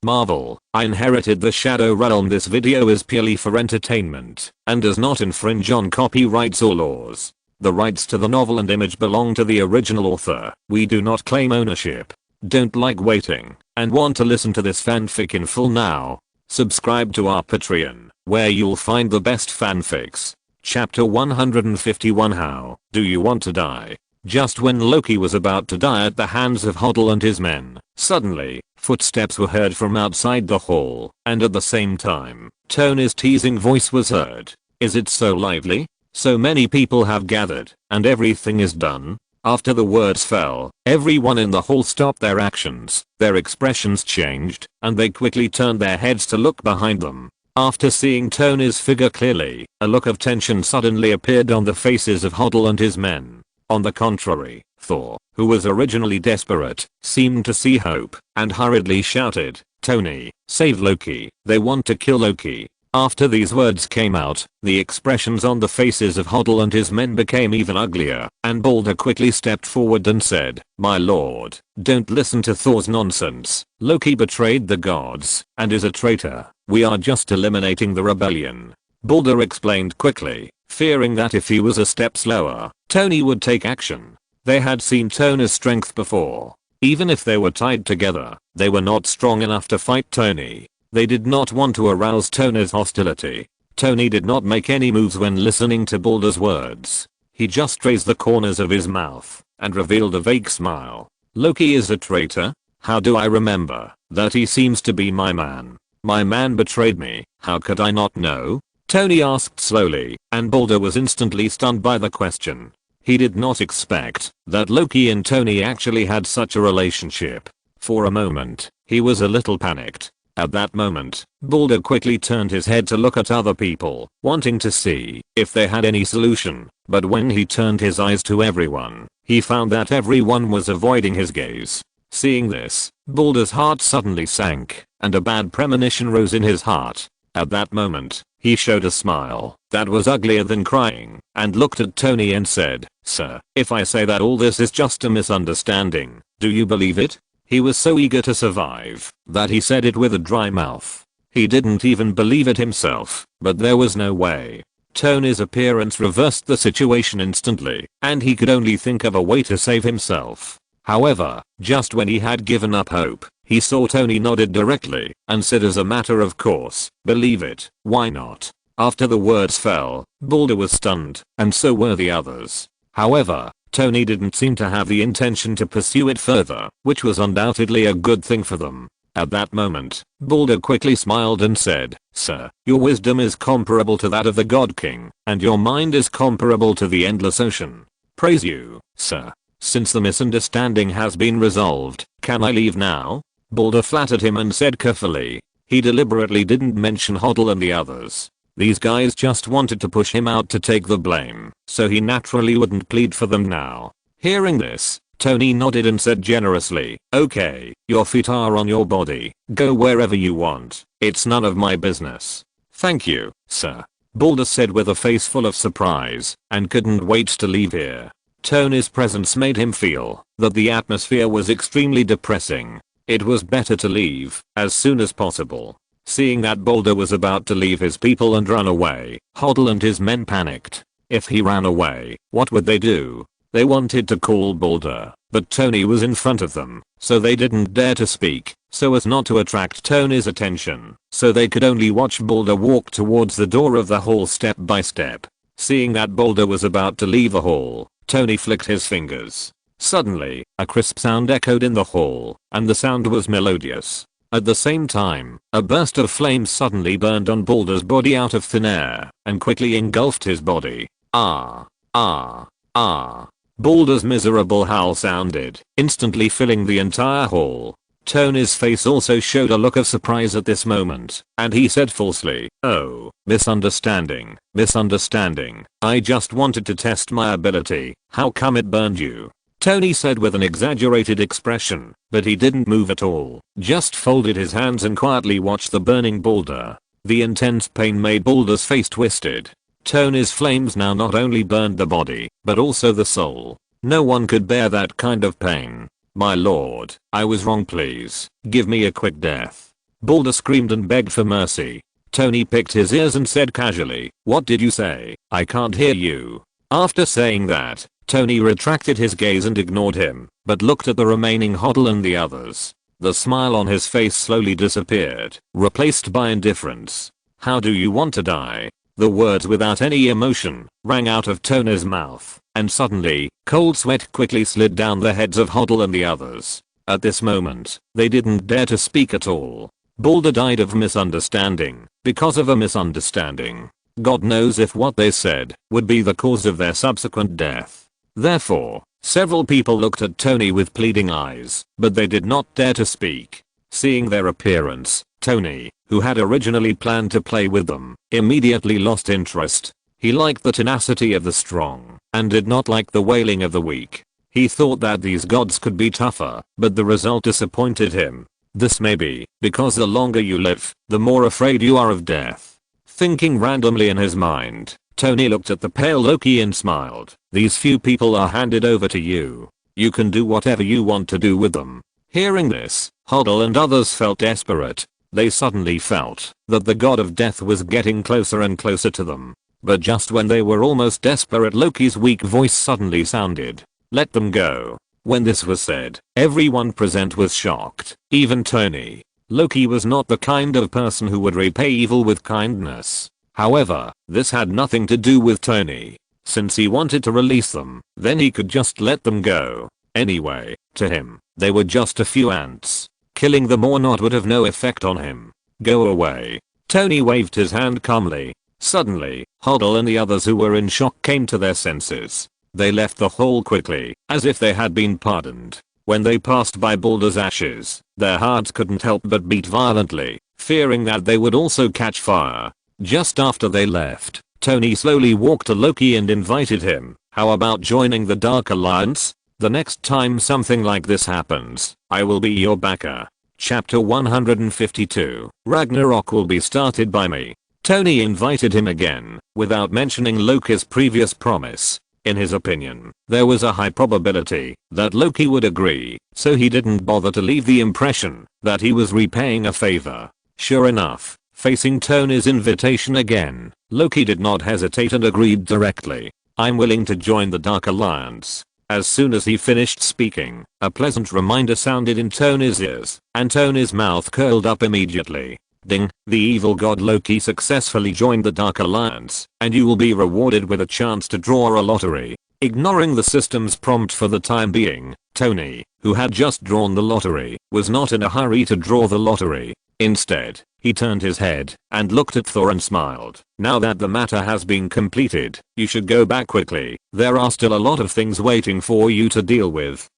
Marvel, I inherited the Shadow Realm. This video is purely for entertainment and does not infringe on copyrights or laws. The rights to the novel and image belong to the original author. We do not claim ownership. Don't like waiting and want to listen to this fanfic in full now? Subscribe to our Patreon, where you'll find the best fanfics. Chapter 151. How do you want to die? Just when Loki was about to die at the hands of Hoddle and his men, suddenly, footsteps were heard from outside the hall, and at the same time, Tony's teasing voice was heard. Is it so lively? So many people have gathered, and everything is done? After the words fell, everyone in the hall stopped their actions, their expressions changed, and they quickly turned their heads to look behind them. After seeing Tony's figure clearly, a look of tension suddenly appeared on the faces of Hoddle and his men. On the contrary, Thor, who was originally desperate, seemed to see hope, and hurriedly shouted, "Tony, save Loki, they want to kill Loki." After these words came out, the expressions on the faces of Hoddle and his men became even uglier, and Balder quickly stepped forward and said, "My lord, don't listen to Thor's nonsense. Loki betrayed the gods, and is a traitor. We are just eliminating the rebellion." Balder explained quickly, fearing that if he was a step slower, Tony would take action. They had seen Tony's strength before. Even if they were tied together, they were not strong enough to fight Tony. They did not want to arouse Tony's hostility. Tony did not make any moves when listening to Balder's words. He just raised the corners of his mouth and revealed a vague smile. "Loki is a traitor? How do I remember that? He seems to be my man. My man betrayed me. How could I not know?" Tony asked slowly, and Balder was instantly stunned by the question. He did not expect that Loki and Tony actually had such a relationship. For a moment, he was a little panicked. At that moment, Balder quickly turned his head to look at other people, wanting to see if they had any solution, but when he turned his eyes to everyone, he found that everyone was avoiding his gaze. Seeing this, Balder's heart suddenly sank, and a bad premonition rose in his heart. At that moment, he showed a smile that was uglier than crying, and looked at Tony and said, "Sir, if I say that all this is just a misunderstanding, do you believe it?" He was so eager to survive that he said it with a dry mouth. He didn't even believe it himself, but there was no way. Tony's appearance reversed the situation instantly, and he could only think of a way to save himself. However, just when he had given up hope, he saw Tony nodded directly and said as a matter of course, "Believe it, why not?" After the words fell, Balder was stunned, and so were the others. However, Tony didn't seem to have the intention to pursue it further, which was undoubtedly a good thing for them. At that moment, Balder quickly smiled and said, "Sir, your wisdom is comparable to that of the God King, and your mind is comparable to the endless ocean. Praise you, sir. Since the misunderstanding has been resolved, can I leave now?" Balder flattered him and said carefully. He deliberately didn't mention Hoddle and the others. These guys just wanted to push him out to take the blame, so he naturally wouldn't plead for them now. Hearing this, Tony nodded and said generously, "Okay, your feet are on your body. Go wherever you want. It's none of my business." "Thank you, sir," Balder said with a face full of surprise, and couldn't wait to leave here. Tony's presence made him feel that the atmosphere was extremely depressing. It was better to leave as soon as possible. Seeing that Balder was about to leave his people and run away, Hoddle and his men panicked. If he ran away, what would they do? They wanted to call Balder, but Tony was in front of them, so they didn't dare to speak, so as not to attract Tony's attention, so they could only watch Balder walk towards the door of the hall step by step. Seeing that Balder was about to leave the hall, Tony flicked his fingers. Suddenly, a crisp sound echoed in the hall, and the sound was melodious. At the same time, a burst of flames suddenly burned on Balder's body out of thin air, and quickly engulfed his body. Ah! Ah! Ah! Balder's miserable howl sounded, instantly filling the entire hall. Tony's face also showed a look of surprise at this moment, and he said falsely, "Oh, misunderstanding, misunderstanding. I just wanted to test my ability. How come it burned you?" Tony said with an exaggerated expression, but he didn't move at all, just folded his hands and quietly watched the burning Balder. The intense pain made Balder's face twisted. Tony's flames now not only burned the body, but also the soul. No one could bear that kind of pain. "My lord, I was wrong, please, give me a quick death." Balder screamed and begged for mercy. Tony picked his ears and said casually, "What did you say? I can't hear you." After saying that, Tony retracted his gaze and ignored him, but looked at the remaining Hoddle and the others. The smile on his face slowly disappeared, replaced by indifference. "How do you want to die?" The words without any emotion rang out of Tony's mouth, and suddenly, cold sweat quickly slid down the heads of Hoddle and the others. At this moment, they didn't dare to speak at all. Balder died of misunderstanding, because of a misunderstanding. God knows if what they said would be the cause of their subsequent death. Therefore, several people looked at Tony with pleading eyes, but they did not dare to speak. Seeing their appearance, Tony, who had originally planned to play with them, immediately lost interest. He liked the tenacity of the strong, and did not like the wailing of the weak. He thought that these gods could be tougher, but the result disappointed him. This may be because the longer you live, the more afraid you are of death. Thinking randomly in his mind, Tony looked at the pale Loki and smiled. "These few people are handed over to you. You can do whatever you want to do with them." Hearing this, Hoddle and others felt desperate. They suddenly felt that the god of death was getting closer and closer to them. But just when they were almost desperate, Loki's weak voice suddenly sounded. "Let them go." When this was said, everyone present was shocked, even Tony. Loki was not the kind of person who would repay evil with kindness. However, this had nothing to do with Tony. Since he wanted to release them, then he could just let them go. Anyway, to him, they were just a few ants. Killing them or not would have no effect on him. "Go away." Tony waved his hand calmly. Suddenly, Hoddle and the others who were in shock came to their senses. They left the hall quickly, as if they had been pardoned. When they passed by Balder's ashes, their hearts couldn't help but beat violently, fearing that they would also catch fire. Just after they left, Tony slowly walked to Loki and invited him. "How about joining the Dark Alliance? The next time something like this happens, I will be your backer." Chapter 152. Ragnarok will be started by me. Tony invited him again, without mentioning Loki's previous promise. In his opinion, there was a high probability that Loki would agree, so he didn't bother to leave the impression that he was repaying a favor. Sure enough, facing Tony's invitation again, Loki did not hesitate and agreed directly. "I'm willing to join the Dark Alliance." As soon as he finished speaking, a pleasant reminder sounded in Tony's ears, and Tony's mouth curled up immediately. Ding, the evil god Loki successfully joined the Dark Alliance, and you will be rewarded with a chance to draw a lottery. Ignoring the system's prompt for the time being, Tony, who had just drawn the lottery, was not in a hurry to draw the lottery. Instead, he turned his head and looked at Thor and smiled. "Now that the matter has been completed, you should go back quickly. There are still a lot of things waiting for you to deal with."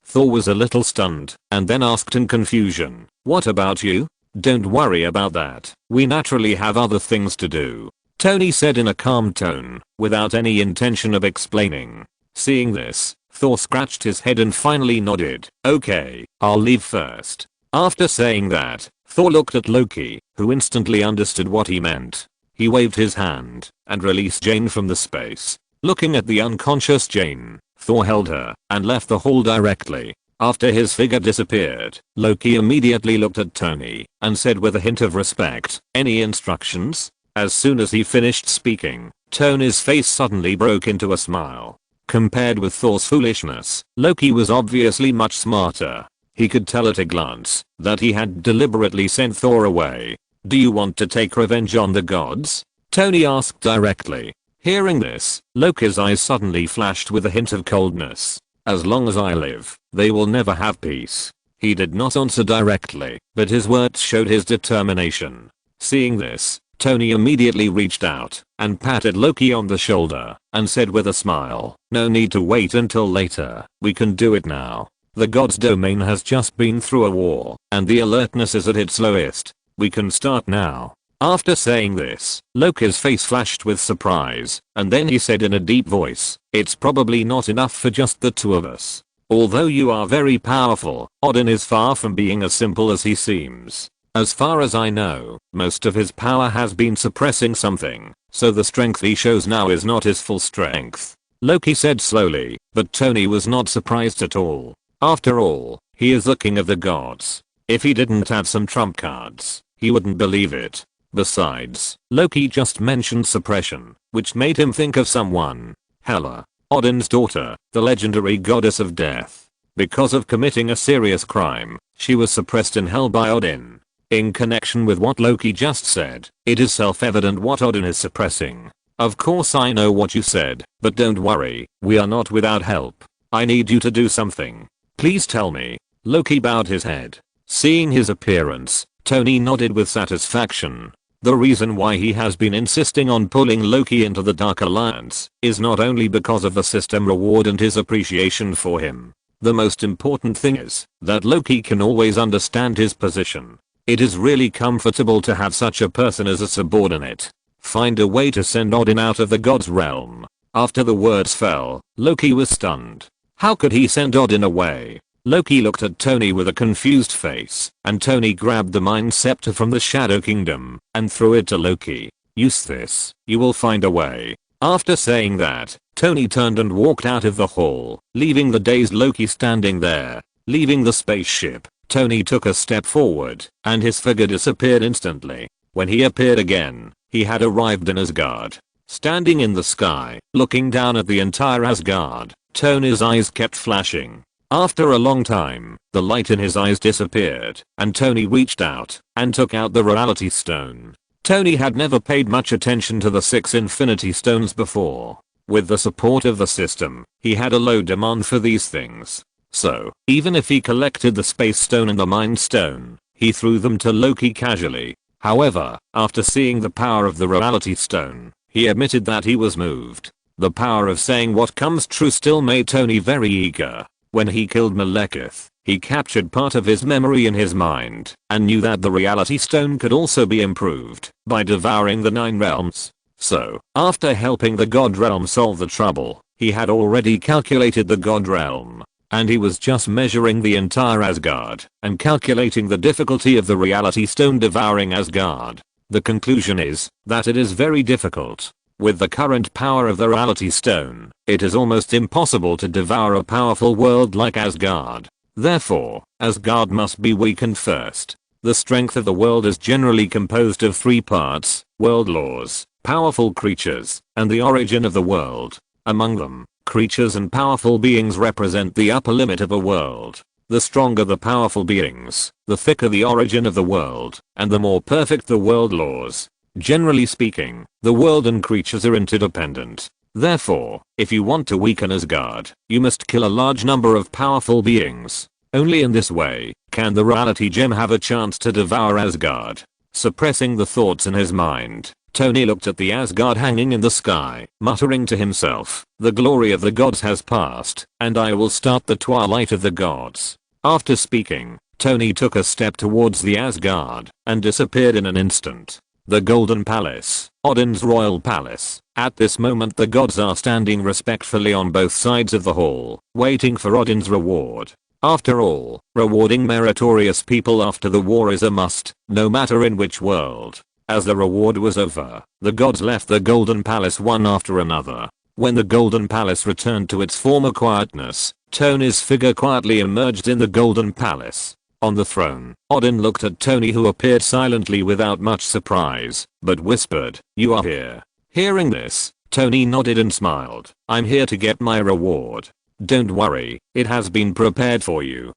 Thor was a little stunned, and then asked in confusion, "What about you?" "Don't worry about that. We naturally have other things to do," Tony said in a calm tone, without any intention of explaining. Seeing this, Thor scratched his head and finally nodded. "Okay, I'll leave first." After saying that, Thor looked at Loki, who instantly understood what he meant. He waved his hand and released Jane from the space. Looking at the unconscious Jane, Thor held her and left the hall directly. After his figure disappeared, Loki immediately looked at Tony and said with a hint of respect, "Any instructions?" As soon as he finished speaking, Tony's face suddenly broke into a smile. Compared with Thor's foolishness, Loki was obviously much smarter. He could tell at a glance that he had deliberately sent Thor away. "Do you want to take revenge on the gods?" Tony asked directly. Hearing this, Loki's eyes suddenly flashed with a hint of coldness. "As long as I live, they will never have peace." He did not answer directly, but his words showed his determination. Seeing this, Tony immediately reached out and patted Loki on the shoulder and said with a smile, "No need to wait until later, we can do it now. The god's domain has just been through a war, and the alertness is at its lowest. We can start now." After saying this, Loki's face flashed with surprise, and then he said in a deep voice, "It's probably not enough for just the two of us. Although you are very powerful, Odin is far from being as simple as he seems. As far as I know, most of his power has been suppressing something, so the strength he shows now is not his full strength." Loki said slowly, but Tony was not surprised at all. After all, he is the king of the gods. If he didn't have some trump cards, he wouldn't believe it. Besides, Loki just mentioned suppression, which made him think of someone. Hela, Odin's daughter, the legendary goddess of death. Because of committing a serious crime, she was suppressed in hell by Odin. In connection with what Loki just said, it is self-evident what Odin is suppressing. Of course I know what you said, but don't worry, we are not without help. I need you to do something. Please tell me. Loki bowed his head. Seeing his appearance, Tony nodded with satisfaction. The reason why he has been insisting on pulling Loki into the Dark Alliance is not only because of the system reward and his appreciation for him. The most important thing is that Loki can always understand his position. It is really comfortable to have such a person as a subordinate. Find a way to send Odin out of the god's realm. After the words fell, Loki was stunned. How could he send Odin away? Loki looked at Tony with a confused face, and Tony grabbed the Mind Scepter from the Shadow Kingdom and threw it to Loki. Use this, you will find a way. After saying that, Tony turned and walked out of the hall, leaving the dazed Loki standing there. Leaving the spaceship, Tony took a step forward, and his figure disappeared instantly. When he appeared again, he had arrived in Asgard. Standing in the sky, looking down at the entire Asgard, Tony's eyes kept flashing. After a long time, the light in his eyes disappeared, and Tony reached out and took out the Reality Stone. Tony had never paid much attention to the 6 Infinity Stones before. With the support of the system, he had a low demand for these things. So, even if he collected the Space Stone and the Mind Stone, he threw them to Loki casually. However, after seeing the power of the Reality Stone, he admitted that he was moved. The power of saying what comes true still made Tony very eager. When he killed Malekith, he captured part of his memory in his mind, and knew that the Reality Stone could also be improved by devouring the 9 realms. So, after helping the God Realm solve the trouble, he had already calculated the God Realm. And he was just measuring the entire Asgard and calculating the difficulty of the Reality Stone devouring Asgard. The conclusion is that it is very difficult. With the current power of the Reality Stone, it is almost impossible to devour a powerful world like Asgard. Therefore, Asgard must be weakened first. The strength of the world is generally composed of 3 parts: world laws, powerful creatures, and the origin of the world. Among them, creatures and powerful beings represent the upper limit of a world. The stronger the powerful beings, the thicker the origin of the world, and the more perfect the world laws. Generally speaking, the world and creatures are interdependent. Therefore, if you want to weaken Asgard, you must kill a large number of powerful beings. Only in this way can the Reality Gem have a chance to devour Asgard. Suppressing the thoughts in his mind, Tony looked at the Asgard hanging in the sky, muttering to himself, "The glory of the gods has passed, and I will start the twilight of the gods." After speaking, Tony took a step towards the Asgard and disappeared in an instant. The Golden Palace, Odin's royal palace. At this moment the gods are standing respectfully on both sides of the hall, waiting for Odin's reward. After all, rewarding meritorious people after the war is a must, no matter in which world. As the reward was over, the gods left the Golden Palace one after another. When the Golden Palace returned to its former quietness, Tony's figure quietly emerged in the Golden Palace. On the throne, Odin looked at Tony, who appeared silently without much surprise, but whispered, "You are here." Hearing this, Tony nodded and smiled. "I'm here to get my reward. Don't worry, it has been prepared for you."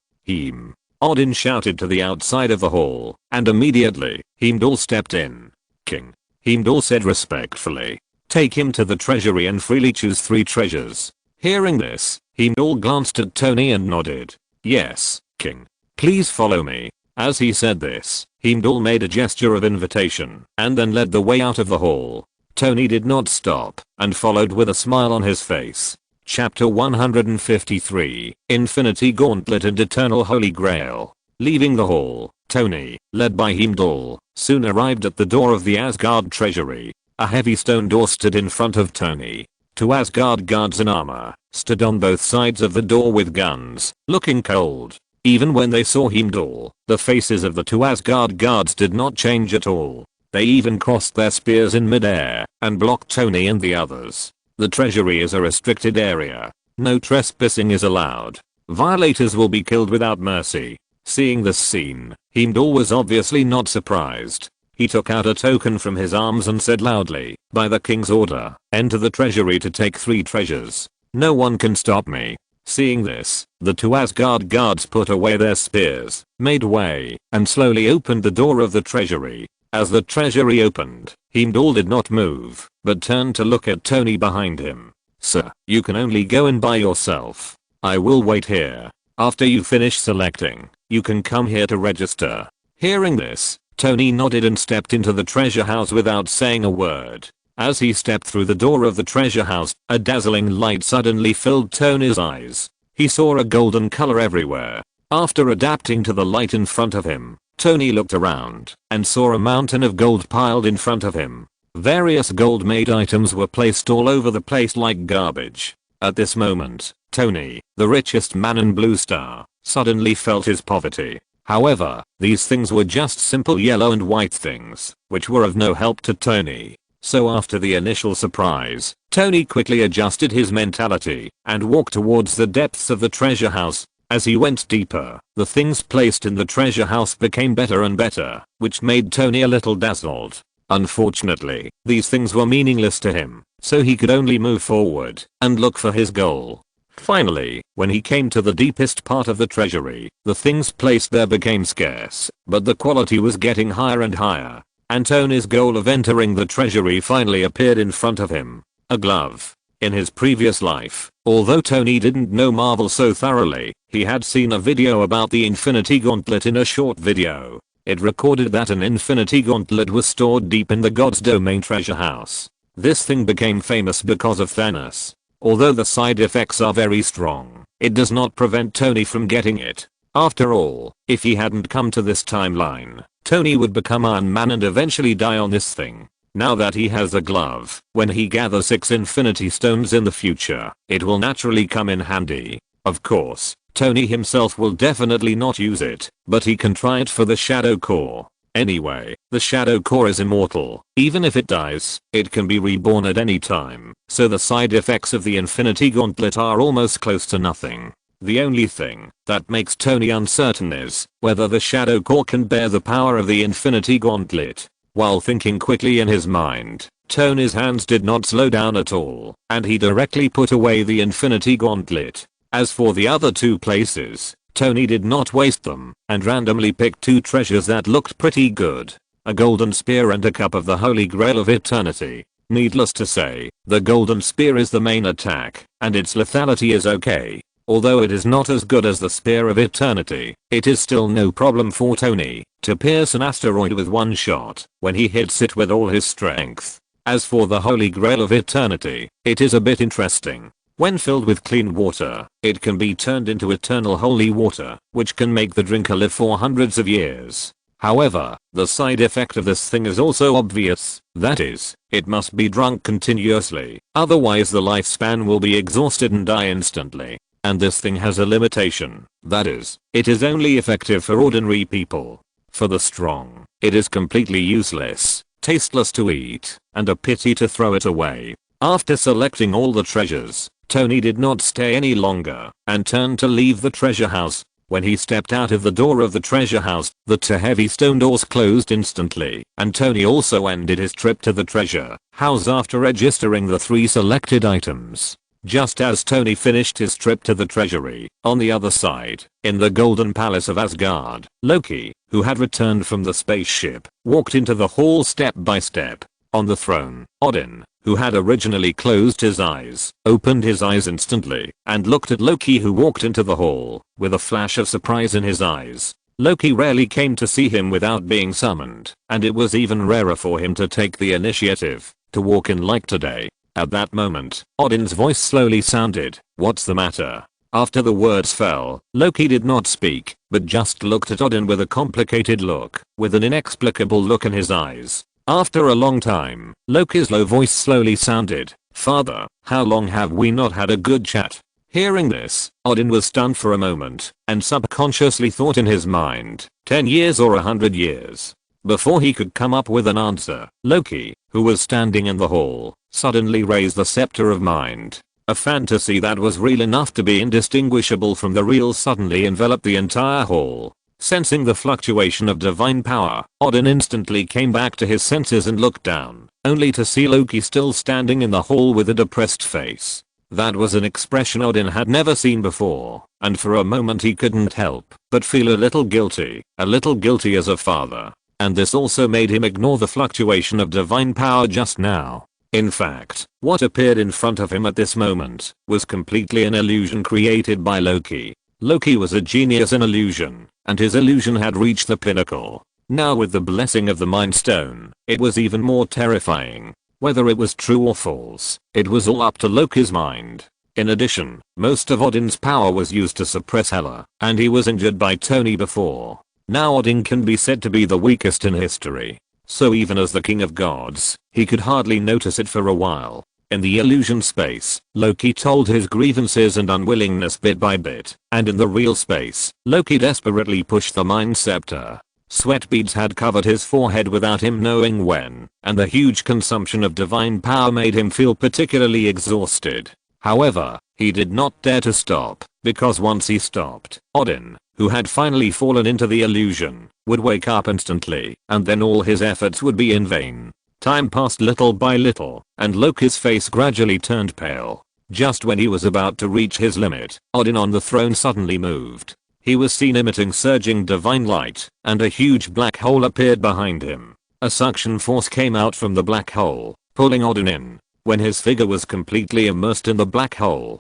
Odin shouted to the outside of the hall, and immediately, Heimdall stepped in. "King." Heimdall said respectfully. "Take him to the treasury and freely choose 3 treasures." Hearing this, Heimdall glanced at Tony and nodded. "Yes, King. Please follow me." As he said this, Heimdall made a gesture of invitation and then led the way out of the hall. Tony did not stop and followed with a smile on his face. Chapter 153, Infinity Gauntlet and Eternal Holy Grail. Leaving the hall, Tony, led by Heimdall, soon arrived at the door of the Asgard treasury. A heavy stone door stood in front of Tony. 2 Asgard guards in armor stood on both sides of the door with guns, looking cold. Even when they saw Heimdall, the faces of the 2 Asgard guards did not change at all. They even crossed their spears in midair and blocked Tony and the others. The treasury is a restricted area. No trespassing is allowed. Violators will be killed without mercy. Seeing this scene, Heimdall was obviously not surprised. He took out a token from his arms and said loudly, "By the king's order, enter the treasury to take 3 treasures. No one can stop me." Seeing this, the 2 Asgard guards put away their spears, made way, and slowly opened the door of the treasury. As the treasury opened, Heimdall did not move, but turned to look at Tony behind him. "Sir, you can only go in by yourself. I will wait here. After you finish selecting, you can come here to register." Hearing this, Tony nodded and stepped into the treasure house without saying a word. As he stepped through the door of the treasure house, a dazzling light suddenly filled Tony's eyes. He saw a golden color everywhere. After adapting to the light in front of him, Tony looked around and saw a mountain of gold piled in front of him. Various gold-made items were placed all over the place like garbage. At this moment, Tony, the richest man in Blue Star, suddenly felt his poverty. However, these things were just simple yellow and white things, which were of no help to Tony. So after the initial surprise, Tony quickly adjusted his mentality and walked towards the depths of the treasure house. As he went deeper, the things placed in the treasure house became better and better, which made Tony a little dazzled. Unfortunately, these things were meaningless to him, so he could only move forward and look for his goal. Finally, when he came to the deepest part of the treasury, the things placed there became scarce, but the quality was getting higher and higher. And Tony's goal of entering the treasury finally appeared in front of him. A glove. In his previous life, although Tony didn't know Marvel so thoroughly, he had seen a video about the Infinity Gauntlet in a short video. It recorded that an Infinity Gauntlet was stored deep in the God's Domain treasure house. This thing became famous because of Thanos. Although the side effects are very strong, it does not prevent Tony from getting it. After all, if he hadn't come to this timeline, Tony would become Iron Man and eventually die on this thing. Now that he has the glove, when he gathers 6 Infinity Stones in the future, it will naturally come in handy. Of course, Tony himself will definitely not use it, but he can try it for the Shadow Core. Anyway, the Shadow Core is immortal. Even if it dies, it can be reborn at any time, so the side effects of the Infinity Gauntlet are almost close to nothing. The only thing that makes Tony uncertain is whether the Shadow Core can bear the power of the Infinity Gauntlet. While thinking quickly in his mind, Tony's hands did not slow down at all, and he directly put away the Infinity Gauntlet. As for the other 2 places, Tony did not waste them, and randomly picked 2 treasures that looked pretty good. A golden spear and a cup of the Holy Grail of Eternity. Needless to say, the golden spear is the main attack, and its lethality is okay. Although it is not as good as the Spear of Eternity, it is still no problem for Tony to pierce an asteroid with one shot when he hits it with all his strength. As for the Holy Grail of Eternity, it is a bit interesting. When filled with clean water, it can be turned into eternal holy water, which can make the drinker live for hundreds of years. However, the side effect of this thing is also obvious, that is, it must be drunk continuously, otherwise the lifespan will be exhausted and die instantly. And this thing has a limitation, that is, it is only effective for ordinary people. For the strong, it is completely useless, tasteless to eat, and a pity to throw it away. After selecting all the treasures, Tony did not stay any longer and turned to leave the treasure house. When he stepped out of the door of the treasure house, the 2 heavy stone doors closed instantly, and Tony also ended his trip to the treasure house after registering the 3 selected items. Just as Tony finished his trip to the treasury, on the other side, in the Golden Palace of Asgard, Loki, who had returned from the spaceship, walked into the hall step by step. On the throne, Odin, who had originally closed his eyes, opened his eyes instantly and looked at Loki, who walked into the hall with a flash of surprise in his eyes. Loki rarely came to see him without being summoned, and it was even rarer for him to take the initiative to walk in like today. At that moment, Odin's voice slowly sounded, "What's the matter?" After the words fell, Loki did not speak, but just looked at Odin with a complicated look, with an inexplicable look in his eyes. After a long time, Loki's low voice slowly sounded, "Father, how long have we not had a good chat?" Hearing this, Odin was stunned for a moment, and subconsciously thought in his mind, 10 years or 100 years. Before he could come up with an answer, Loki, who was standing in the hall, suddenly raised the scepter of mind. A fantasy that was real enough to be indistinguishable from the real suddenly enveloped the entire hall. Sensing the fluctuation of divine power, Odin instantly came back to his senses and looked down, only to see Loki still standing in the hall with a depressed face. That was an expression Odin had never seen before, and for a moment he couldn't help but feel a little guilty as a father. And this also made him ignore the fluctuation of divine power just now. In fact, what appeared in front of him at this moment was completely an illusion created by Loki. Loki was a genius in illusion, and his illusion had reached the pinnacle. Now with the blessing of the Mind Stone, it was even more terrifying. Whether it was true or false, it was all up to Loki's mind. In addition, most of Odin's power was used to suppress Hela, and he was injured by Tony before. Now Odin can be said to be the weakest in history. So even as the king of gods, he could hardly notice it for a while. In the illusion space, Loki told his grievances and unwillingness bit by bit, and in the real space, Loki desperately pushed the Mind Scepter. Sweat beads had covered his forehead without him knowing when, and the huge consumption of divine power made him feel particularly exhausted. However, he did not dare to stop, because once he stopped, Odin, who had finally fallen into the illusion, would wake up instantly, and then all his efforts would be in vain. Time passed little by little, and Loki's face gradually turned pale. Just when he was about to reach his limit, Odin on the throne suddenly moved. He was seen emitting surging divine light, and a huge black hole appeared behind him. A suction force came out from the black hole, pulling Odin in. When his figure was completely immersed in the black hole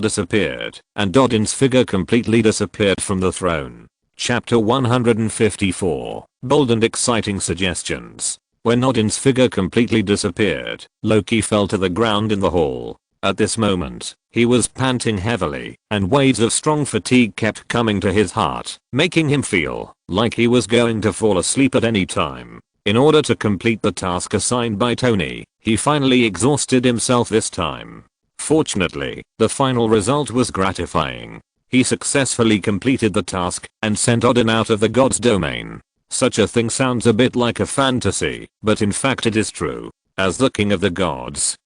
disappeared, and Odin's figure completely disappeared from the throne. Chapter 154, Bold and Exciting Suggestions. When Odin's figure completely disappeared, Loki fell to the ground in the hall. At this moment, he was panting heavily, and waves of strong fatigue kept coming to his heart, making him feel like he was going to fall asleep at any time. In order to complete the task assigned by Tony, he finally exhausted himself this time. Fortunately, the final result was gratifying. He successfully completed the task and sent Odin out of the god's domain. Such a thing sounds a bit like a fantasy, but in fact it is true. As the king of the god's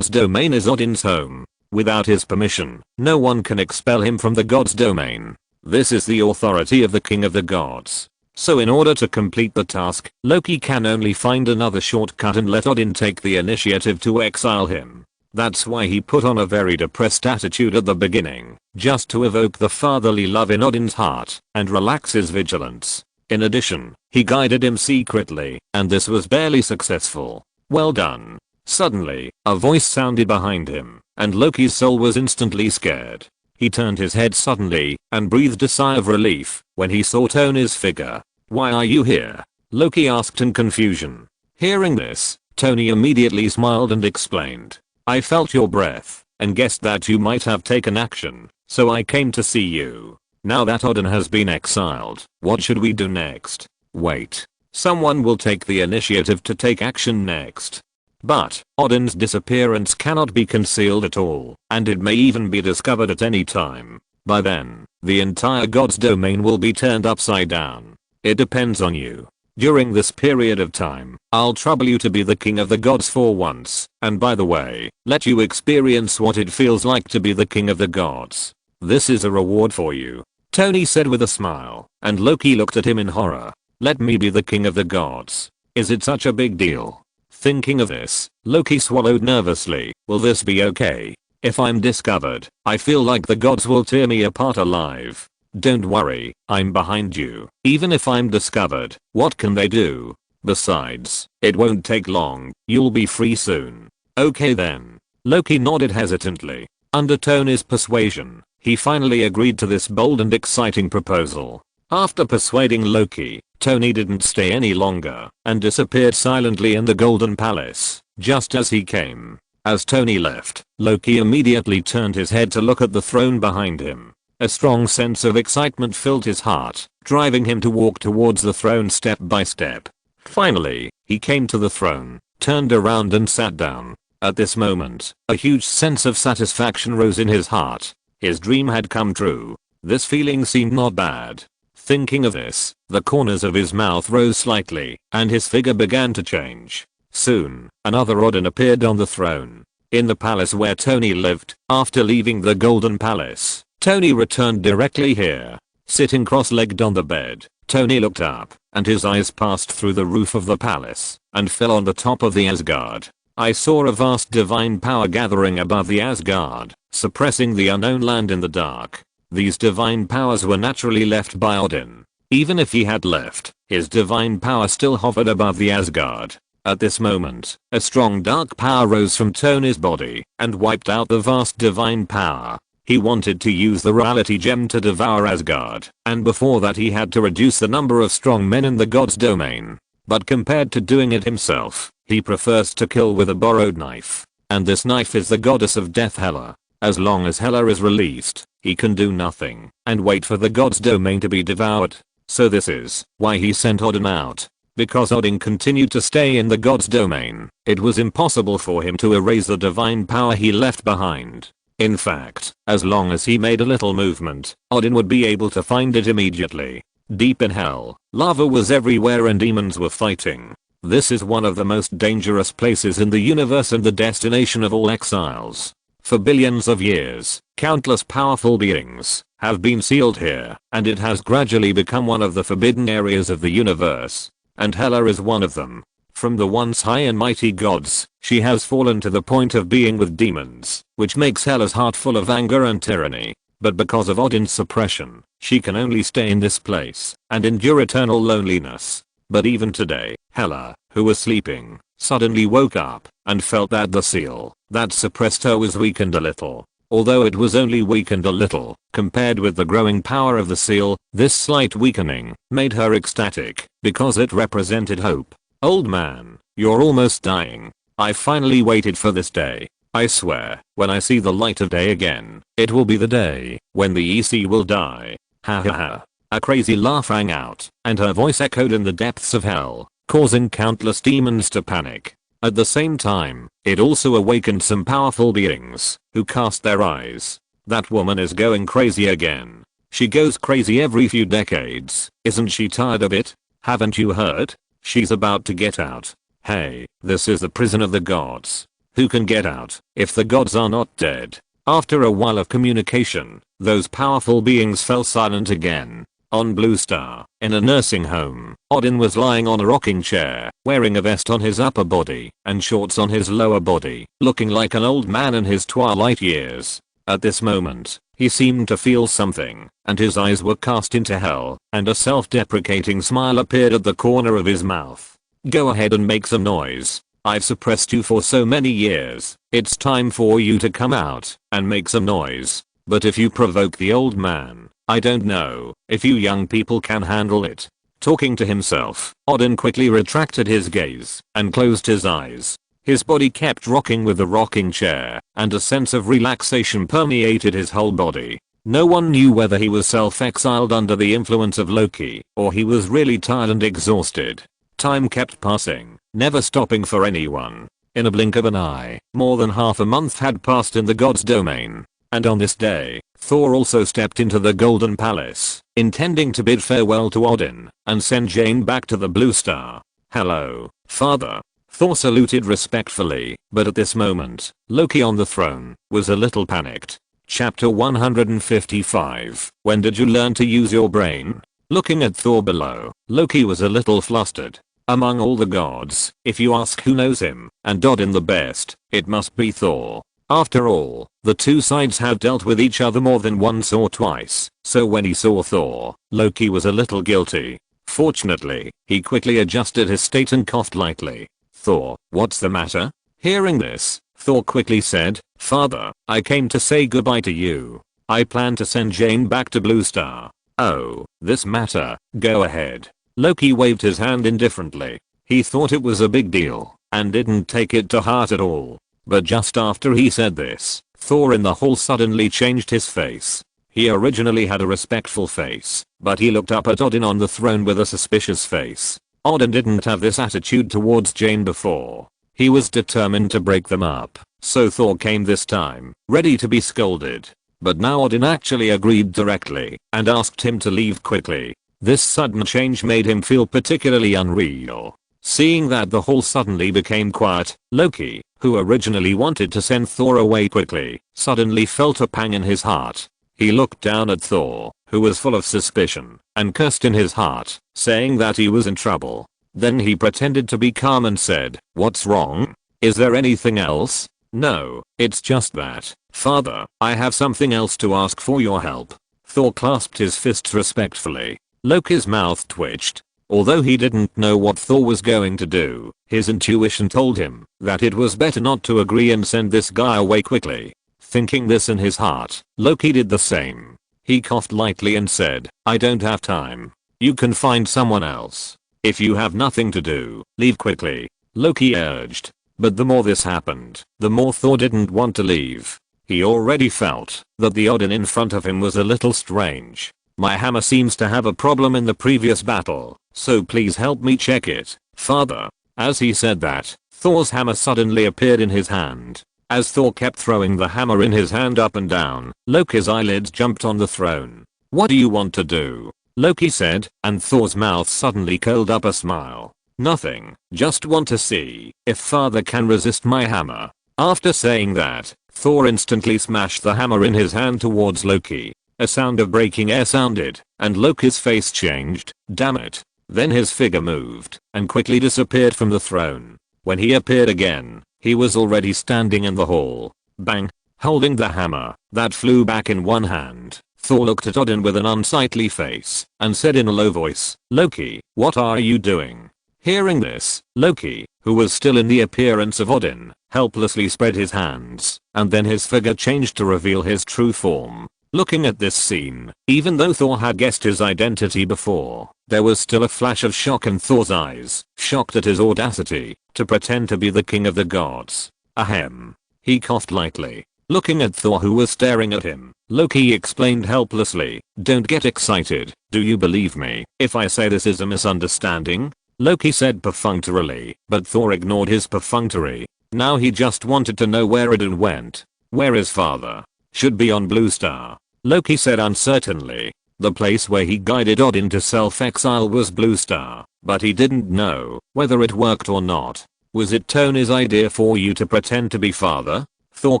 domain is Odin's home. Without his permission, no one can expel him from the god's domain. This is the authority of the king of the gods. So in order to complete the task, Loki can only find another shortcut and let Odin take the initiative to exile him. That's why he put on a very depressed attitude at the beginning, just to evoke the fatherly love in Odin's heart and relax his vigilance. In addition, he guided him secretly, and this was barely successful. Well done. Suddenly, a voice sounded behind him, and Loki's soul was instantly scared. He turned his head suddenly, and breathed a sigh of relief when he saw Tony's figure. "Why are you here?" Loki asked in confusion. Hearing this, Tony immediately smiled and explained. "I felt your breath, and guessed that you might have taken action, so I came to see you. Now that Odin has been exiled, what should we do next?" "Wait. Someone will take the initiative to take action next." But Odin's disappearance cannot be concealed at all, and it may even be discovered at any time. By then, the entire god's domain will be turned upside down. It depends on you. During this period of time, I'll trouble you to be the king of the gods for once, and by the way, let you experience what it feels like to be the king of the gods. This is a reward for you," Tony said with a smile, and Loki looked at him in horror. "Let me be the king of the gods. Is it such a big deal?" Thinking of this, Loki swallowed nervously. "Will this be okay? If I'm discovered, I feel like the gods will tear me apart alive." "Don't worry, I'm behind you. Even if I'm discovered, what can they do? Besides, it won't take long, you'll be free soon." "Okay then." Loki nodded hesitantly. Under Tony's persuasion, he finally agreed to this bold and exciting proposal. After persuading Loki, Tony didn't stay any longer and disappeared silently in the Golden Palace, just as he came. As Tony left, Loki immediately turned his head to look at the throne behind him. A strong sense of excitement filled his heart, driving him to walk towards the throne step by step. Finally, he came to the throne, turned around and sat down. At this moment, a huge sense of satisfaction rose in his heart. His dream had come true. This feeling seemed not bad. Thinking of this, the corners of his mouth rose slightly, and his figure began to change. Soon, another Odin appeared on the throne. In the palace where Tony lived, after leaving the Golden Palace, Tony returned directly here. Sitting cross-legged on the bed, Tony looked up, and his eyes passed through the roof of the palace, and fell on the top of the Asgard. I saw a vast divine power gathering above the Asgard, suppressing the unknown land in the dark. These divine powers were naturally left by Odin. Even if he had left, his divine power still hovered above the Asgard. At this moment, a strong dark power rose from Tony's body, and wiped out the vast divine power. He wanted to use the reality gem to devour Asgard, and before that he had to reduce the number of strong men in the god's domain. But compared to doing it himself, he prefers to kill with a borrowed knife. And this knife is the goddess of death, Hela. As long as Hela is released, he can do nothing, and wait for the god's domain to be devoured. So this is why he sent Odin out. Because Odin continued to stay in the god's domain, it was impossible for him to erase the divine power he left behind. In fact, as long as he made a little movement, Odin would be able to find it immediately. Deep in hell, lava was everywhere and demons were fighting. This is one of the most dangerous places in the universe and the destination of all exiles. For billions of years, countless powerful beings have been sealed here, and it has gradually become one of the forbidden areas of the universe. And Hela is one of them. From the once high and mighty gods, she has fallen to the point of being with demons, which makes Hela's heart full of anger and tyranny. But because of Odin's suppression, she can only stay in this place and endure eternal loneliness. But even today, Hela, who was sleeping, suddenly woke up and felt that the seal that suppressed her was weakened a little. Although it was only weakened a little, compared with the growing power of the seal, this slight weakening made her ecstatic because it represented hope. Old man, you're almost dying. I finally waited for this day. I swear, when I see the light of day again, it will be the day when the EC will die. Ha ha ha. A crazy laugh rang out, and her voice echoed in the depths of hell, causing countless demons to panic. At the same time, it also awakened some powerful beings, who cast their eyes. That woman is going crazy again. She goes crazy every few decades. Isn't she tired of it? Haven't you heard? She's about to get out. Hey, this is the prison of the gods. Who can get out if the gods are not dead? After a while of communication, those powerful beings fell silent again. On Blue Star, in a nursing home, Odin was lying on a rocking chair, wearing a vest on his upper body and shorts on his lower body, looking like an old man in his twilight years. At this moment, he seemed to feel something, and his eyes were cast into hell, and a self-deprecating smile appeared at the corner of his mouth. Go ahead and make some noise. I've suppressed you for so many years. It's time for you to come out and make some noise. But if you provoke the old man, I don't know if you young people can handle it. Talking to himself, Odin quickly retracted his gaze and closed his eyes. His body kept rocking with the rocking chair, and a sense of relaxation permeated his whole body. No one knew whether he was self-exiled under the influence of Loki, or he was really tired and exhausted. Time kept passing, never stopping for anyone. In a blink of an eye, more than half a month had passed in the god's domain. And on this day, Thor also stepped into the Golden Palace, intending to bid farewell to Odin and send Jane back to the Blue Star. Hello, father. Thor saluted respectfully, but at this moment, Loki on the throne was a little panicked. Chapter 155. When did you learn to use your brain? Looking at Thor below, Loki was a little flustered. Among all the gods, if you ask who knows him and Odin the best, it must be Thor. After all, the two sides had dealt with each other more than once or twice, so when he saw Thor, Loki was a little guilty. Fortunately, he quickly adjusted his state and coughed lightly. Thor, what's the matter? Hearing this, Thor quickly said, Father, I came to say goodbye to you. I plan to send Jane back to Blue Star. Oh, this matter, go ahead. Loki waved his hand indifferently. He thought it was a big deal, and didn't take it to heart at all. But just after he said this, Thor in the hall suddenly changed his face. He originally had a respectful face, but he looked up at Odin on the throne with a suspicious face. Odin didn't have this attitude towards Jane before. He was determined to break them up, so Thor came this time, ready to be scolded. But now Odin actually agreed directly, and asked him to leave quickly. This sudden change made him feel particularly unreal. Seeing that the hall suddenly became quiet, Loki, who originally wanted to send Thor away quickly, suddenly felt a pang in his heart. He looked down at Thor, who was full of suspicion and cursed in his heart, saying that he was in trouble. Then he pretended to be calm and said, "What's wrong? Is there anything else?" "No, it's just that, Father, I have something else to ask for your help." Thor clasped his fists respectfully. Loki's mouth twitched. Although he didn't know what Thor was going to do, his intuition told him that it was better not to agree and send this guy away quickly. Thinking this in his heart, Loki did the same. He coughed lightly and said, "I don't have time. You can find someone else. If you have nothing to do, leave quickly," Loki urged. But the more this happened, the more Thor didn't want to leave. He already felt that the Odin in front of him was a little strange. "My hammer seems to have a problem in the previous battle, so please help me check it, Father." As he said that, Thor's hammer suddenly appeared in his hand. As Thor kept throwing the hammer in his hand up and down, Loki's eyelids jumped on the throne. "What do you want to do?" Loki said, and Thor's mouth suddenly curled up a smile. "Nothing, just want to see if Father can resist my hammer." After saying that, Thor instantly smashed the hammer in his hand towards Loki. A sound of breaking air sounded, and Loki's face changed. "Damn it." Then his figure moved and quickly disappeared from the throne. When he appeared again, he was already standing in the hall. Bang! Holding the hammer that flew back in one hand, Thor looked at Odin with an unsightly face and said in a low voice, "Loki, what are you doing?" Hearing this, Loki, who was still in the appearance of Odin, helplessly spread his hands, and then his figure changed to reveal his true form. Looking at this scene, even though Thor had guessed his identity before, there was still a flash of shock in Thor's eyes, shocked at his audacity to pretend to be the king of the gods. Ahem. He coughed lightly. Looking at Thor, who was staring at him, Loki explained helplessly, "Don't get excited. Do you believe me if I say this is a misunderstanding?" Loki said perfunctorily, but Thor ignored his perfunctory. Now he just wanted to know where Odin went. "Where is Father?" "Should be on Blue Star," Loki said uncertainly. The place where he guided Odin to self-exile was Blue Star, but he didn't know whether it worked or not. "Was it Tony's idea for you to pretend to be Father?" Thor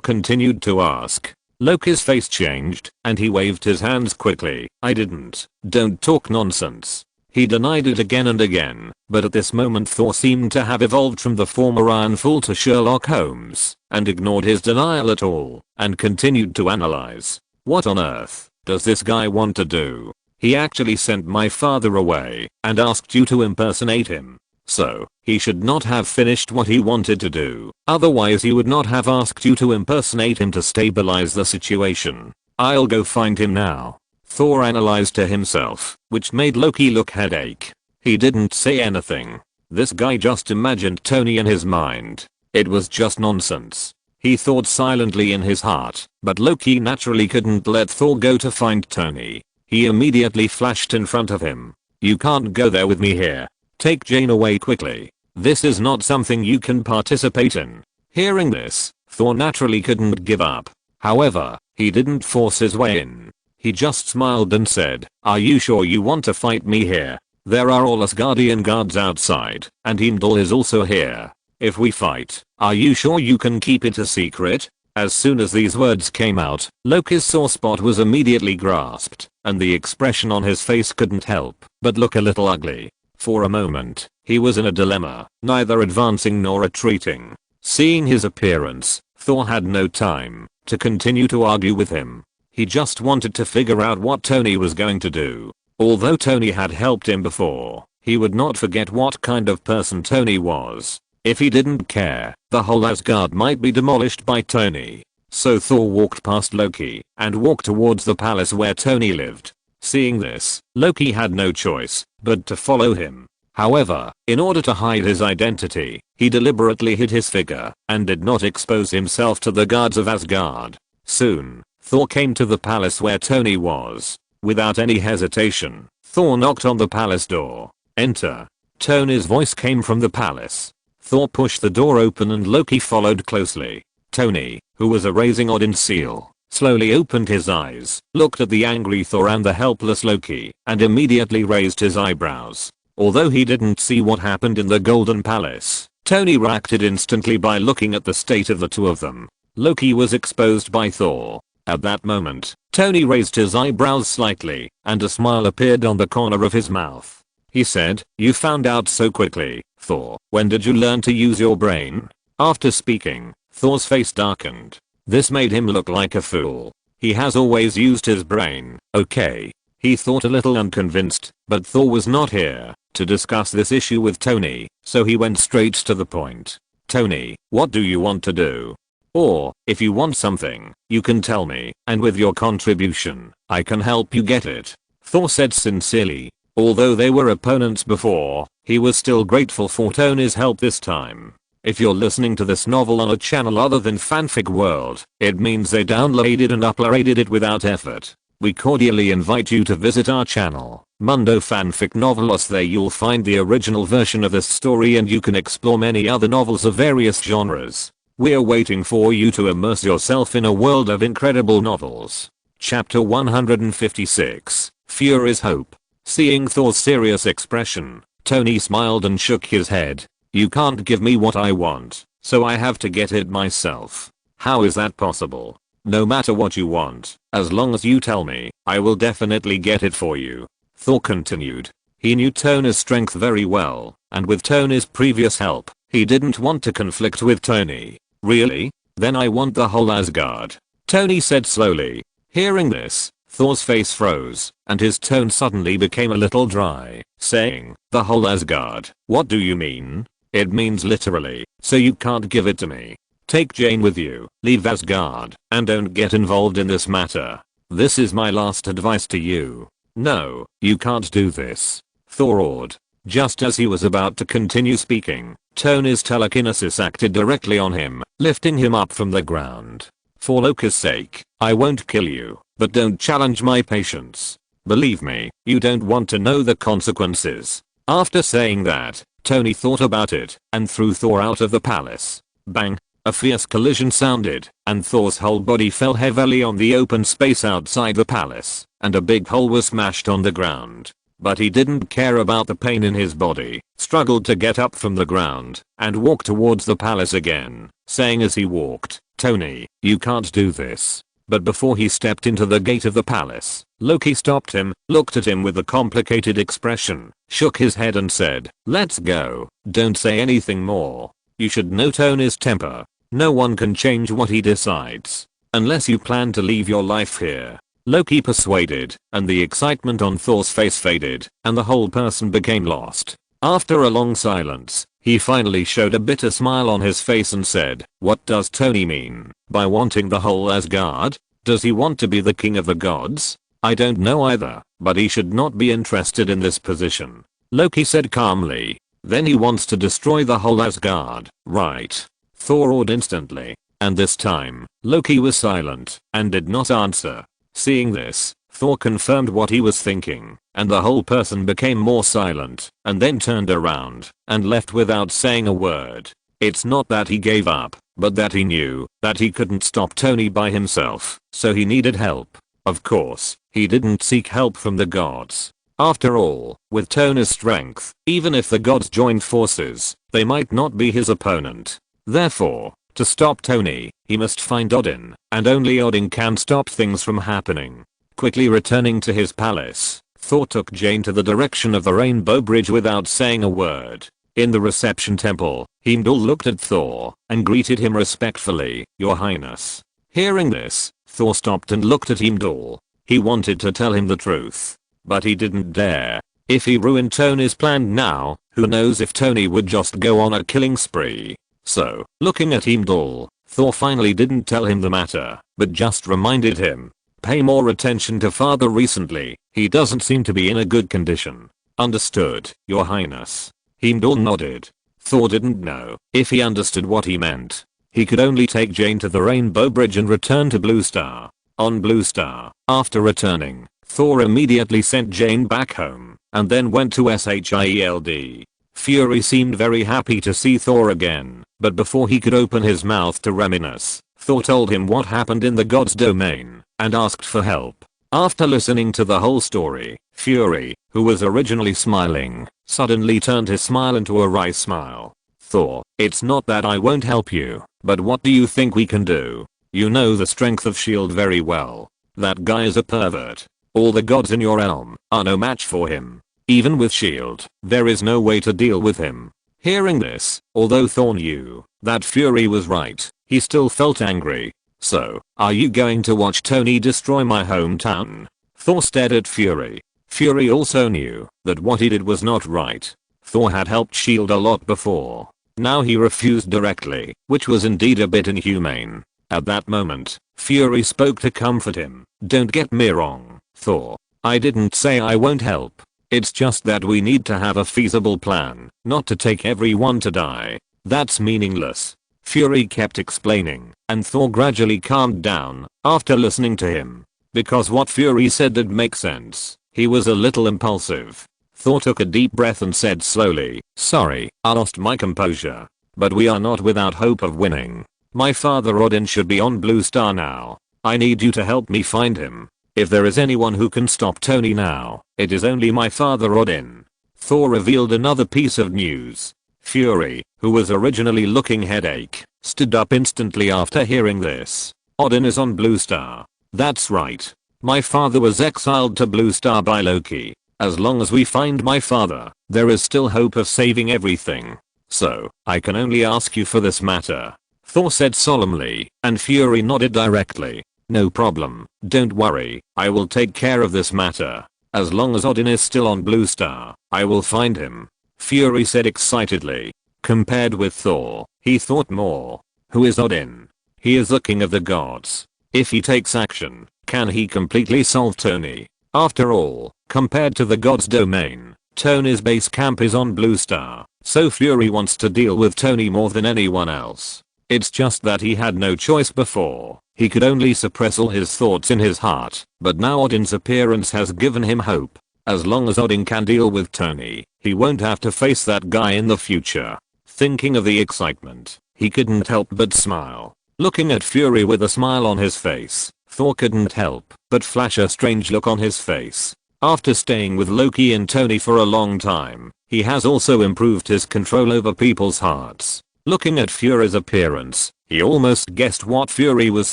continued to ask. Loki's face changed, and he waved his hands quickly. "I didn't. Don't talk nonsense." He denied it again and again, but at this moment Thor seemed to have evolved from the former Iron Fool to Sherlock Holmes, and ignored his denial at all, and continued to analyze. "What on earth does this guy want to do? He actually sent my father away and asked you to impersonate him. So, he should not have finished what he wanted to do, otherwise he would not have asked you to impersonate him to stabilize the situation. I'll go find him now." Thor analyzed to himself, which made Loki look headache. He didn't say anything. This guy just imagined Tony in his mind. It was just nonsense. He thought silently in his heart, but Loki naturally couldn't let Thor go to find Tony. He immediately flashed in front of him. "You can't go there with me here. Take Jane away quickly. This is not something you can participate in." Hearing this, Thor naturally couldn't give up. However, he didn't force his way in. He just smiled and said, "Are you sure you want to fight me here? There are all Asgardian guards outside, and Heimdall is also here. If we fight, are you sure you can keep it a secret?" As soon as these words came out, Loki's sore spot was immediately grasped, and the expression on his face couldn't help but look a little ugly. For a moment, he was in a dilemma, neither advancing nor retreating. Seeing his appearance, Thor had no time to continue to argue with him. He just wanted to figure out what Tony was going to do. Although Tony had helped him before, he would not forget what kind of person Tony was. If he didn't care, the whole Asgard might be demolished by Tony. So Thor walked past Loki and walked towards the palace where Tony lived. Seeing this, Loki had no choice but to follow him. However, in order to hide his identity, he deliberately hid his figure and did not expose himself to the guards of Asgard. Soon, Thor came to the palace where Tony was. Without any hesitation, Thor knocked on the palace door. "Enter." Tony's voice came from the palace. Thor pushed the door open and Loki followed closely. Tony, who was erasing Odin's seal, slowly opened his eyes, looked at the angry Thor and the helpless Loki, and immediately raised his eyebrows. Although he didn't see what happened in the Golden Palace, Tony reacted instantly by looking at the state of the two of them. Loki was exposed by Thor. At that moment, Tony raised his eyebrows slightly, and a smile appeared on the corner of his mouth. He said, "You found out so quickly, Thor. When did you learn to use your brain?" After speaking, Thor's face darkened. This made him look like a fool. He has always used his brain, okay? He thought a little unconvinced, but Thor was not here to discuss this issue with Tony, so he went straight to the point. "Tony, what do you want to do? Or, if you want something, you can tell me, and with your contribution, I can help you get it," Thor said sincerely. Although they were opponents before, he was still grateful for Tony's help this time. If you're listening to this novel on a channel other than Fanfic World, it means they downloaded and uploaded it without effort. We cordially invite you to visit our channel, Mundo Fanfic Novelos. There you'll find the original version of this story and you can explore many other novels of various genres. We're waiting for you to immerse yourself in a world of incredible novels. Chapter 156, Fury's Hope. Seeing Thor's serious expression, Tony smiled and shook his head. "You can't give me what I want, so I have to get it myself." "How is that possible?" "No matter what you want, as long as you tell me, I will definitely get it for you," Thor continued. He knew Tony's strength very well, and with Tony's previous help, he didn't want to conflict with Tony. "Really? Then I want the whole Asgard," Tony said slowly. Hearing this, Thor's face froze, and his tone suddenly became a little dry, saying, "The whole Asgard? What do you mean?" "It means literally, so you can't give it to me. Take Jane with you, leave Asgard, and don't get involved in this matter. This is my last advice to you." "No, you can't do this," Thor roared. Just as he was about to continue speaking, Tony's telekinesis acted directly on him, lifting him up from the ground. "For Loki's sake, I won't kill you, but don't challenge my patience. Believe me, you don't want to know the consequences." After saying that, Tony thought about it and threw Thor out of the palace. Bang! A fierce collision sounded, and Thor's whole body fell heavily on the open space outside the palace, and a big hole was smashed on the ground. But he didn't care about the pain in his body, struggled to get up from the ground, and walked towards the palace again, saying as he walked, "Tony, you can't do this." But before he stepped into the gate of the palace, Loki stopped him, looked at him with a complicated expression, shook his head and said, "Let's go. Don't say anything more. You should know Tony's temper. No one can change what he decides. Unless you plan to leave your life here." Loki persuaded, and the excitement on Thor's face faded, and the whole person became lost. After a long silence, he finally showed a bitter smile on his face and said, "What does Tony mean by wanting the whole Asgard? Does he want to be the king of the gods?" "I don't know either, but he should not be interested in this position," Loki said calmly. "Then he wants to destroy the whole Asgard, right?" Thor roared instantly, and this time, Loki was silent and did not answer. Seeing this, Thor confirmed what he was thinking, and the whole person became more silent, and then turned around and left without saying a word. It's not that he gave up, but that he knew that he couldn't stop Tony by himself, so he needed help. Of course, he didn't seek help from the gods. After all, with Tony's strength, even if the gods joined forces, they might not be his opponent. Therefore, to stop Tony, he must find Odin, and only Odin can stop things from happening. Quickly returning to his palace, Thor took Jane to the direction of the Rainbow Bridge without saying a word. In the reception temple, Heimdall looked at Thor and greeted him respectfully, "Your Highness." Hearing this, Thor stopped and looked at Heimdall. He wanted to tell him the truth, but he didn't dare. If he ruined Tony's plan now, who knows if Tony would just go on a killing spree. So, looking at Heimdall, Thor finally didn't tell him the matter, but just reminded him, "Pay more attention to father recently, he doesn't seem to be in a good condition." "Understood, Your Highness." Heimdall nodded. Thor didn't know if he understood what he meant. He could only take Jane to the Rainbow Bridge and return to Blue Star. On Blue Star, after returning, Thor immediately sent Jane back home, and then went to SHIELD. Fury seemed very happy to see Thor again, but before he could open his mouth to reminisce, Thor told him what happened in the god's domain, and asked for help. After listening to the whole story, Fury, who was originally smiling, suddenly turned his smile into a wry smile. "Thor, it's not that I won't help you, but what do you think we can do?" You know the strength of S.H.I.E.L.D. very well. That guy is a pervert. All the gods in your realm are no match for him. Even with S.H.I.E.L.D., there is no way to deal with him. Hearing this, although Thor knew that Fury was right, he still felt angry. So, are you going to watch Tony destroy my hometown? Thor stared at Fury. Fury also knew that what he did was not right. Thor had helped S.H.I.E.L.D. a lot before. Now he refused directly, which was indeed a bit inhumane. At that moment, Fury spoke to comfort him. Don't get me wrong, Thor. I didn't say I won't help. It's just that we need to have a feasible plan, not to take everyone to die. That's meaningless. Fury kept explaining, and Thor gradually calmed down after listening to him. Because what Fury said did make sense. He was a little impulsive. Thor took a deep breath and said slowly, sorry, I lost my composure. But we are not without hope of winning. My father Odin should be on Blue Star now. I need you to help me find him. If there is anyone who can stop Tony now, it is only my father Odin. Thor revealed another piece of news. Fury, who was originally looking headache, stood up instantly after hearing this. Odin is on Blue Star. That's right. My father was exiled to Blue Star by Loki. As long as we find my father, there is still hope of saving everything. So, I can only ask you for this matter. Thor said solemnly, and Fury nodded directly. No problem, don't worry, I will take care of this matter. As long as Odin is still on Blue Star, I will find him. Fury said excitedly. Compared with Thor, he thought more. Who is Odin? He is the king of the gods. If he takes action, can he completely solve Tony? After all, compared to the god's domain, Tony's base camp is on Blue Star, so Fury wants to deal with Tony more than anyone else. It's just that he had no choice before. He could only suppress all his thoughts in his heart, but now Odin's appearance has given him hope. As long as Odin can deal with Tony, he won't have to face that guy in the future. Thinking of the excitement, he couldn't help but smile. Looking at Fury with a smile on his face, Thor couldn't help but flash a strange look on his face. After staying with Loki and Tony for a long time, he has also improved his control over people's hearts. Looking at Fury's appearance, he almost guessed what Fury was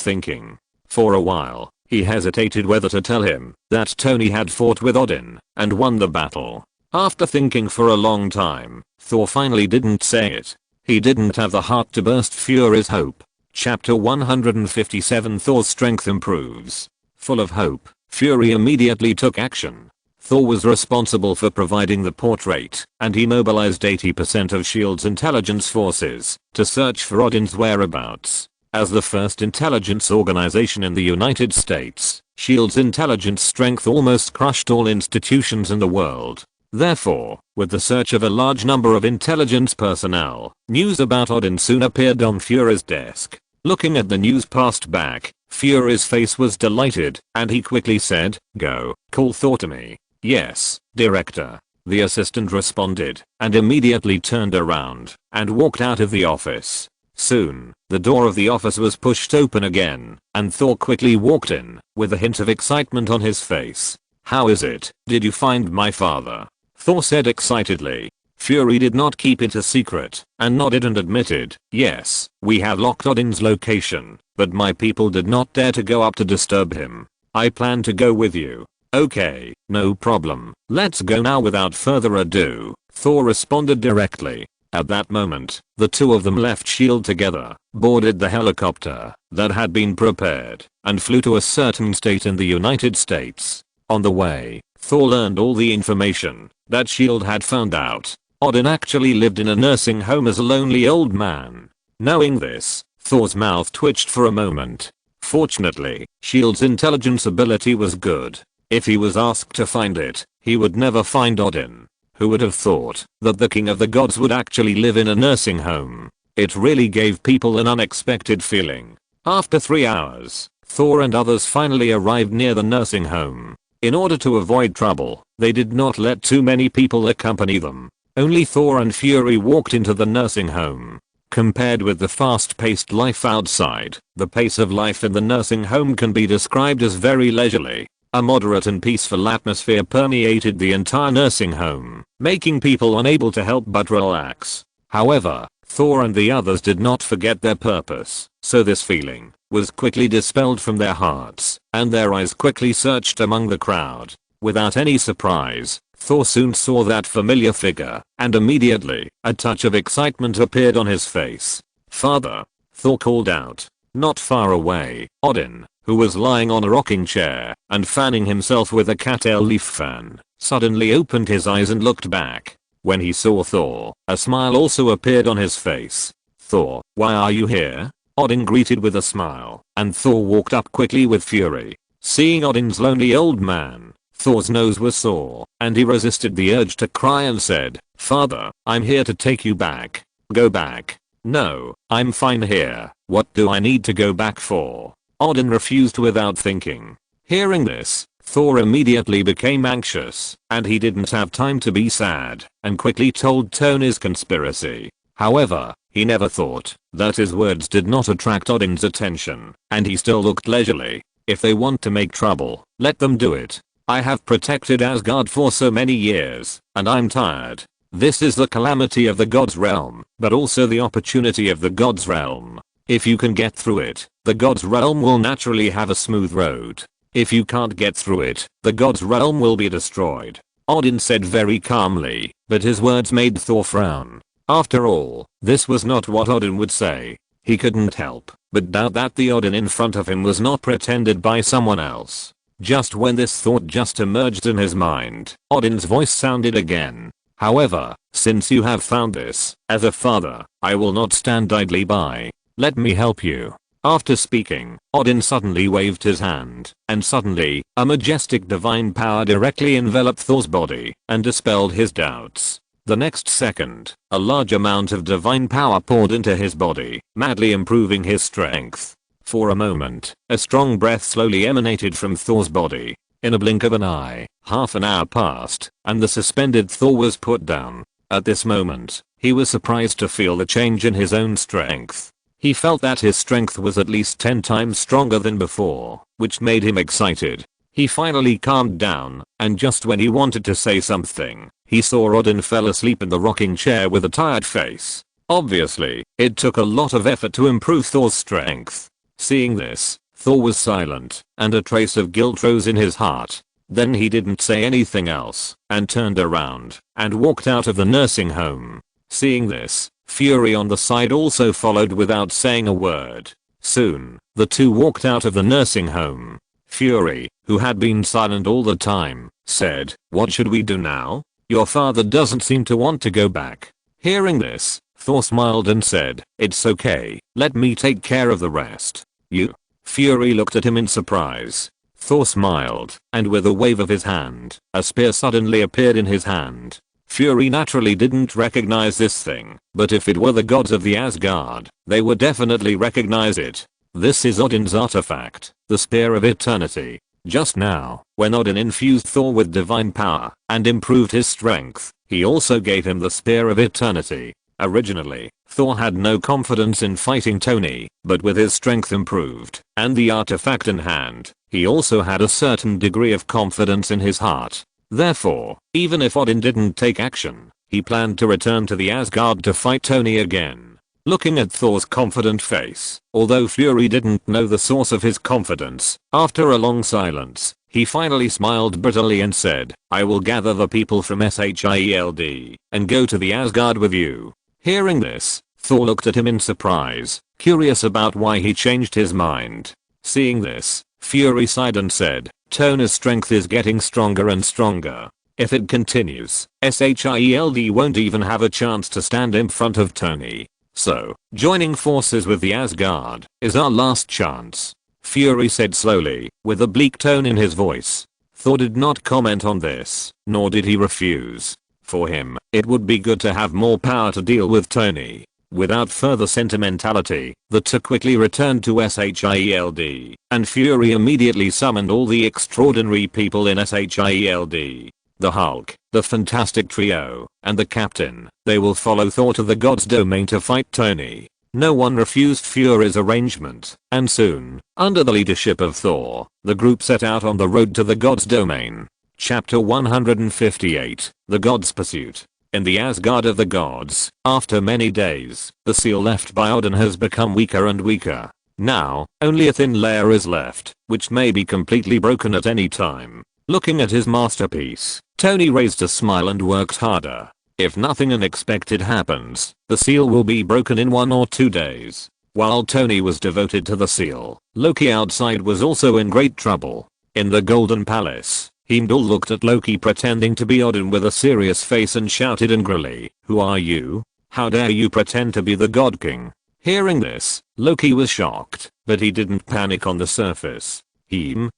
thinking. For a while, he hesitated whether to tell him that Tony had fought with Odin and won the battle. After thinking for a long time, Thor finally didn't say it. He didn't have the heart to burst Fury's hope. Chapter 157 Thor's strength improves. Full of hope, Fury immediately took action. Thor was responsible for providing the portrait, and he mobilized 80% of S.H.I.E.L.D's intelligence forces to search for Odin's whereabouts. As the first intelligence organization in the United States, S.H.I.E.L.D's intelligence strength almost crushed all institutions in the world. Therefore, with the search of a large number of intelligence personnel, news about Odin soon appeared on Fury's desk. Looking at the news passed back, Fury's face was delighted, and he quickly said, "Go, call Thor to me." "Yes, Director." The assistant responded, and immediately turned around and walked out of the office. Soon, the door of the office was pushed open again, and Thor quickly walked in, with a hint of excitement on his face. "How is it? Did you find my father?" Thor said excitedly. Fury did not keep it a secret, and nodded and admitted, "Yes, we have locked Odin's location, but my people did not dare to go up to disturb him. I plan to go with you." "Okay, no problem. Let's go now without further ado," Thor responded directly. At that moment, the two of them left S.H.I.E.L.D. together, boarded the helicopter that had been prepared, and flew to a certain state in the United States. On the way, Thor learned all the information that S.H.I.E.L.D. had found out. Odin actually lived in a nursing home as a lonely old man. Knowing this, Thor's mouth twitched for a moment. Fortunately, S.H.I.E.L.D's intelligence ability was good. If he was asked to find it, he would never find Odin. Who would have thought that the king of the gods would actually live in a nursing home? It really gave people an unexpected feeling. After 3 hours, Thor and others finally arrived near the nursing home. In order to avoid trouble, they did not let too many people accompany them. Only Thor and Fury walked into the nursing home. Compared with the fast-paced life outside, the pace of life in the nursing home can be described as very leisurely. A moderate and peaceful atmosphere permeated the entire nursing home, making people unable to help but relax. However, Thor and the others did not forget their purpose, so this feeling was quickly dispelled from their hearts, and their eyes quickly searched among the crowd. Without any surprise, Thor soon saw that familiar figure, and immediately, a touch of excitement appeared on his face. "Father!" Thor called out. Not far away, Odin, who was lying on a rocking chair and fanning himself with a cat tail leaf fan, suddenly opened his eyes and looked back. When he saw Thor, a smile also appeared on his face. "Thor, why are you here?" Odin greeted with a smile, and Thor walked up quickly with fury. Seeing Odin's lonely old man, Thor's nose was sore, and he resisted the urge to cry and said, "Father, I'm here to take you back." "Go back." "No, I'm fine here. What do I need to go back for?" Odin refused without thinking. Hearing this, Thor immediately became anxious, and he didn't have time to be sad, and quickly told Tony's conspiracy. However, he never thought that his words did not attract Odin's attention, and he still looked leisurely. "If they want to make trouble, let them do it. I have protected Asgard for so many years, and I'm tired. This is the calamity of the gods' realm, but also the opportunity of the gods' realm. If you can get through it, the gods' realm will naturally have a smooth road. If you can't get through it, the gods' realm will be destroyed," Odin said very calmly, but his words made Thor frown. After all, this was not what Odin would say. He couldn't help but doubt that the Odin in front of him was not pretended by someone else. Just when this thought just emerged in his mind, Odin's voice sounded again. "However, since you have found this, as a father, I will not stand idly by. Let me help you." After speaking, Odin suddenly waved his hand, and suddenly, a majestic divine power directly enveloped Thor's body and dispelled his doubts. The next second, a large amount of divine power poured into his body, madly improving his strength. For a moment, a strong breath slowly emanated from Thor's body. In a blink of an eye, half an hour passed, and the suspended Thor was put down. At this moment, he was surprised to feel the change in his own strength. He felt that his strength was at least 10 times stronger than before, which made him excited. He finally calmed down, and just when he wanted to say something, he saw Odin fell asleep in the rocking chair with a tired face. Obviously, it took a lot of effort to improve Thor's strength. Seeing this, Thor was silent, and a trace of guilt rose in his heart. Then he didn't say anything else, and turned around, and walked out of the nursing home. Seeing this, Fury on the side also followed without saying a word. Soon, the two walked out of the nursing home. Fury, who had been silent all the time, said, "What should we do now? Your father doesn't seem to want to go back." Hearing this, Thor smiled and said, "It's okay, let me take care of the rest." "You?" Fury looked at him in surprise. Thor smiled, and with a wave of his hand, a spear suddenly appeared in his hand. Fury naturally didn't recognize this thing, but if it were the gods of the Asgard, they would definitely recognize it. This is Odin's artifact, the Spear of Eternity. Just now, when Odin infused Thor with divine power and improved his strength, he also gave him the Spear of Eternity. Originally, Thor had no confidence in fighting Tony, but with his strength improved and the artifact in hand, he also had a certain degree of confidence in his heart. Therefore, even if Odin didn't take action, he planned to return to the Asgard to fight Tony again. Looking at Thor's confident face, although Fury didn't know the source of his confidence, after a long silence, he finally smiled bitterly and said, "I will gather the people from SHIELD and go to the Asgard with you." Hearing this, Thor looked at him in surprise, curious about why he changed his mind. Seeing this, Fury sighed and said, "Tony's strength is getting stronger and stronger. If it continues, SHIELD won't even have a chance to stand in front of Tony. So, joining forces with the Asgard is our last chance." Fury said slowly, with a bleak tone in his voice. Thor did not comment on this, nor did he refuse. For him, it would be good to have more power to deal with Tony. Without further sentimentality, the two quickly returned to SHIELD, and Fury immediately summoned all the extraordinary people in SHIELD. The Hulk, the Fantastic Trio, and the Captain. They will follow Thor to the God's Domain to fight Tony. No one refused Fury's arrangement, and soon, under the leadership of Thor, the group set out on the road to the God's Domain. Chapter 158, The God's Pursuit. In the Asgard of the gods, after many days, the seal left by Odin has become weaker and weaker. Now, only a thin layer is left, which may be completely broken at any time. Looking at his masterpiece, Tony raised a smile and worked harder. If nothing unexpected happens, the seal will be broken in 1 or 2 days. While Tony was devoted to the seal, Loki outside was also in great trouble. In the Golden Palace, Heimdall looked at Loki pretending to be Odin with a serious face and shouted angrily, "Who are you? How dare you pretend to be the God King?" Hearing this, Loki was shocked, but he didn't panic on the surface.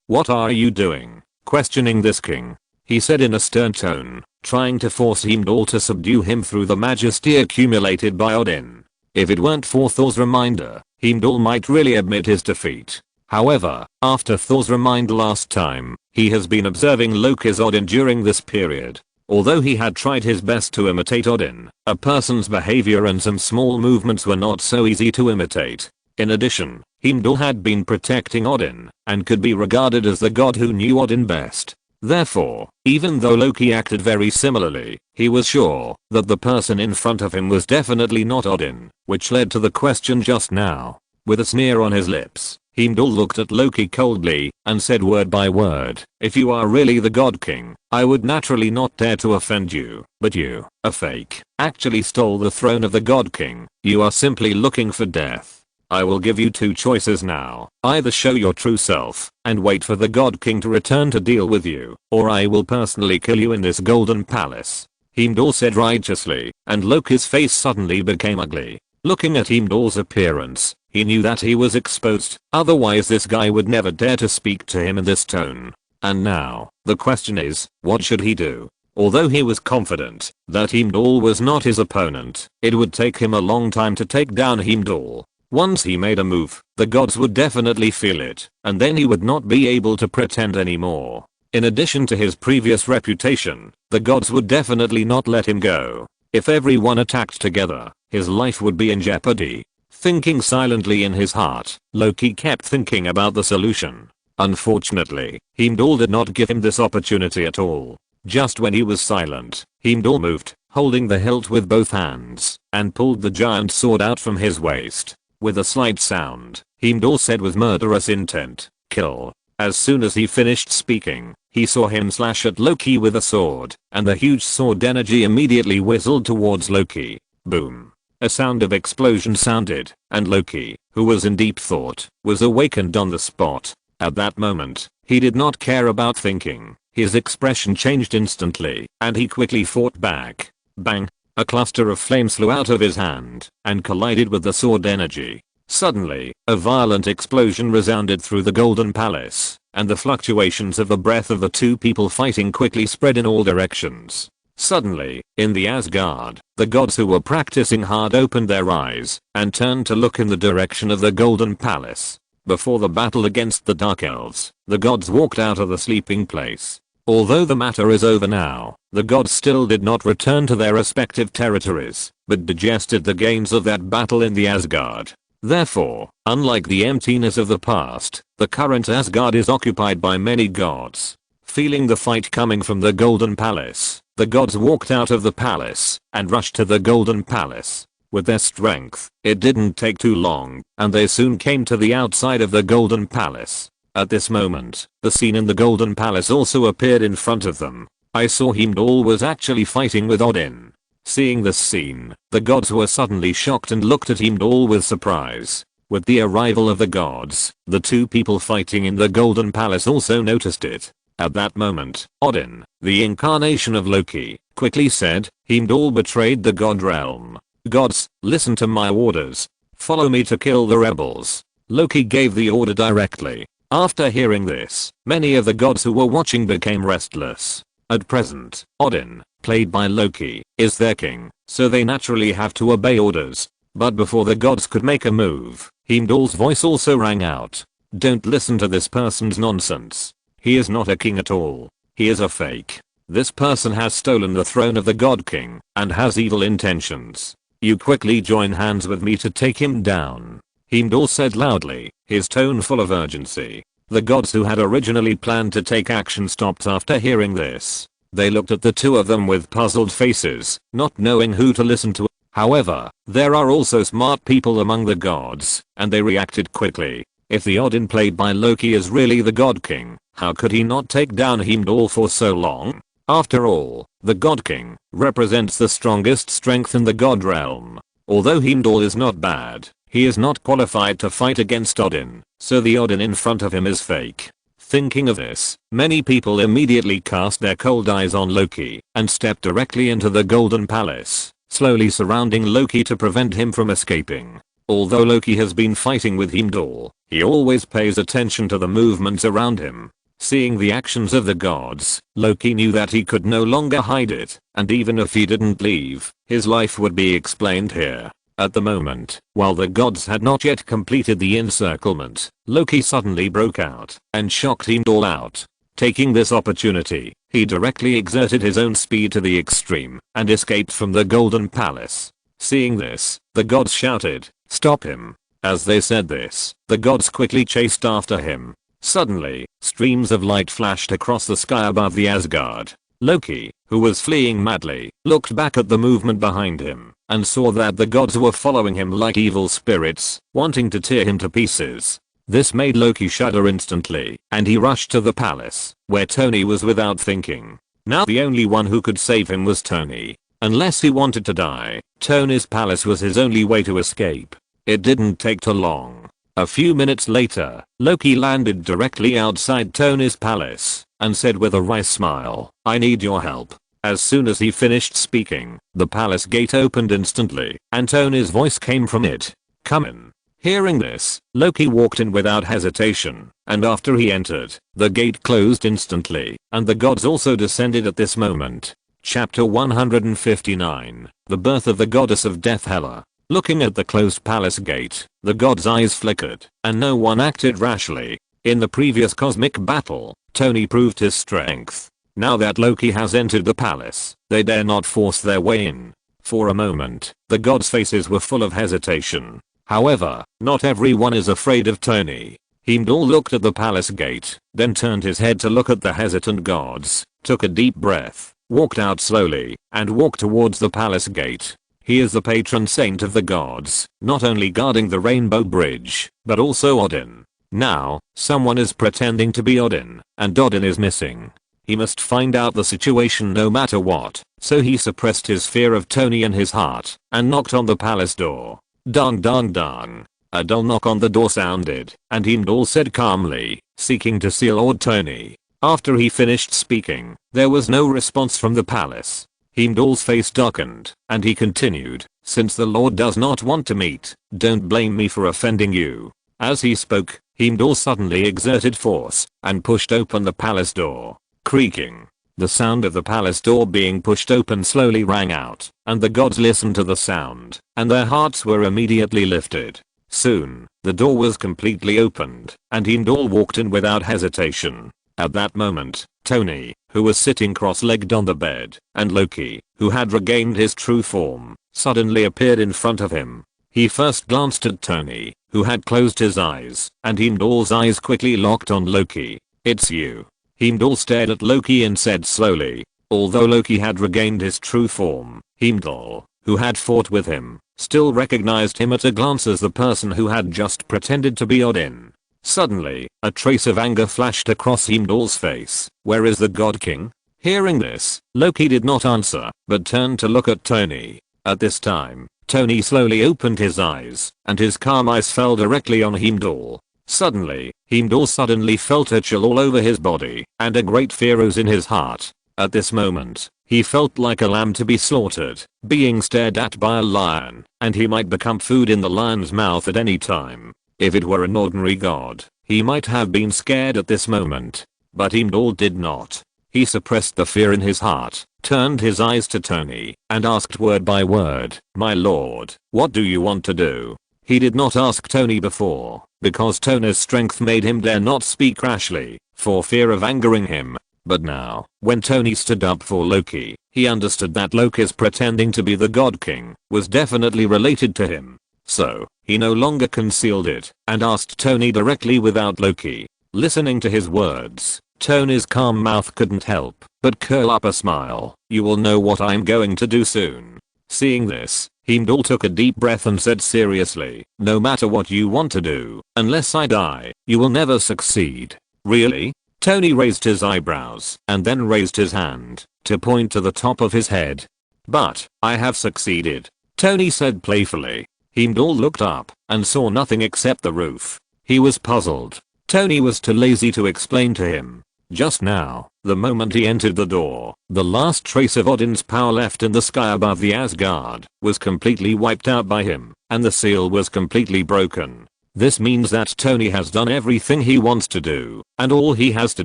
What are you doing? Questioning this king, he said in a stern tone, trying to force Heimdall to subdue him through the majesty accumulated by Odin. If it weren't for Thor's reminder, Heimdall might really admit his defeat. However, after Thor's reminder last time, he has been observing Loki's Odin during this period. Although he had tried his best to imitate Odin, a person's behavior and some small movements were not so easy to imitate. In addition, Heimdall had been protecting Odin, and could be regarded as the god who knew Odin best. Therefore, even though Loki acted very similarly, he was sure that the person in front of him was definitely not Odin, which led to the question just now. With a sneer on his lips, Heimdall looked at Loki coldly and said word by word, "If you are really the God King, I would naturally not dare to offend you, but you, a fake, actually stole the throne of the God King. You are simply looking for death. I will give you 2 choices now. Either show your true self and wait for the God King to return to deal with you, or I will personally kill you in this golden palace." Heimdall said righteously, and Loki's face suddenly became ugly. Looking at Heimdall's appearance, he knew that he was exposed, otherwise this guy would never dare to speak to him in this tone. And now, the question is, what should he do? Although he was confident that Heimdall was not his opponent, it would take him a long time to take down Heimdall. Once he made a move, the gods would definitely feel it, and then he would not be able to pretend anymore. In addition to his previous reputation, the gods would definitely not let him go. If everyone attacked together, his life would be in jeopardy. Thinking silently in his heart, Loki kept thinking about the solution. Unfortunately, Heimdall did not give him this opportunity at all. Just when he was silent, Heimdall moved, holding the hilt with both hands, and pulled the giant sword out from his waist. With a slight sound, Heimdall said with murderous intent, "Kill." As soon as he finished speaking, he saw him slash at Loki with a sword, and the huge sword energy immediately whistled towards Loki. Boom. A sound of explosion sounded, and Loki, who was in deep thought, was awakened on the spot. At that moment, he did not care about thinking. His expression changed instantly, and he quickly fought back. Bang! A cluster of flames flew out of his hand and collided with the sword energy. Suddenly, a violent explosion resounded through the Golden Palace, and the fluctuations of the breath of the 2 people fighting quickly spread in all directions. Suddenly, in the Asgard, the gods who were practicing hard opened their eyes and turned to look in the direction of the Golden Palace. Before the battle against the Dark Elves, the gods walked out of the sleeping place. Although the matter is over now, the gods still did not return to their respective territories, but digested the gains of that battle in the Asgard. Therefore, unlike the emptiness of the past, the current Asgard is occupied by many gods. Feeling the fight coming from the Golden Palace, the gods walked out of the palace and rushed to the Golden Palace. With their strength, it didn't take too long, and they soon came to the outside of the Golden Palace. At this moment, the scene in the Golden Palace also appeared in front of them. I saw Heimdall was actually fighting with Odin. Seeing this scene, the gods were suddenly shocked and looked at Heimdall with surprise. With the arrival of the gods, the 2 people fighting in the Golden Palace also noticed it. At that moment, Odin, the incarnation of Loki, quickly said, "Heimdall betrayed the god realm. Gods, listen to my orders. Follow me to kill the rebels." Loki gave the order directly. After hearing this, many of the gods who were watching became restless. At present, Odin, played by Loki, is their king, so they naturally have to obey orders. But before the gods could make a move, Heimdall's voice also rang out. "Don't listen to this person's nonsense. He is not a king at all. He is a fake. This person has stolen the throne of the God King and has evil intentions. You quickly join hands with me to take him down," Heimdall said loudly, his tone full of urgency. The gods who had originally planned to take action stopped after hearing this. They looked at the two of them with puzzled faces, not knowing who to listen to. However, there are also smart people among the gods, and they reacted quickly. If the Odin played by Loki is really the God King, how could he not take down Heimdall for so long? After all, the God King represents the strongest strength in the god realm. Although Heimdall is not bad, he is not qualified to fight against Odin, so the Odin in front of him is fake. Thinking of this, many people immediately cast their cold eyes on Loki and stepped directly into the Golden Palace, slowly surrounding Loki to prevent him from escaping. Although Loki has been fighting with Heimdall, he always pays attention to the movements around him. Seeing the actions of the gods, Loki knew that he could no longer hide it, and even if he didn't leave, his life would be explained here. At the moment, while the gods had not yet completed the encirclement, Loki suddenly broke out and shocked Heimdall out. Taking this opportunity, he directly exerted his own speed to the extreme and escaped from the Golden Palace. Seeing this, the gods shouted, "Stop him!" As they said this, the gods quickly chased after him. Suddenly, streams of light flashed across the sky above the Asgard. Loki, who was fleeing madly, looked back at the movement behind him and saw that the gods were following him like evil spirits, wanting to tear him to pieces. This made Loki shudder instantly, and he rushed to the palace, where Tony was without thinking. Now the only one who could save him was Tony. Unless he wanted to die, Tony's palace was his only way to escape. It didn't take too long. A few minutes later, Loki landed directly outside Tony's palace and said with a wry smile, "I need your help." As soon as he finished speaking, the palace gate opened instantly, and Tony's voice came from it. "Come in." Hearing this, Loki walked in without hesitation, and after he entered, the gate closed instantly, and the gods also descended at this moment. Chapter 159, The Birth of the Goddess of Death Hela. Looking at the closed palace gate, the god's eyes flickered, and no one acted rashly. In the previous cosmic battle, Tony proved his strength. Now that Loki has entered the palace, they dare not force their way in. For a moment, the gods' faces were full of hesitation. However, not everyone is afraid of Tony. Heimdall looked at the palace gate, then turned his head to look at the hesitant gods, took a deep breath, walked out slowly, and walked towards the palace gate. He is the patron saint of the gods, not only guarding the Rainbow Bridge, but also Odin. Now, someone is pretending to be Odin, and Odin is missing. He must find out the situation no matter what, so he suppressed his fear of Tony in his heart, and knocked on the palace door. Dong dong dong. A dull knock on the door sounded, and Heimdall said calmly, seeking to see Lord Tony. After he finished speaking, there was no response from the palace. Heimdall's face darkened, and he continued, "Since the Lord does not want to meet, don't blame me for offending you." As he spoke, Heimdall suddenly exerted force, and pushed open the palace door. Creaking. The sound of the palace door being pushed open slowly rang out, and the gods listened to the sound, and their hearts were immediately lifted. Soon, the door was completely opened, and Heimdall walked in without hesitation. At that moment, Tony, who was sitting cross-legged on the bed, and Loki, who had regained his true form, suddenly appeared in front of him. He first glanced at Tony, who had closed his eyes, and Heimdall's eyes quickly locked on Loki. "It's you." Heimdall stared at Loki and said slowly. Although Loki had regained his true form, Heimdall, who had fought with him, still recognized him at a glance as the person who had just pretended to be Odin. Suddenly, a trace of anger flashed across Heimdall's face. "Where is the God King?" Hearing this, Loki did not answer, but turned to look at Tony. At this time, Tony slowly opened his eyes, and his calm eyes fell directly on Heimdall. Suddenly, Heimdall suddenly felt a chill all over his body, and a great fear rose in his heart. At this moment, he felt like a lamb to be slaughtered, being stared at by a lion, and he might become food in the lion's mouth at any time. If it were an ordinary god, he might have been scared at this moment. But Heimdall did not. He suppressed the fear in his heart, turned his eyes to Tony, and asked word by word, "My lord, what do you want to do?" He did not ask Tony before, because Tony's strength made him dare not speak rashly, for fear of angering him. But now, when Tony stood up for Loki, he understood that Loki's pretending to be the God King was definitely related to him. So, he no longer concealed it, and asked Tony directly without Loki. Listening to his words, Tony's calm mouth couldn't help but curl up a smile. You will know what I'm going to do soon. Seeing this, Heimdall took a deep breath and said seriously, no matter what you want to do, unless I die, you will never succeed. Really? Tony raised his eyebrows and then raised his hand to point to the top of his head. But, I have succeeded, Tony said playfully. Heimdall looked up and saw nothing except the roof. He was puzzled. Tony was too lazy to explain to him. Just now, the moment he entered the door, the last trace of Odin's power left in the sky above the Asgard was completely wiped out by him, and the seal was completely broken. This means that Tony has done everything he wants to do, and all he has to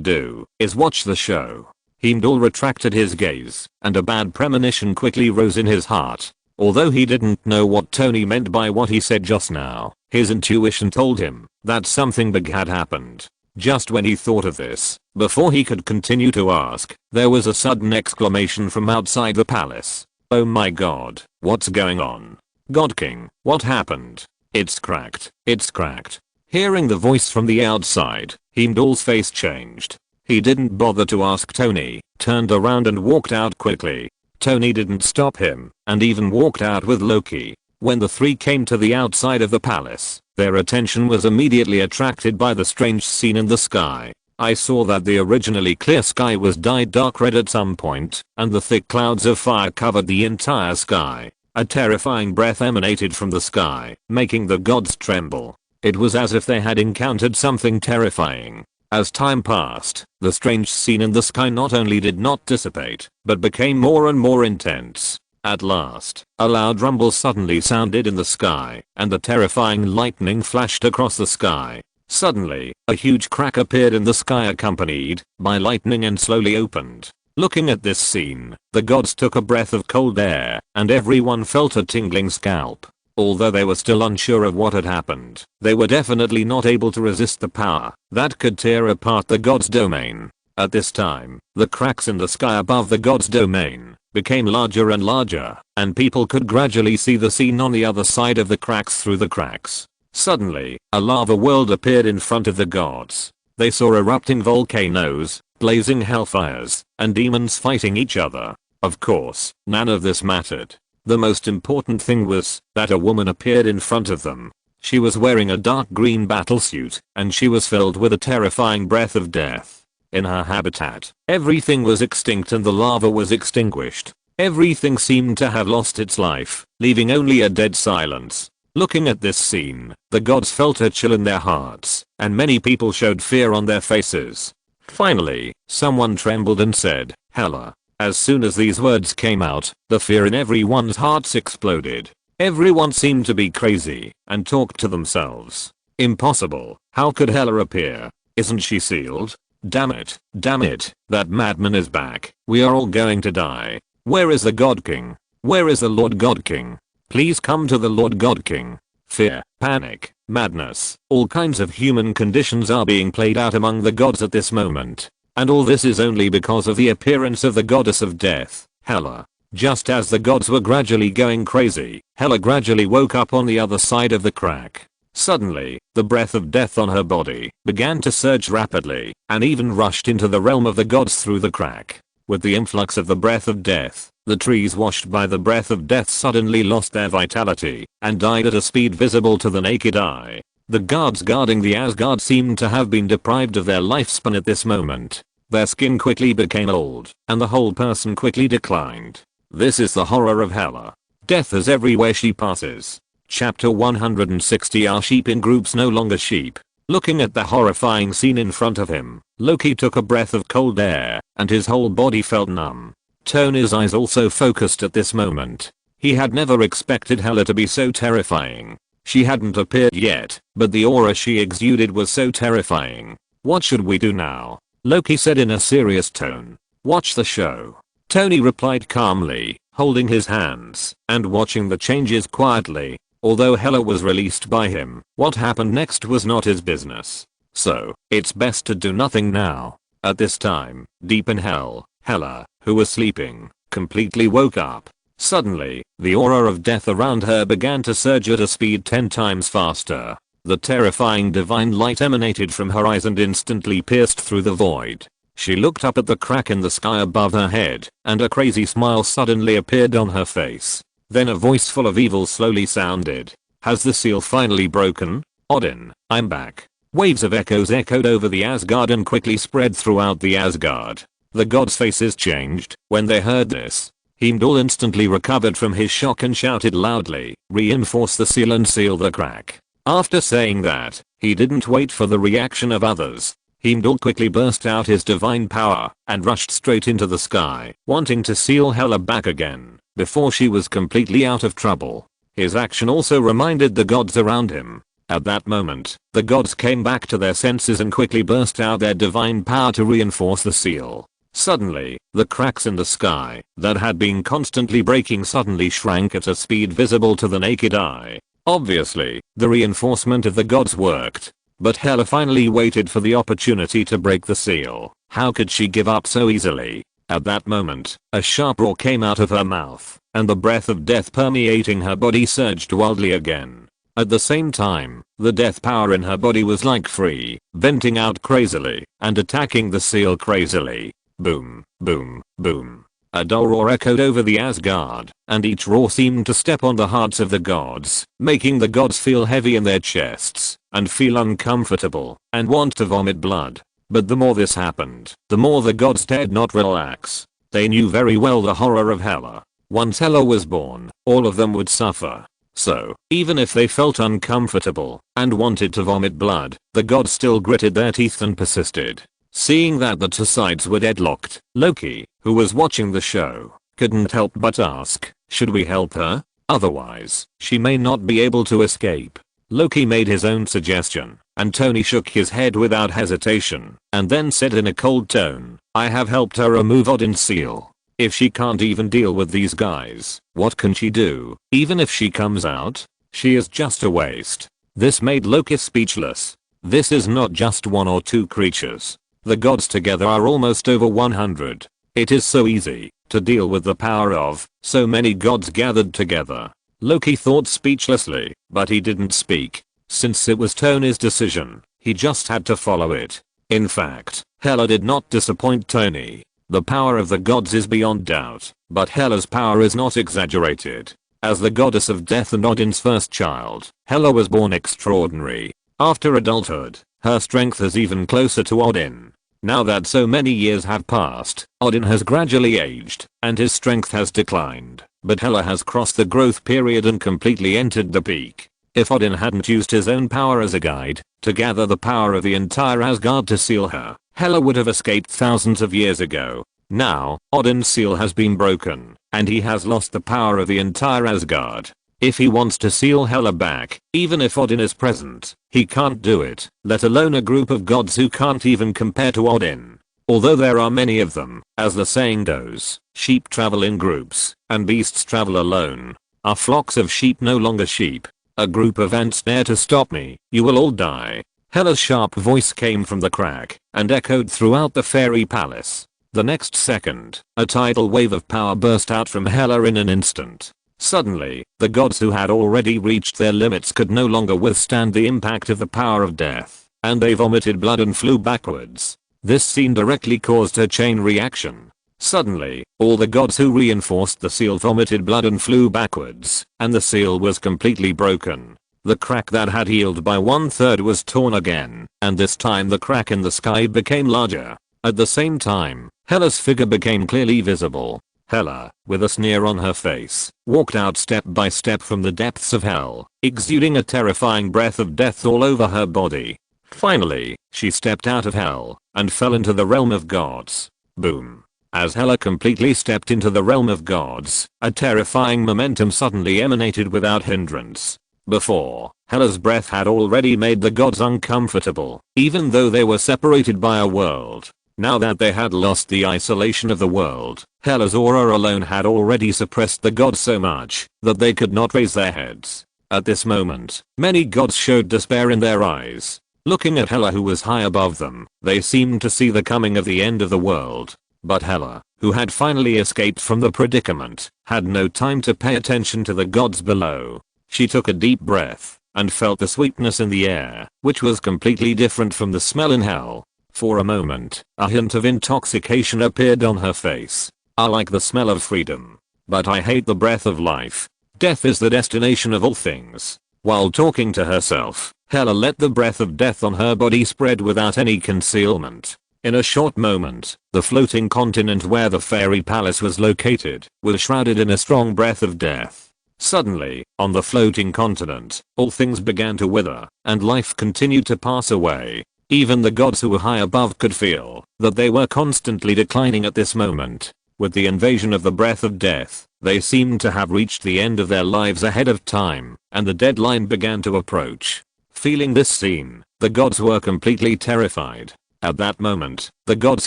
do is watch the show. Heimdall retracted his gaze, and a bad premonition quickly rose in his heart. Although he didn't know what Tony meant by what he said just now, his intuition told him that something big had happened. Just when he thought of this, before he could continue to ask, there was a sudden exclamation from outside the palace. Oh my god, what's going on? God King, what happened? It's cracked, it's cracked. Hearing the voice from the outside, Heimdall's face changed. He didn't bother to ask Tony, turned around and walked out quickly. Tony didn't stop him, and even walked out with Loki. When the three came to the outside of the palace, their attention was immediately attracted by the strange scene in the sky. I saw that the originally clear sky was dyed dark red at some point, and the thick clouds of fire covered the entire sky. A terrifying breath emanated from the sky, making the gods tremble. It was as if they had encountered something terrifying. As time passed, the strange scene in the sky not only did not dissipate, but became more and more intense. At last, a loud rumble suddenly sounded in the sky, and the terrifying lightning flashed across the sky. Suddenly, a huge crack appeared in the sky accompanied by lightning and slowly opened. Looking at this scene, the gods took a breath of cold air, and everyone felt a tingling scalp. Although they were still unsure of what had happened, they were definitely not able to resist the power that could tear apart the god's domain. At this time, the cracks in the sky above the god's domain became larger and larger, and people could gradually see the scene on the other side of the cracks through the cracks. Suddenly, a lava world appeared in front of the gods. They saw erupting volcanoes, blazing hellfires, and demons fighting each other. Of course, none of this mattered. The most important thing was that a woman appeared in front of them. She was wearing a dark green battlesuit, and she was filled with a terrifying breath of death. In her habitat, everything was extinct and the lava was extinguished. Everything seemed to have lost its life, leaving only a dead silence. Looking at this scene, the gods felt a chill in their hearts, and many people showed fear on their faces. Finally, someone trembled and said, Hela. As soon as these words came out, the fear in everyone's hearts exploded. Everyone seemed to be crazy, and talked to themselves. Impossible, how could Hela appear? Isn't she sealed? Damn it, that madman is back. We are all going to die. Where is the God King? Where is the Lord God King? Please come to the Lord God King. Fear, panic, madness, all kinds of human conditions are being played out among the gods at this moment. And all this is only because of the appearance of the goddess of death, Hela. Just as the gods were gradually going crazy, Hela gradually woke up on the other side of the crack. Suddenly, the breath of death on her body began to surge rapidly, and even rushed into the realm of the gods through the crack. With the influx of the breath of death, the trees washed by the breath of death suddenly lost their vitality, and died at a speed visible to the naked eye. The guards guarding the Asgard seemed to have been deprived of their lifespan at this moment. Their skin quickly became old, and the whole person quickly declined. This is the horror of Hela. Death is everywhere she passes. Chapter 160. Are sheep in groups no longer sheep? Looking at the horrifying scene in front of him, Loki took a breath of cold air, and his whole body felt numb. Tony's eyes also focused at this moment. He had never expected Hela to be so terrifying. She hadn't appeared yet, but the aura she exuded was so terrifying. What should we do now? Loki said in a serious tone. Watch the show. Tony replied calmly, holding his hands and watching the changes quietly. Although Hela was released by him, what happened next was not his business. So, it's best to do nothing now. At this time, deep in hell, Hela, who was sleeping, completely woke up. Suddenly, the aura of death around her began to surge at a speed 10 times faster. The terrifying divine light emanated from her eyes and instantly pierced through the void. She looked up at the crack in the sky above her head, and a crazy smile suddenly appeared on her face. Then a voice full of evil slowly sounded. Has the seal finally broken? Odin, I'm back. Waves of echoes echoed over the Asgard and quickly spread throughout the Asgard. The gods' faces changed when they heard this. Heimdall instantly recovered from his shock and shouted loudly, reinforce the seal and seal the crack. After saying that, he didn't wait for the reaction of others. Heimdall quickly burst out his divine power and rushed straight into the sky, wanting to seal Hela back again, before she was completely out of trouble. His action also reminded the gods around him. At that moment, the gods came back to their senses and quickly burst out their divine power to reinforce the seal. Suddenly, the cracks in the sky that had been constantly breaking suddenly shrank at a speed visible to the naked eye. Obviously, the reinforcement of the gods worked. But Hela finally waited for the opportunity to break the seal. How could she give up so easily? At that moment, a sharp roar came out of her mouth, and the breath of death permeating her body surged wildly again. At the same time, the death power in her body was like free, venting out crazily, and attacking the seal crazily. Boom, boom, boom. A dull roar echoed over the Asgard, and each roar seemed to step on the hearts of the gods, making the gods feel heavy in their chests, and feel uncomfortable, and want to vomit blood. But the more this happened, the more the gods dared not relax. They knew very well the horror of Hela. Once Hela was born, all of them would suffer. So, even if they felt uncomfortable, and wanted to vomit blood, the gods still gritted their teeth and persisted. Seeing that the two sides were deadlocked, Loki, who was watching the show, couldn't help but ask, should we help her? Otherwise, she may not be able to escape. Loki made his own suggestion, and Tony shook his head without hesitation, and then said in a cold tone, I have helped her remove Odin's seal. If she can't even deal with these guys, what can she do? Even if she comes out, she is just a waste. This made Loki speechless. This is not just one or two creatures. The gods together are almost over 100. It is so easy to deal with the power of so many gods gathered together. Loki thought speechlessly, but he didn't speak. Since it was Tony's decision, he just had to follow it. In fact, Hela did not disappoint Tony. The power of the gods is beyond doubt, but Hela's power is not exaggerated. As the goddess of death and Odin's first child, Hela was born extraordinary. After adulthood, her strength is even closer to Odin. Now that so many years have passed, Odin has gradually aged, and his strength has declined, but Hela has crossed the growth period and completely entered the peak. If Odin hadn't used his own power as a guide, to gather the power of the entire Asgard to seal her, Hela would have escaped thousands of years ago. Now, Odin's seal has been broken, and he has lost the power of the entire Asgard. If he wants to seal Hela back, even if Odin is present, he can't do it, let alone a group of gods who can't even compare to Odin. Although there are many of them, as the saying goes, sheep travel in groups, and beasts travel alone. Are flocks of sheep no longer sheep? A group of ants dare to stop me, you will all die. Hela's sharp voice came from the crack, and echoed throughout the fairy palace. The next second, a tidal wave of power burst out from Hela in an instant. Suddenly, the gods who had already reached their limits could no longer withstand the impact of the power of death, and they vomited blood and flew backwards. This scene directly caused a chain reaction. Suddenly, all the gods who reinforced the seal vomited blood and flew backwards, and the seal was completely broken. The crack that had healed by 1/3 was torn again, and this time the crack in the sky became larger. At the same time, Hela's figure became clearly visible. Hela, with a sneer on her face, walked out step by step from the depths of hell, exuding a terrifying breath of death all over her body. Finally, she stepped out of hell, and fell into the realm of gods. Boom. As Hela completely stepped into the realm of gods, a terrifying momentum suddenly emanated without hindrance. Before, Hela's breath had already made the gods uncomfortable, even though they were separated by a world. Now that they had lost the isolation of the world, Hela's aura alone had already suppressed the gods so much that they could not raise their heads. At this moment, many gods showed despair in their eyes. Looking at Hela who was high above them, they seemed to see the coming of the end of the world. But Hela, who had finally escaped from the predicament, had no time to pay attention to the gods below. She took a deep breath, and felt the sweetness in the air, which was completely different from the smell in hell. For a moment, a hint of intoxication appeared on her face. I like the smell of freedom. But I hate the breath of life. Death is the destination of all things. While talking to herself, Hela let the breath of death on her body spread without any concealment. In a short moment, the floating continent where the fairy palace was located was shrouded in a strong breath of death. Suddenly, on the floating continent, all things began to wither, and life continued to pass away. Even the gods who were high above could feel that they were constantly declining at this moment. With the invasion of the breath of death, they seemed to have reached the end of their lives ahead of time, and the deadline began to approach. Feeling this scene, the gods were completely terrified. At that moment, the gods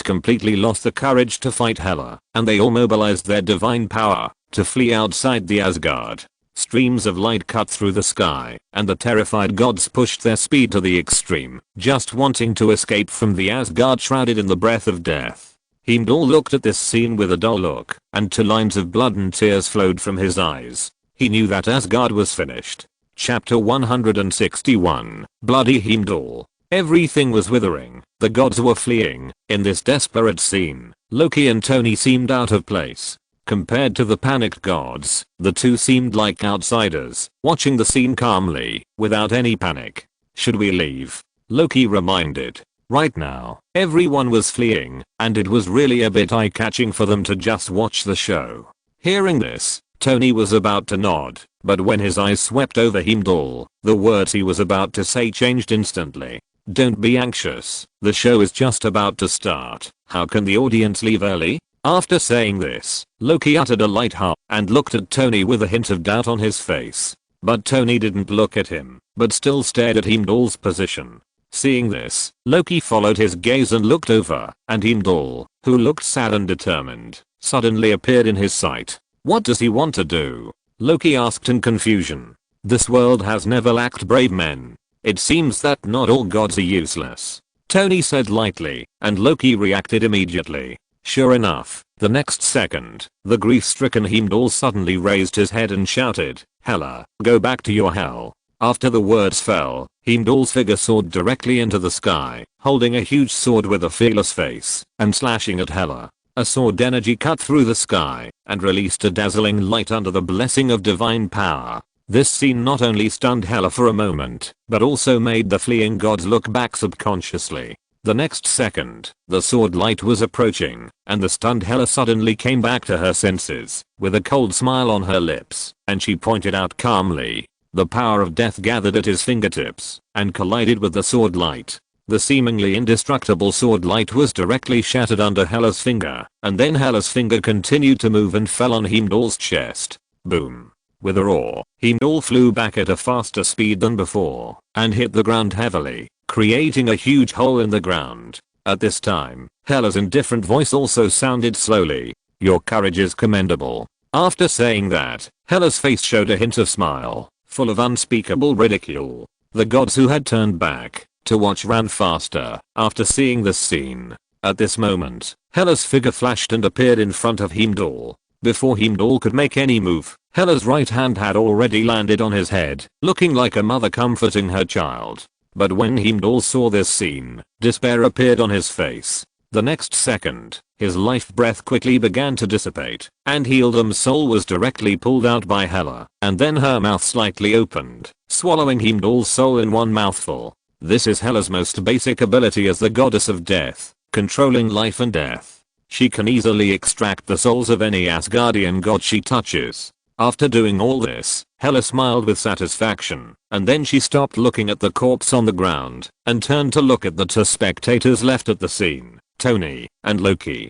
completely lost the courage to fight Hela, and they all mobilized their divine power to flee outside the Asgard. Streams of light cut through the sky, and the terrified gods pushed their speed to the extreme, just wanting to escape from the Asgard shrouded in the breath of death. Heimdall looked at this scene with a dull look, and 2 lines of blood and tears flowed from his eyes. He knew that Asgard was finished. Chapter 161, Bloody Heimdall. Everything was withering. The gods were fleeing. In this desperate scene, Loki and Tony seemed out of place. Compared to the panicked gods, the two seemed like outsiders, watching the scene calmly, without any panic. Should we leave? Loki reminded. Right now, everyone was fleeing, and it was really a bit eye-catching for them to just watch the show. Hearing this, Tony was about to nod, but when his eyes swept over Heimdall, the words he was about to say changed instantly. Don't be anxious, the show is just about to start. How can the audience leave early? After saying this, Loki uttered a light hum and looked at Tony with a hint of doubt on his face. But Tony didn't look at him, but still stared at Heimdall's position. Seeing this, Loki followed his gaze and looked over, and Heimdall, who looked sad and determined, suddenly appeared in his sight. What does he want to do? Loki asked in confusion. This world has never lacked brave men. It seems that not all gods are useless. Tony said lightly, and Loki reacted immediately. Sure enough, the next second, the grief-stricken Heimdall suddenly raised his head and shouted, Hela, go back to your hell. After the words fell, Heimdall's figure soared directly into the sky, holding a huge sword with a fearless face, and slashing at Hela. A sword energy cut through the sky, and released a dazzling light under the blessing of divine power. This scene not only stunned Hela for a moment, but also made the fleeing gods look back subconsciously. The next second, the sword light was approaching, and the stunned Hela suddenly came back to her senses, with a cold smile on her lips, and she pointed out calmly. The power of death gathered at his fingertips, and collided with the sword light. The seemingly indestructible sword light was directly shattered under Hela's finger, and then Hela's finger continued to move and fell on Heimdall's chest. Boom. With a roar, Heimdall flew back at a faster speed than before, and hit the ground heavily, creating a huge hole in the ground. At this time, Hela's indifferent voice also sounded slowly. Your courage is commendable. After saying that, Hela's face showed a hint of smile, full of unspeakable ridicule. The gods who had turned back to watch ran faster after seeing this scene. At this moment, Hela's figure flashed and appeared in front of Heimdall. Before Heimdall could make any move, Hela's right hand had already landed on his head, looking like a mother comforting her child. But when Heimdall saw this scene, despair appeared on his face. The next second, his life breath quickly began to dissipate, and Heimdall's soul was directly pulled out by Hela, and then her mouth slightly opened, swallowing Heimdall's soul in one mouthful. This is Hela's most basic ability as the goddess of death, controlling life and death. She can easily extract the souls of any Asgardian god she touches. After doing all this, Hela smiled with satisfaction, and then she stopped looking at the corpse on the ground, and turned to look at the 2 spectators left at the scene, Tony and Loki.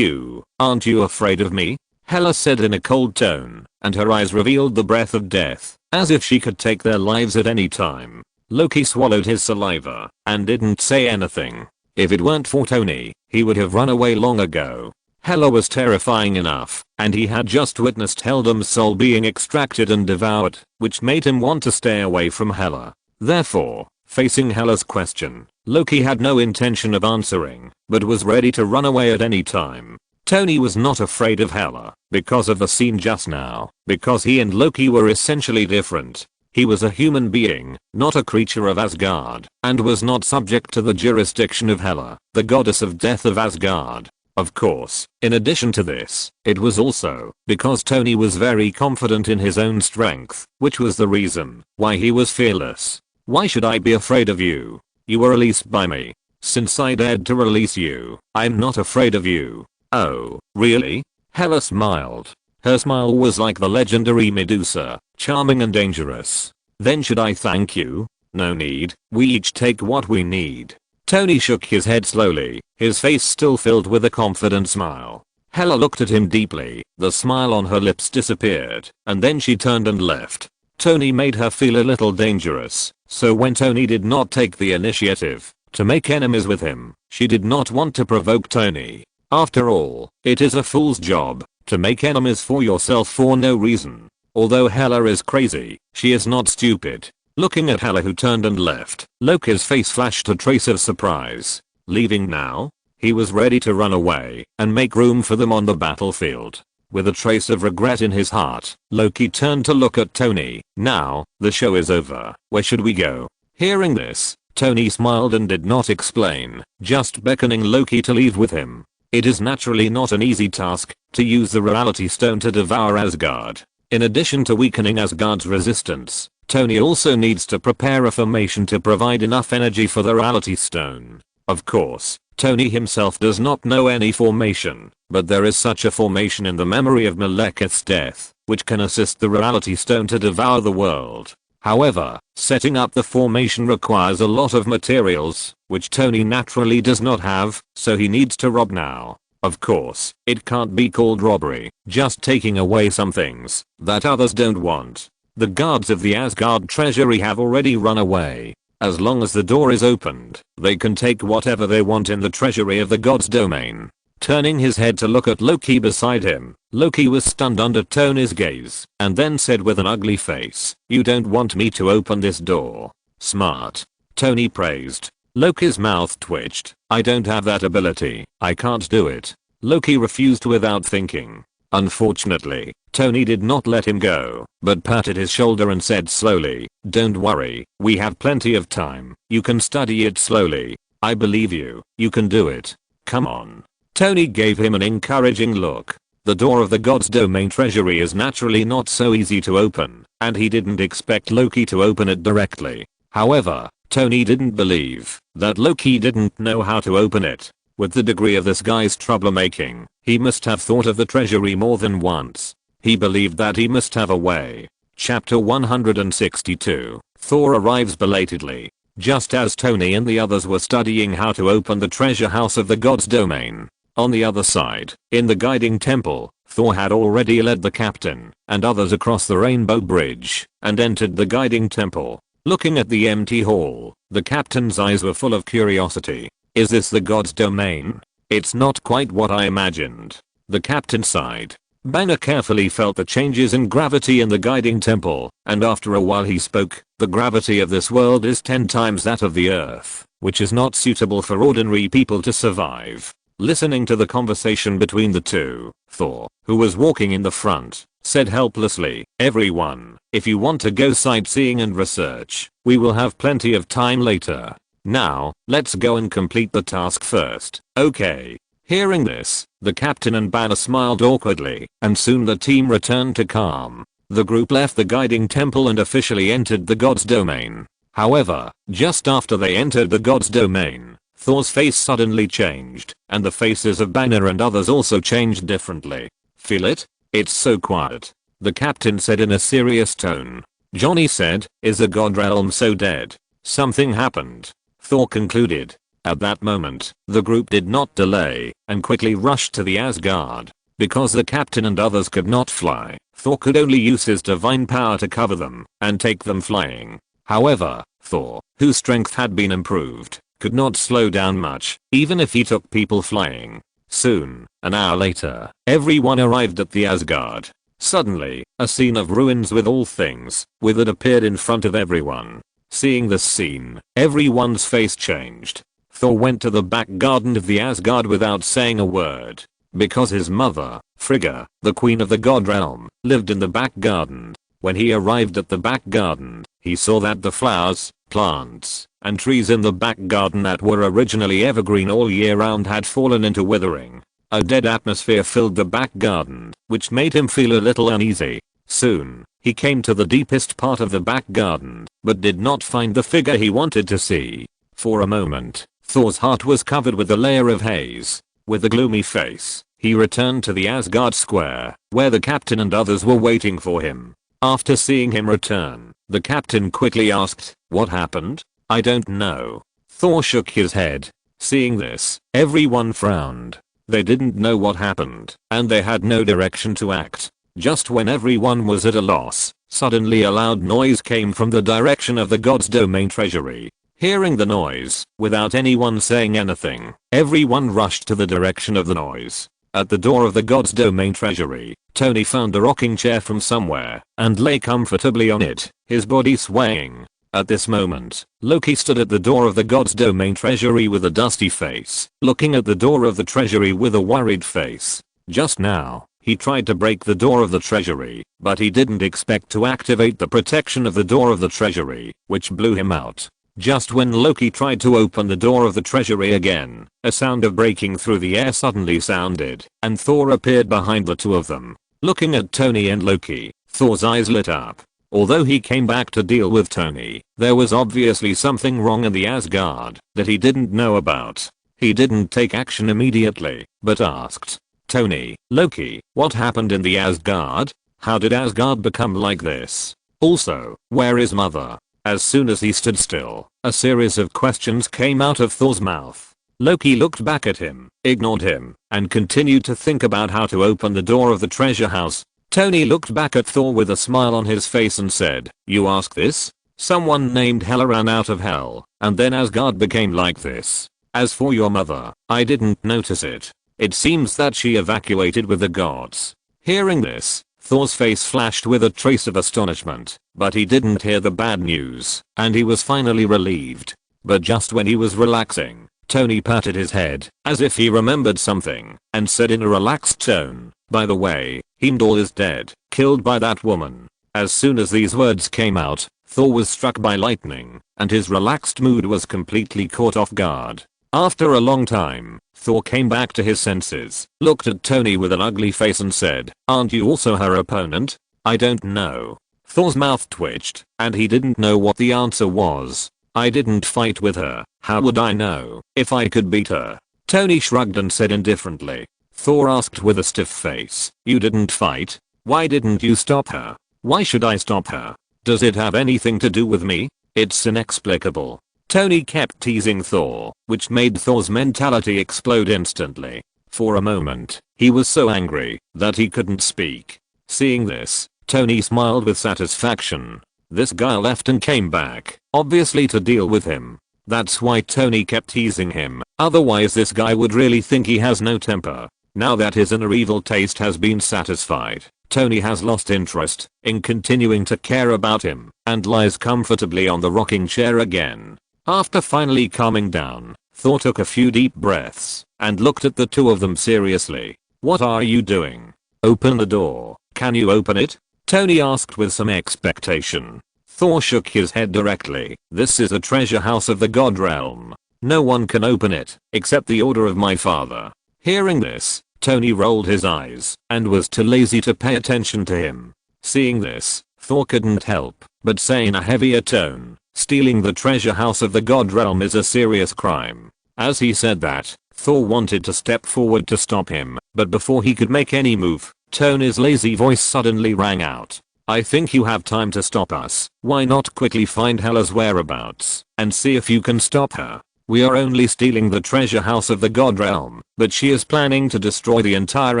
Aren't you afraid of me? Hela said in a cold tone, and her eyes revealed the breath of death, as if she could take their lives at any time. Loki swallowed his saliva, and didn't say anything. If it weren't for Tony, he would have run away long ago. Hela was terrifying enough, and he had just witnessed Heldam's soul being extracted and devoured, which made him want to stay away from Hela. Therefore, facing Hela's question, Loki had no intention of answering, but was ready to run away at any time. Tony was not afraid of Hela, because of the scene just now, because he and Loki were essentially different. He was a human being, not a creature of Asgard, and was not subject to the jurisdiction of Hela, the goddess of death of Asgard. Of course, in addition to this, it was also because Tony was very confident in his own strength, which was the reason why he was fearless. Why should I be afraid of you? You were released by me. Since I dared to release you, I'm not afraid of you. Oh, really? Hela smiled. Her smile was like the legendary Medusa, charming and dangerous. Then should I thank you? No need, we each take what we need. Tony shook his head slowly, his face still filled with a confident smile. Hela looked at him deeply, the smile on her lips disappeared, and then she turned and left. Tony made her feel a little dangerous, so when Tony did not take the initiative to make enemies with him, she did not want to provoke Tony. After all, it is a fool's job to make enemies for yourself for no reason. Although Hela is crazy, she is not stupid. Looking at Hela who turned and left, Loki's face flashed a trace of surprise. Leaving now? He was ready to run away and make room for them on the battlefield. With a trace of regret in his heart, Loki turned to look at Tony. Now, the show is over. Where should we go? Hearing this, Tony smiled and did not explain, just beckoning Loki to leave with him. It is naturally not an easy task to use the reality stone to devour Asgard. In addition to weakening Asgard's resistance, Tony also needs to prepare a formation to provide enough energy for the reality stone. Of course, Tony himself does not know any formation, but there is such a formation in the memory of Malekith's death, which can assist the reality stone to devour the world. However, setting up the formation requires a lot of materials, which Tony naturally does not have, so he needs to rob now. Of course, it can't be called robbery, just taking away some things that others don't want. The guards of the Asgard treasury have already run away. As long as the door is opened, they can take whatever they want in the treasury of the god's domain. Turning his head to look at Loki beside him, Loki was stunned under Tony's gaze, and then said with an ugly face, "You don't want me to open this door." Smart. Tony praised. Loki's mouth twitched. "I don't have that ability. I can't do it." Loki refused without thinking. Unfortunately, Tony did not let him go, but patted his shoulder and said slowly, "Don't worry, we have plenty of time. You can study it slowly. I believe you. You can do it. Come on." Tony gave him an encouraging look. The door of the god's domain treasury is naturally not so easy to open, and he didn't expect Loki to open it directly. However, Tony didn't believe that Loki didn't know how to open it. With the degree of this guy's troublemaking, he must have thought of the treasury more than once. He believed that he must have a way. Chapter 162. Thor arrives belatedly. Just as Tony and the others were studying how to open the treasure house of the god's domain. On the other side, in the guiding temple, Thor had already led the captain and others across the rainbow bridge and entered the guiding temple. Looking at the empty hall, the captain's eyes were full of curiosity. Is this the god's domain? It's not quite what I imagined. The captain sighed. Banner carefully felt the changes in gravity in the guiding temple, and after a while he spoke. The gravity of this world is 10 times that of the earth, which is not suitable for ordinary people to survive. Listening to the conversation between the two, Thor, who was walking in the front, said helplessly, "Everyone, if you want to go sightseeing and research, we will have plenty of time later. Now, let's go and complete the task first, okay?" Hearing this, the captain and Banner smiled awkwardly, and soon the team returned to calm. The group left the guiding temple and officially entered the god's domain. However, just after they entered the god's domain, Thor's face suddenly changed, and the faces of Banner and others also changed differently. "Feel it? It's so quiet," the captain said in a serious tone. Johnny said, "Is the god realm so dead? Something happened," Thor concluded. At that moment, the group did not delay and quickly rushed to the Asgard. Because the captain and others could not fly, Thor could only use his divine power to cover them and take them flying. However, Thor, whose strength had been improved, could not slow down much, even if he took people flying. Soon, an hour later, everyone arrived at the Asgard. Suddenly, a scene of ruins with all things withered appeared in front of everyone. Seeing this scene, everyone's face changed. Thor went to the back garden of the Asgard without saying a word. Because his mother, Frigga, the queen of the god realm, lived in the back garden. When he arrived at the back garden, he saw that the flowers, plants, and trees in the back garden that were originally evergreen all year round had fallen into withering. A dead atmosphere filled the back garden, which made him feel a little uneasy. Soon, he came to the deepest part of the back garden, but did not find the figure he wanted to see. For a moment, Thor's heart was covered with a layer of haze. With a gloomy face, he returned to the Asgard Square, where the captain and others were waiting for him. After seeing him return, the captain quickly asked, "What happened?" "I don't know." Thor shook his head. Seeing this, everyone frowned. They didn't know what happened, and they had no direction to act. Just when everyone was at a loss, suddenly a loud noise came from the direction of the god's domain treasury. Hearing the noise, without anyone saying anything, everyone rushed to the direction of the noise. At the door of the god's domain treasury, Tony found a rocking chair from somewhere and lay comfortably on it, his body swaying. At this moment, Loki stood at the door of the god's domain treasury with a dusty face, looking at the door of the treasury with a worried face. Just now, he tried to break the door of the treasury, but he didn't expect to activate the protection of the door of the treasury, which blew him out. Just when Loki tried to open the door of the treasury again, a sound of breaking through the air suddenly sounded, and Thor appeared behind the two of them. Looking at Tony and Loki, Thor's eyes lit up. Although he came back to deal with Tony, there was obviously something wrong in the Asgard that he didn't know about. He didn't take action immediately, but asked, "Tony, Loki, what happened in the Asgard? How did Asgard become like this? Also, where is Mother?" As soon as he stood still, a series of questions came out of Thor's mouth. Loki looked back at him, ignored him, and continued to think about how to open the door of the treasure house. Tony looked back at Thor with a smile on his face and said, "You ask this? Someone named Hela ran out of hell, and then Asgard became like this. As for your mother, I didn't notice it. It seems that she evacuated with the gods." Hearing this, Thor's face flashed with a trace of astonishment, but he didn't hear the bad news, and he was finally relieved. But just when he was relaxing, Tony patted his head, as if he remembered something, and said in a relaxed tone, "By the way, Heimdall is dead, killed by that woman." As soon as these words came out, Thor was struck by lightning, and his relaxed mood was completely caught off guard. After a long time, Thor came back to his senses, looked at Tony with an ugly face and said, "Aren't you also her opponent?" "I don't know." Thor's mouth twitched, and he didn't know what the answer was. "I didn't fight with her. How would I know if I could beat her?" Tony shrugged and said indifferently. Thor asked with a stiff face, "You didn't fight? Why didn't you stop her?" "Why should I stop her? Does it have anything to do with me? It's inexplicable." Tony kept teasing Thor, which made Thor's mentality explode instantly. For a moment, he was so angry that he couldn't speak. Seeing this, Tony smiled with satisfaction. This guy left and came back, obviously to deal with him. That's why Tony kept teasing him, otherwise this guy would really think he has no temper. Now that his inner evil taste has been satisfied, Tony has lost interest in continuing to care about him, and lies comfortably on the rocking chair again. After finally calming down, Thor took a few deep breaths and looked at the two of them seriously. "What are you doing? Open the door. Can you open it?" Tony asked with some expectation. Thor shook his head directly. "This is a treasure house of the god realm. No one can open it except the order of my father." Hearing this, Tony rolled his eyes and was too lazy to pay attention to him. Seeing this, Thor couldn't help but say in a heavier tone, "Stealing the treasure house of the god realm is a serious crime." As he said that, Thor wanted to step forward to stop him, but before he could make any move, Tony's lazy voice suddenly rang out. "I think you have time to stop us. Why not quickly find Hela's whereabouts and see if you can stop her? We are only stealing the treasure house of the god realm, but she is planning to destroy the entire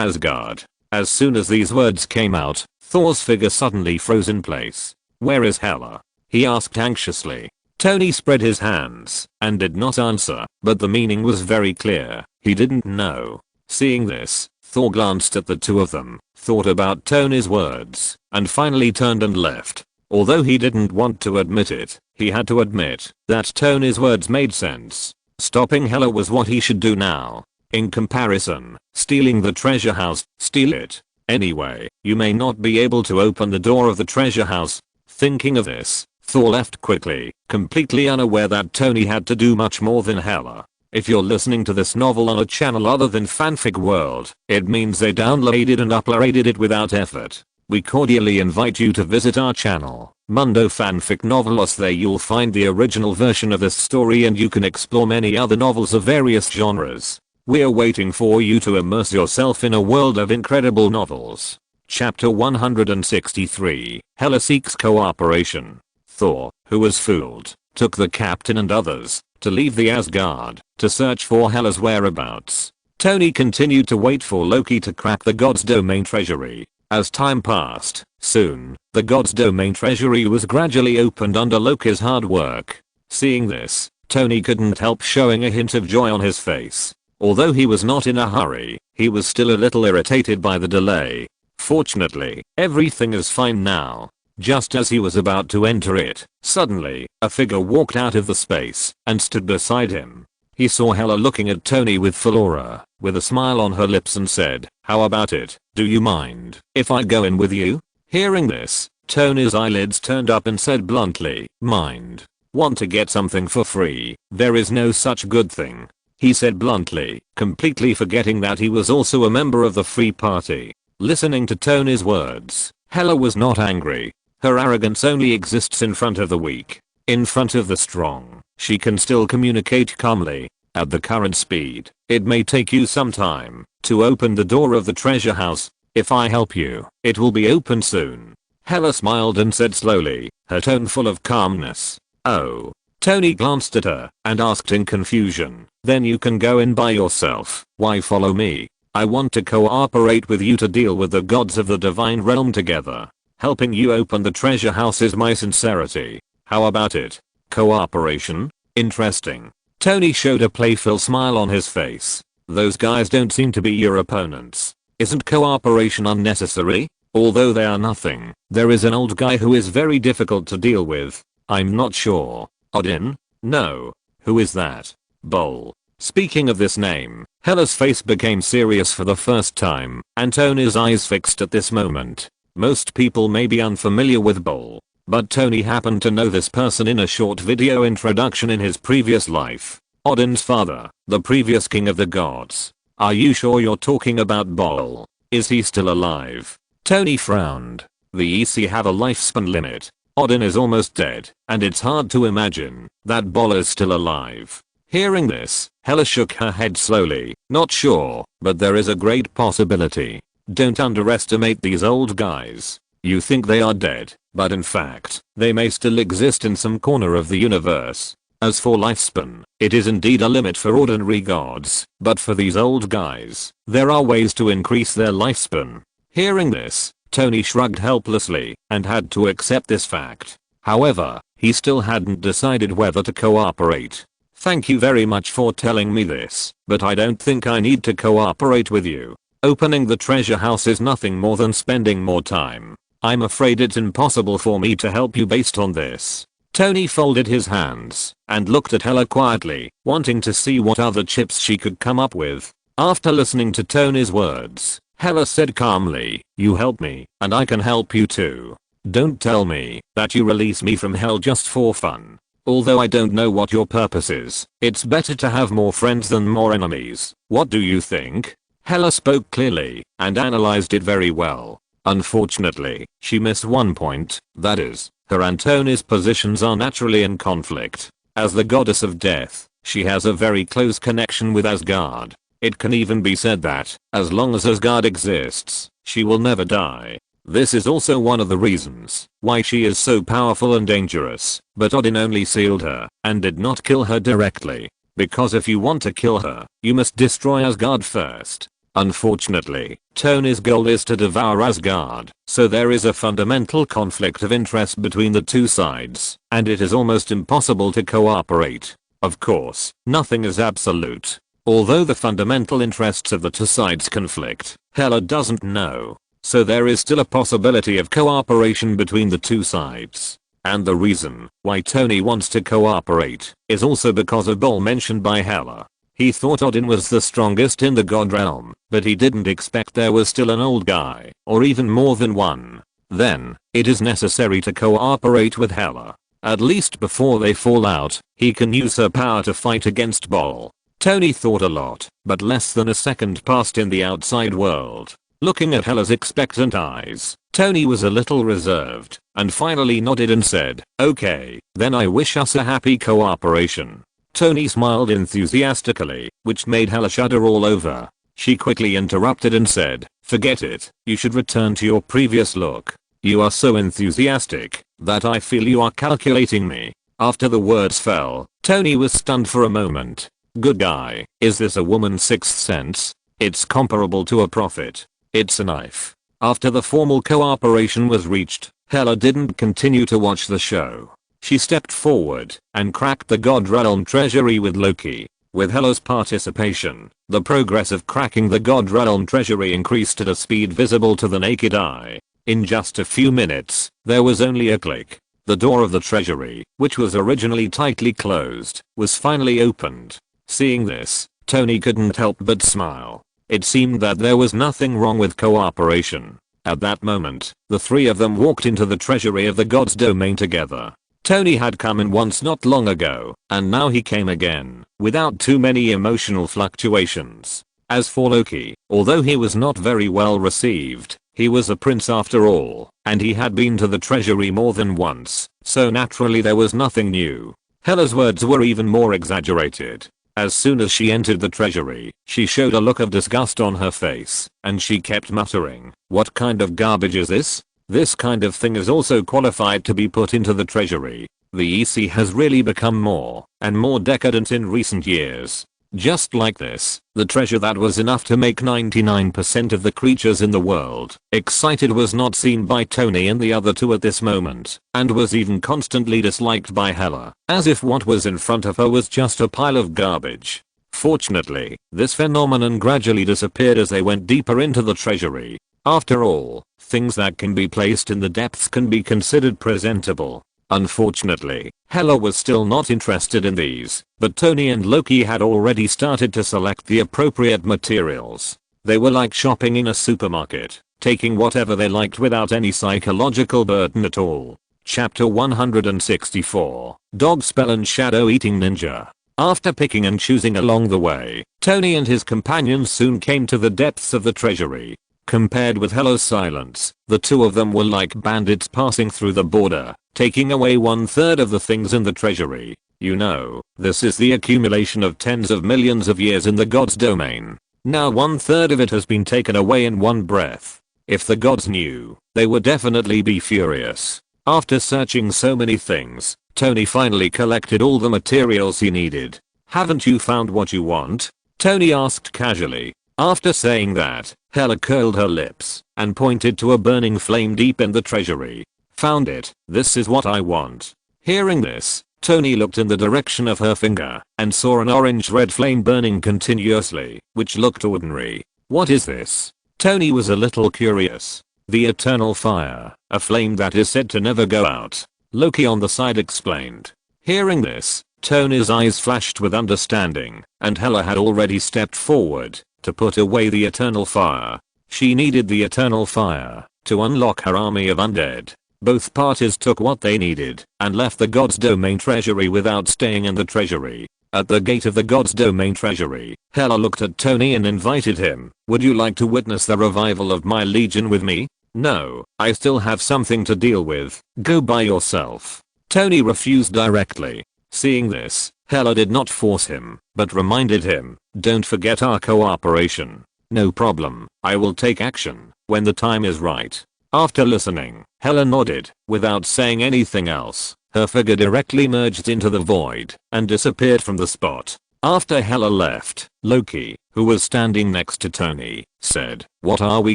Asgard." As soon as these words came out, Thor's figure suddenly froze in place. "Where is Hela?" he asked anxiously. Tony spread his hands and did not answer, but the meaning was very clear. He didn't know. Seeing this, Thor glanced at the two of them, thought about Tony's words, and finally turned and left. Although he didn't want to admit it, he had to admit that Tony's words made sense. Stopping Hela was what he should do now. In comparison, stealing the treasure house, steal it. Anyway, you may not be able to open the door of the treasure house. Thinking of this, Thor left quickly, completely unaware that Tony had to do much more than Hela. If you're listening to this novel on a channel other than Fanfic World, it means they downloaded and uploaded it without effort. We cordially invite you to visit our channel, Mundo Fanfic Novelos. There you'll find the original version of this story and you can explore many other novels of various genres. We're waiting for you to immerse yourself in a world of incredible novels. Chapter 163, Hela seeks cooperation. Thor, who was fooled, took the captain and others to leave the Asgard to search for Hela's whereabouts. Tony continued to wait for Loki to crack the god's domain treasury. As time passed, soon, the god's domain treasury was gradually opened under Loki's hard work. Seeing this, Tony couldn't help showing a hint of joy on his face. Although he was not in a hurry, he was still a little irritated by the delay. Fortunately, everything is fine now. Just as he was about to enter it, suddenly, a figure walked out of the space and stood beside him. He saw Hela looking at Tony with full aura, with a smile on her lips and said, "How about it? Do you mind if I go in with you?" Hearing this, Tony's eyelids turned up and said bluntly, "Mind? Want to get something for free? There is no such good thing," he said bluntly, completely forgetting that he was also a member of the free party. Listening to Tony's words, Hela was not angry. Her arrogance only exists in front of the weak. In front of the strong, she can still communicate calmly. At the current speed, it may take you some time to open the door of the treasure house. If I help you, it will be open soon. Hela smiled and said slowly, her tone full of calmness. "Oh." Tony glanced at her and asked in confusion, "Then you can go in by yourself. Why follow me? I want to cooperate with you to deal with the gods of the divine realm together. Helping you open the treasure house is my sincerity. How about it? Cooperation? Interesting." Tony showed a playful smile on his face. "Those guys don't seem to be your opponents. Isn't cooperation unnecessary? Although they are nothing, there is an old guy who is very difficult to deal with. I'm not sure. Odin? No. Who is that? Bol." Speaking of this name, Hela's face became serious for the first time, and Tony's eyes fixed at this moment. Most people may be unfamiliar with Bol, but Tony happened to know this person in a short video introduction in his previous life. Odin's father, the previous king of the gods. Are you sure you're talking about Bol? Is he still alive? Tony frowned. The EC have a lifespan limit. Odin is almost dead, and it's hard to imagine that Bol is still alive. Hearing this, Hela shook her head slowly. "Not sure, but there is a great possibility. Don't underestimate these old guys. You think they are dead, but in fact, they may still exist in some corner of the universe. As for lifespan, it is indeed a limit for ordinary gods, but for these old guys, there are ways to increase their lifespan." Hearing this, Tony shrugged helplessly and had to accept this fact. However, he still hadn't decided whether to cooperate. "Thank you very much for telling me this, but I don't think I need to cooperate with you. Opening the treasure house is nothing more than spending more time. I'm afraid it's impossible for me to help you based on this." Tony folded his hands and looked at Hela quietly, wanting to see what other chips she could come up with. After listening to Tony's words, Hela said calmly, "You help me, and I can help you too. Don't tell me that you release me from hell just for fun. Although I don't know what your purpose is, it's better to have more friends than more enemies. What do you think?" Hela spoke clearly and analyzed it very well. Unfortunately, she missed one point, that is, her and Tony's positions are naturally in conflict. As the goddess of death, she has a very close connection with Asgard. It can even be said that, as long as Asgard exists, she will never die. This is also one of the reasons why she is so powerful and dangerous, but Odin only sealed her and did not kill her directly. Because if you want to kill her, you must destroy Asgard first. Unfortunately, Tony's goal is to devour Asgard, so there is a fundamental conflict of interest between the two sides, and it is almost impossible to cooperate. Of course, nothing is absolute. Although the fundamental interests of the two sides conflict, Hela doesn't know. So there is still a possibility of cooperation between the two sides. And the reason why Tony wants to cooperate is also because of Bol mentioned by Hela. He thought Odin was the strongest in the god realm, but he didn't expect there was still an old guy, or even more than one. Then, it is necessary to cooperate with Hela. At least before they fall out, he can use her power to fight against Bol. Tony thought a lot, but less than a second passed in the outside world. Looking at Hela's expectant eyes, Tony was a little reserved, and finally nodded and said, "Okay, then I wish us a happy cooperation." Tony smiled enthusiastically, which made Hela shudder all over. She quickly interrupted and said, "Forget it, you should return to your previous look. You are so enthusiastic that I feel you are calculating me." After the words fell, Tony was stunned for a moment. Good guy, is this a woman's sixth sense? It's comparable to a prophet. It's a knife. After the formal cooperation was reached, Hela didn't continue to watch the show. She stepped forward and cracked the God Realm treasury with Loki. With Hela's participation, the progress of cracking the God Realm treasury increased at a speed visible to the naked eye. In just a few minutes, there was only a click. The door of the treasury, which was originally tightly closed, was finally opened. Seeing this, Tony couldn't help but smile. It seemed that there was nothing wrong with cooperation. At that moment, the three of them walked into the treasury of the god's domain together. Tony had come in once not long ago, and now he came again, without too many emotional fluctuations. As for Loki, although he was not very well received, he was a prince after all, and he had been to the treasury more than once, so naturally there was nothing new. Hela's words were even more exaggerated. As soon as she entered the treasury, she showed a look of disgust on her face, and she kept muttering, "What kind of garbage is this? This kind of thing is also qualified to be put into the treasury." The EC has really become more and more decadent in recent years. Just like this, the treasure that was enough to make 99% of the creatures in the world excited was not seen by Tony and the other two at this moment, and was even constantly disliked by Hela, as if what was in front of her was just a pile of garbage. Fortunately, this phenomenon gradually disappeared as they went deeper into the treasury. After all, things that can be placed in the depths can be considered presentable. Unfortunately, Hela was still not interested in these, but Tony and Loki had already started to select the appropriate materials. They were like shopping in a supermarket, taking whatever they liked without any psychological burden at all. Chapter 164, Dog Spell and Shadow Eating Ninja. After picking and choosing along the way, Tony and his companions soon came to the depths of the treasury. Compared with Hela's silence, the two of them were like bandits passing through the border, taking away 1/3 of the things in the treasury. You know, this is the accumulation of tens of millions of years in the god's domain. Now 1/3 of it has been taken away in one breath. If the gods knew, they would definitely be furious. After searching so many things, Tony finally collected all the materials he needed. "Haven't you found what you want?" Tony asked casually. After saying that, Hela curled her lips and pointed to a burning flame deep in the treasury. "Found it, this is what I want." Hearing this, Tony looked in the direction of her finger and saw an orange-red flame burning continuously, which looked ordinary. "What is this?" Tony was a little curious. "The eternal fire, a flame that is said to never go out," Loki on the side explained. Hearing this, Tony's eyes flashed with understanding, and Hela had already stepped forward to put away the eternal fire. She needed the eternal fire to unlock her army of undead. Both parties took what they needed and left the god's domain treasury without staying in the treasury. At the gate of the god's domain treasury, Hela looked at Tony and invited him. "Would you like to witness the revival of my legion with me?" "No, I still have something to deal with. Go by yourself." Tony refused directly. Seeing this, Hela did not force him, but reminded him, "Don't forget our cooperation." "No problem, I will take action when the time is right." After listening, Hela nodded, without saying anything else. Her figure directly merged into the void and disappeared from the spot. After Hela left, Loki, who was standing next to Tony, said, "What are we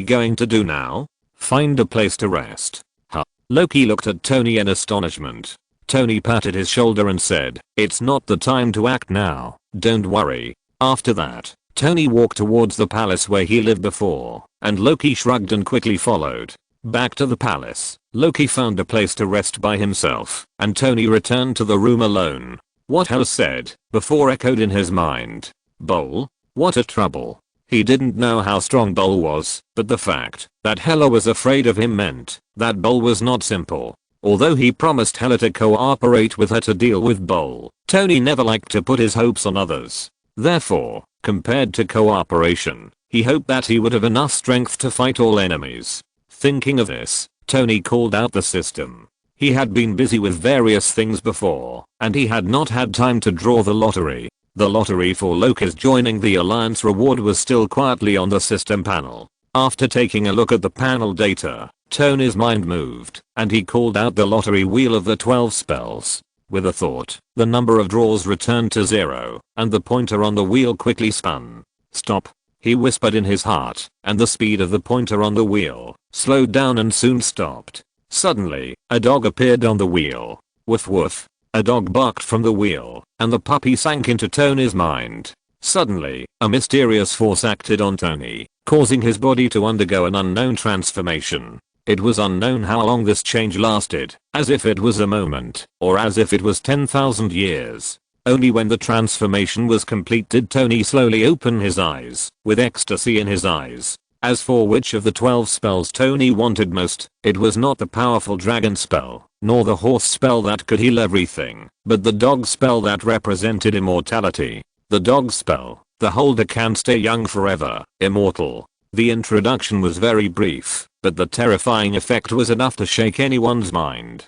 going to do now?" "Find a place to rest." Huh? Loki looked at Tony in astonishment. Tony patted his shoulder and said, "It's not the time to act now, don't worry." After that, Tony walked towards the palace where he lived before, and Loki shrugged and quickly followed. Back to the palace, Loki found a place to rest by himself, and Tony returned to the room alone. What Hela said before echoed in his mind. Bull? What a trouble. He didn't know how strong Bull was, but the fact that Hela was afraid of him meant that Bull was not simple. Although he promised Hela to cooperate with her to deal with Bull, Tony never liked to put his hopes on others. Therefore, compared to cooperation, he hoped that he would have enough strength to fight all enemies. Thinking of this, Tony called out the system. He had been busy with various things before, and he had not had time to draw the lottery. The lottery for Loki's joining the Alliance reward was still quietly on the system panel. After taking a look at the panel data, Tony's mind moved, and he called out the lottery wheel of the 12 spells. With a thought, the number of draws returned to 0, and the pointer on the wheel quickly spun. Stop, he whispered in his heart, and the speed of the pointer on the wheel slowed down and soon stopped. Suddenly, a dog appeared on the wheel. Woof woof. A dog barked from the wheel, and the puppy sank into Tony's mind. Suddenly, a mysterious force acted on Tony, causing his body to undergo an unknown transformation. It was unknown how long this change lasted, as if it was a moment, or as if it was 10,000 years. Only when the transformation was complete did Tony slowly open his eyes, with ecstasy in his eyes. As for which of the 12 spells Tony wanted most, it was not the powerful dragon spell, nor the horse spell that could heal everything, but the dog spell that represented immortality. The dog spell, the holder can stay young forever, immortal. The introduction was very brief, but the terrifying effect was enough to shake anyone's mind.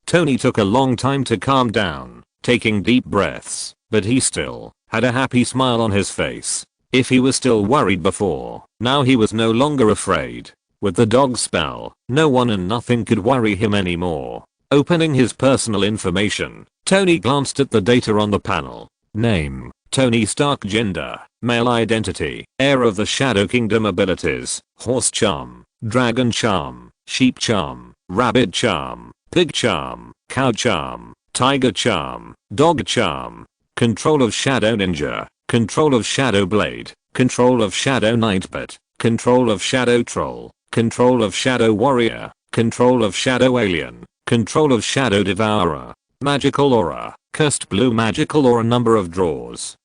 Tony took a long time to calm down, taking deep breaths, but he still had a happy smile on his face. If he was still worried before, now he was no longer afraid. With the dog spell, no one and nothing could worry him anymore. Opening his personal information, Tony glanced at the data on the panel. Name, Tony Stark. Gender, male. Identity, heir of the Shadow Kingdom. Abilities, horse charm, dragon charm, sheep charm, rabbit charm, pig charm, cow charm, tiger charm, dog charm. Control of Shadow Ninja, control of Shadow Blade, control of Shadow Nightbot, control of Shadow Troll, control of Shadow Warrior, control of Shadow Alien, control of Shadow Devourer. Magical aura, cursed blue magical aura. Number of draws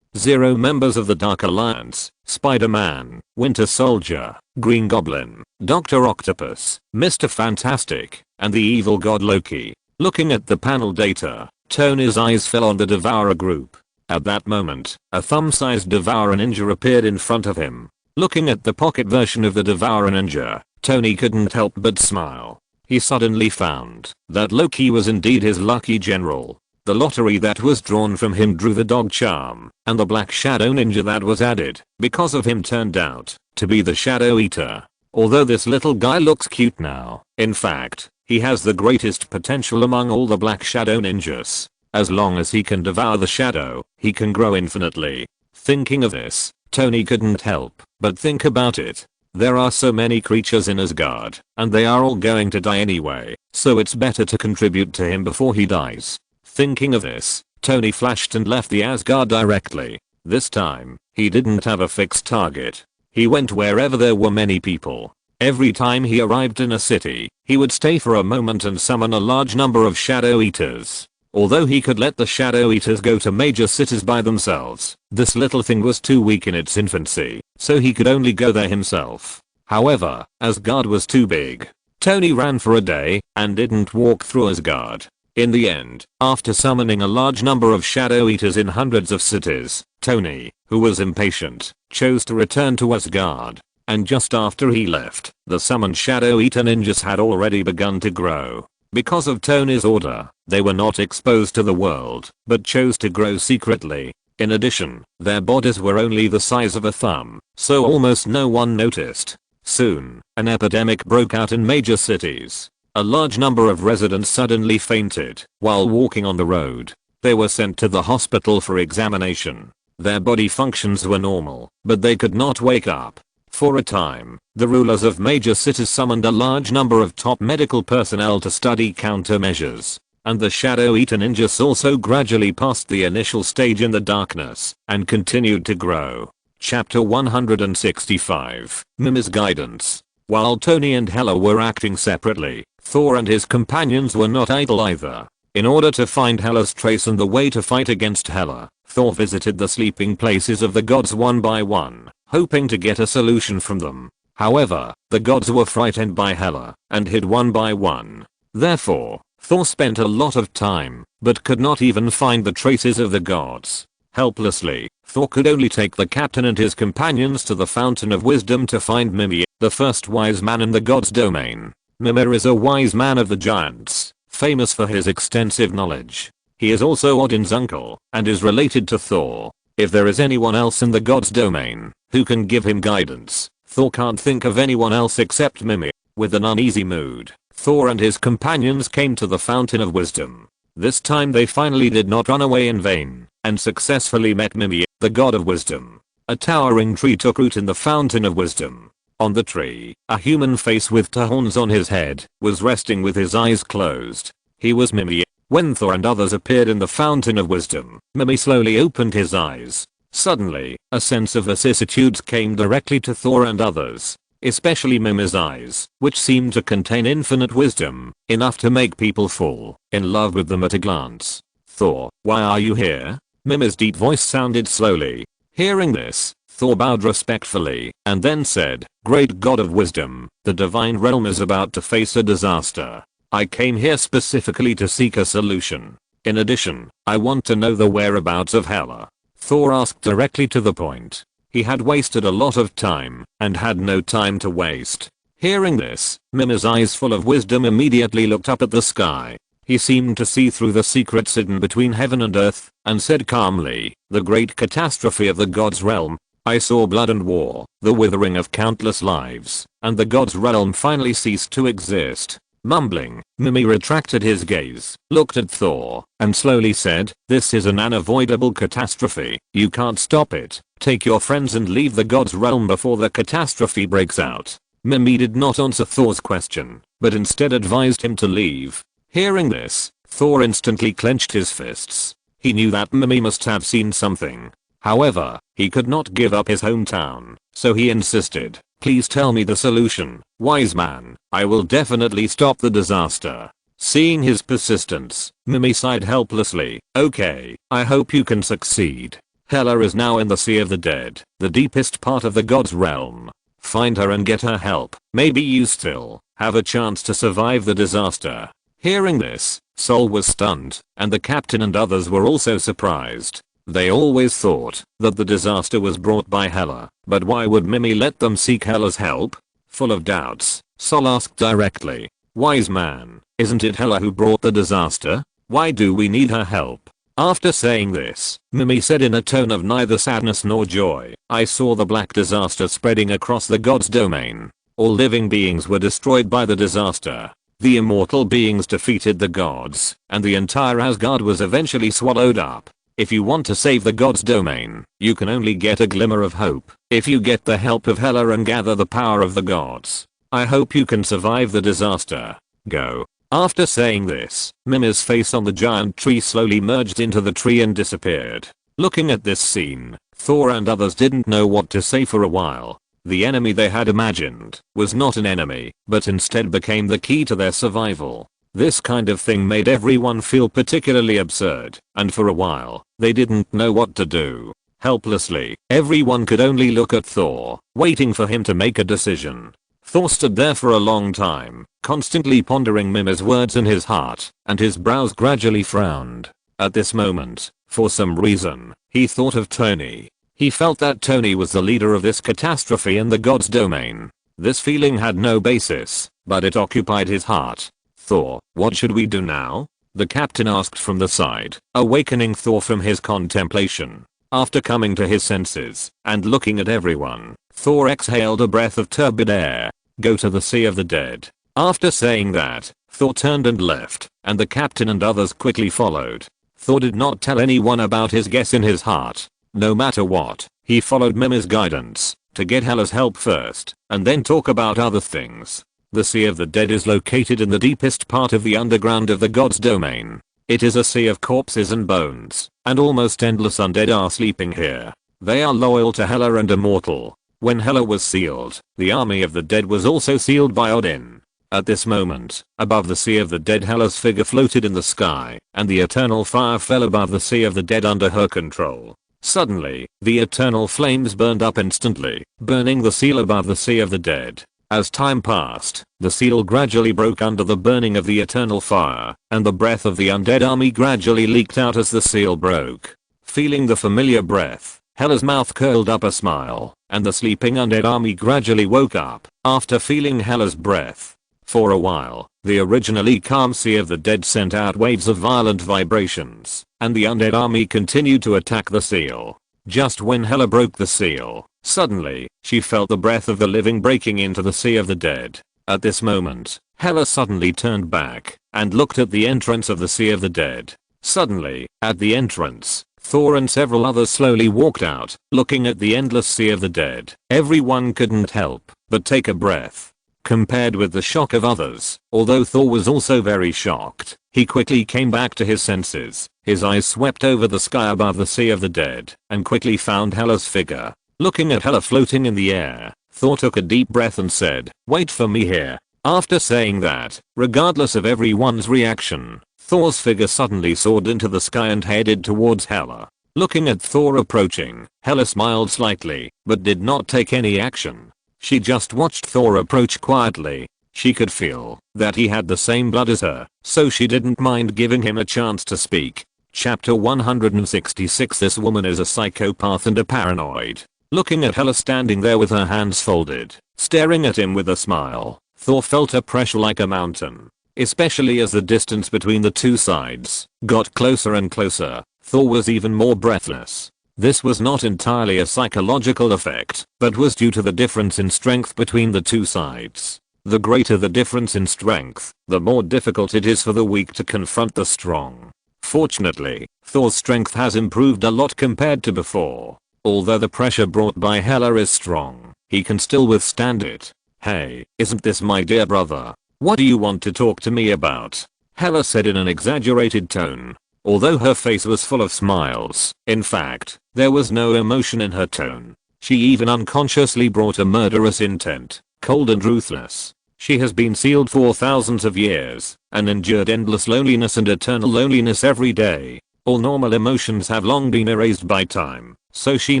0. Members of the Dark Alliance, Spider-Man, Winter Soldier, Green Goblin, Dr. Octopus, Mr. Fantastic, and the evil god Loki. Looking at the panel data, Tony's eyes fell on the Devourer group. At that moment, a thumb-sized Devourer Ninja appeared in front of him. Looking at the pocket version of the Devourer Ninja, Tony couldn't help but smile. He suddenly found that Loki was indeed his lucky general. The lottery that was drawn from him drew the dog charm, and the black shadow ninja that was added because of him turned out to be the Shadow Eater. Although this little guy looks cute now, in fact, he has the greatest potential among all the black shadow ninjas. As long as he can devour the shadow, he can grow infinitely. Thinking of this, Tony couldn't help but think about it. There are so many creatures in Asgard, and they are all going to die anyway, so it's better to contribute to him before he dies. Thinking of this, Tony flashed and left the Asgard directly. This time, he didn't have a fixed target. He went wherever there were many people. Every time he arrived in a city, he would stay for a moment and summon a large number of Shadow Eaters. Although he could let the Shadow Eaters go to major cities by themselves, this little thing was too weak in its infancy, so he could only go there himself. However, Asgard was too big. Tony ran for a day and didn't walk through Asgard. In the end, after summoning a large number of Shadow Eaters in hundreds of cities, Tony, who was impatient, chose to return to Asgard. And just after he left, the summoned Shadow Eater ninjas had already begun to grow. Because of Tony's order, they were not exposed to the world, but chose to grow secretly. In addition, their bodies were only the size of a thumb, so almost no one noticed. Soon, an epidemic broke out in major cities. A large number of residents suddenly fainted while walking on the road. They were sent to the hospital for examination. Their body functions were normal, but they could not wake up. For a time, the rulers of major cities summoned a large number of top medical personnel to study countermeasures. And the Shadow Eater ninjas also gradually passed the initial stage in the darkness and continued to grow. Chapter 165, Mimi's Guidance. While Tony and Hela were acting separately, Thor and his companions were not idle either. In order to find Hela's trace and the way to fight against Hela, Thor visited the sleeping places of the gods one by one, hoping to get a solution from them. However, the gods were frightened by Hela and hid one by one. Therefore, Thor spent a lot of time, but could not even find the traces of the gods. Helplessly, Thor could only take the captain and his companions to the Fountain of Wisdom to find Mimir, the first wise man in the gods' domain. Mimir is a wise man of the giants, famous for his extensive knowledge. He is also Odin's uncle, and is related to Thor. If there is anyone else in the gods' domain who can give him guidance, Thor can't think of anyone else except Mimir. With an uneasy mood, Thor and his companions came to the Fountain of Wisdom. This time they finally did not run away in vain, and successfully met Mimir, the god of wisdom. A towering tree took root in the Fountain of Wisdom. On the tree, a human face with two horns on his head was resting with his eyes closed. He was Mimir. When Thor and others appeared in the Fountain of Wisdom, Mimir slowly opened his eyes. Suddenly, a sense of vicissitudes came directly to Thor and others, especially Mimir's eyes, which seemed to contain infinite wisdom, enough to make people fall in love with them at a glance. Thor, why are you here? Mimir's deep voice sounded slowly. Hearing this, Thor bowed respectfully, and then said, "Great god of wisdom, the divine realm is about to face a disaster. I came here specifically to seek a solution. In addition, I want to know the whereabouts of Hela." Thor asked directly to the point. He had wasted a lot of time, and had no time to waste. Hearing this, Mimir's eyes full of wisdom immediately looked up at the sky. He seemed to see through the secrets hidden between heaven and earth, and said calmly, "The great catastrophe of the gods' realm. I saw blood and war, the withering of countless lives, and the gods' realm finally ceased to exist." Mumbling, Mimir retracted his gaze, looked at Thor, and slowly said, "This is an unavoidable catastrophe. You can't stop it. Take your friends and leave the gods' realm before the catastrophe breaks out." Mimir did not answer Thor's question, but instead advised him to leave. Hearing this, Thor instantly clenched his fists. He knew that Mimir must have seen something. However, he could not give up his hometown, so he insisted, "Please tell me the solution, wise man. I will definitely stop the disaster." Seeing his persistence, Mimir sighed helplessly. "Okay, I hope you can succeed. Hela is now in the Sea of the Dead, the deepest part of the gods' realm. Find her and get her help. Maybe you still have a chance to survive the disaster." Hearing this, Sol was stunned, and the captain and others were also surprised. They always thought that the disaster was brought by Hela, but why would Mimir let them seek Hela's help? Full of doubts, Sol asked directly, "Wise man, isn't it Hela who brought the disaster? Why do we need her help?" After saying this, Mimir said in a tone of neither sadness nor joy, "I saw the black disaster spreading across the gods' domain. All living beings were destroyed by the disaster. The immortal beings defeated the gods, and the entire Asgard was eventually swallowed up. If you want to save the gods' domain, you can only get a glimmer of hope if you get the help of Hela and gather the power of the gods. I hope you can survive the disaster. Go." After saying this, Mimir's face on the giant tree slowly merged into the tree and disappeared. Looking at this scene, Thor and others didn't know what to say for a while. The enemy they had imagined was not an enemy, but instead became the key to their survival. This kind of thing made everyone feel particularly absurd, and for a while, they didn't know what to do. Helplessly, everyone could only look at Thor, waiting for him to make a decision. Thor stood there for a long time, constantly pondering Mimir's words in his heart, and his brows gradually frowned. At this moment, for some reason, he thought of Tony. He felt that Tony was the leader of this catastrophe in the gods' domain. This feeling had no basis, but it occupied his heart. "Thor, what should we do now?" the captain asked from the side, awakening Thor from his contemplation. After coming to his senses and looking at everyone, Thor exhaled a breath of turbid air. "Go to the Sea of the Dead." After saying that, Thor turned and left, and the captain and others quickly followed. Thor did not tell anyone about his guess in his heart. No matter what, he followed Mimir's guidance to get Hela's help first, and then talk about other things. The Sea of the Dead is located in the deepest part of the underground of the gods' domain. It is a sea of corpses and bones, and almost endless undead are sleeping here. They are loyal to Hela and immortal. When Hela was sealed, the army of the dead was also sealed by Odin. At this moment, above the Sea of the Dead, Hela's figure floated in the sky, and the eternal fire fell above the Sea of the Dead under her control. Suddenly, the eternal flames burned up instantly, burning the seal above the Sea of the Dead. As time passed, the seal gradually broke under the burning of the eternal fire, and the breath of the undead army gradually leaked out as the seal broke. Feeling the familiar breath, Hela's mouth curled up a smile, and the sleeping undead army gradually woke up, after feeling Hela's breath. For a while, the originally calm Sea of the Dead sent out waves of violent vibrations, and the undead army continued to attack the seal. Just when Hela broke the seal, suddenly, she felt the breath of the living breaking into the Sea of the Dead. At this moment, Hela suddenly turned back, and looked at the entrance of the Sea of the Dead. Suddenly, at the entrance, Thor and several others slowly walked out, looking at the endless Sea of the Dead. Everyone couldn't help but take a breath. Compared with the shock of others, although Thor was also very shocked, he quickly came back to his senses. His eyes swept over the sky above the Sea of the Dead, and quickly found Hela's figure. Looking at Hela floating in the air, Thor took a deep breath and said, "Wait for me here." After saying that, regardless of everyone's reaction, Thor's figure suddenly soared into the sky and headed towards Hela. Looking at Thor approaching, Hela smiled slightly, but did not take any action. She just watched Thor approach quietly. She could feel that he had the same blood as her, so she didn't mind giving him a chance to speak. Chapter 166. This woman is a psychopath and a paranoid. Looking at Hela standing there with her hands folded, staring at him with a smile, Thor felt a pressure like a mountain. Especially as the distance between the two sides got closer and closer, Thor was even more breathless. This was not entirely a psychological effect, but was due to the difference in strength between the two sides. The greater the difference in strength, the more difficult it is for the weak to confront the strong. Fortunately, Thor's strength has improved a lot compared to before. Although the pressure brought by Hela is strong, he can still withstand it. "Hey, isn't this my dear brother? What do you want to talk to me about?" Hela said in an exaggerated tone. Although her face was full of smiles, in fact, there was no emotion in her tone. She even unconsciously brought a murderous intent, cold and ruthless. She has been sealed for thousands of years, and endured endless loneliness and eternal loneliness every day. All normal emotions have long been erased by time, so she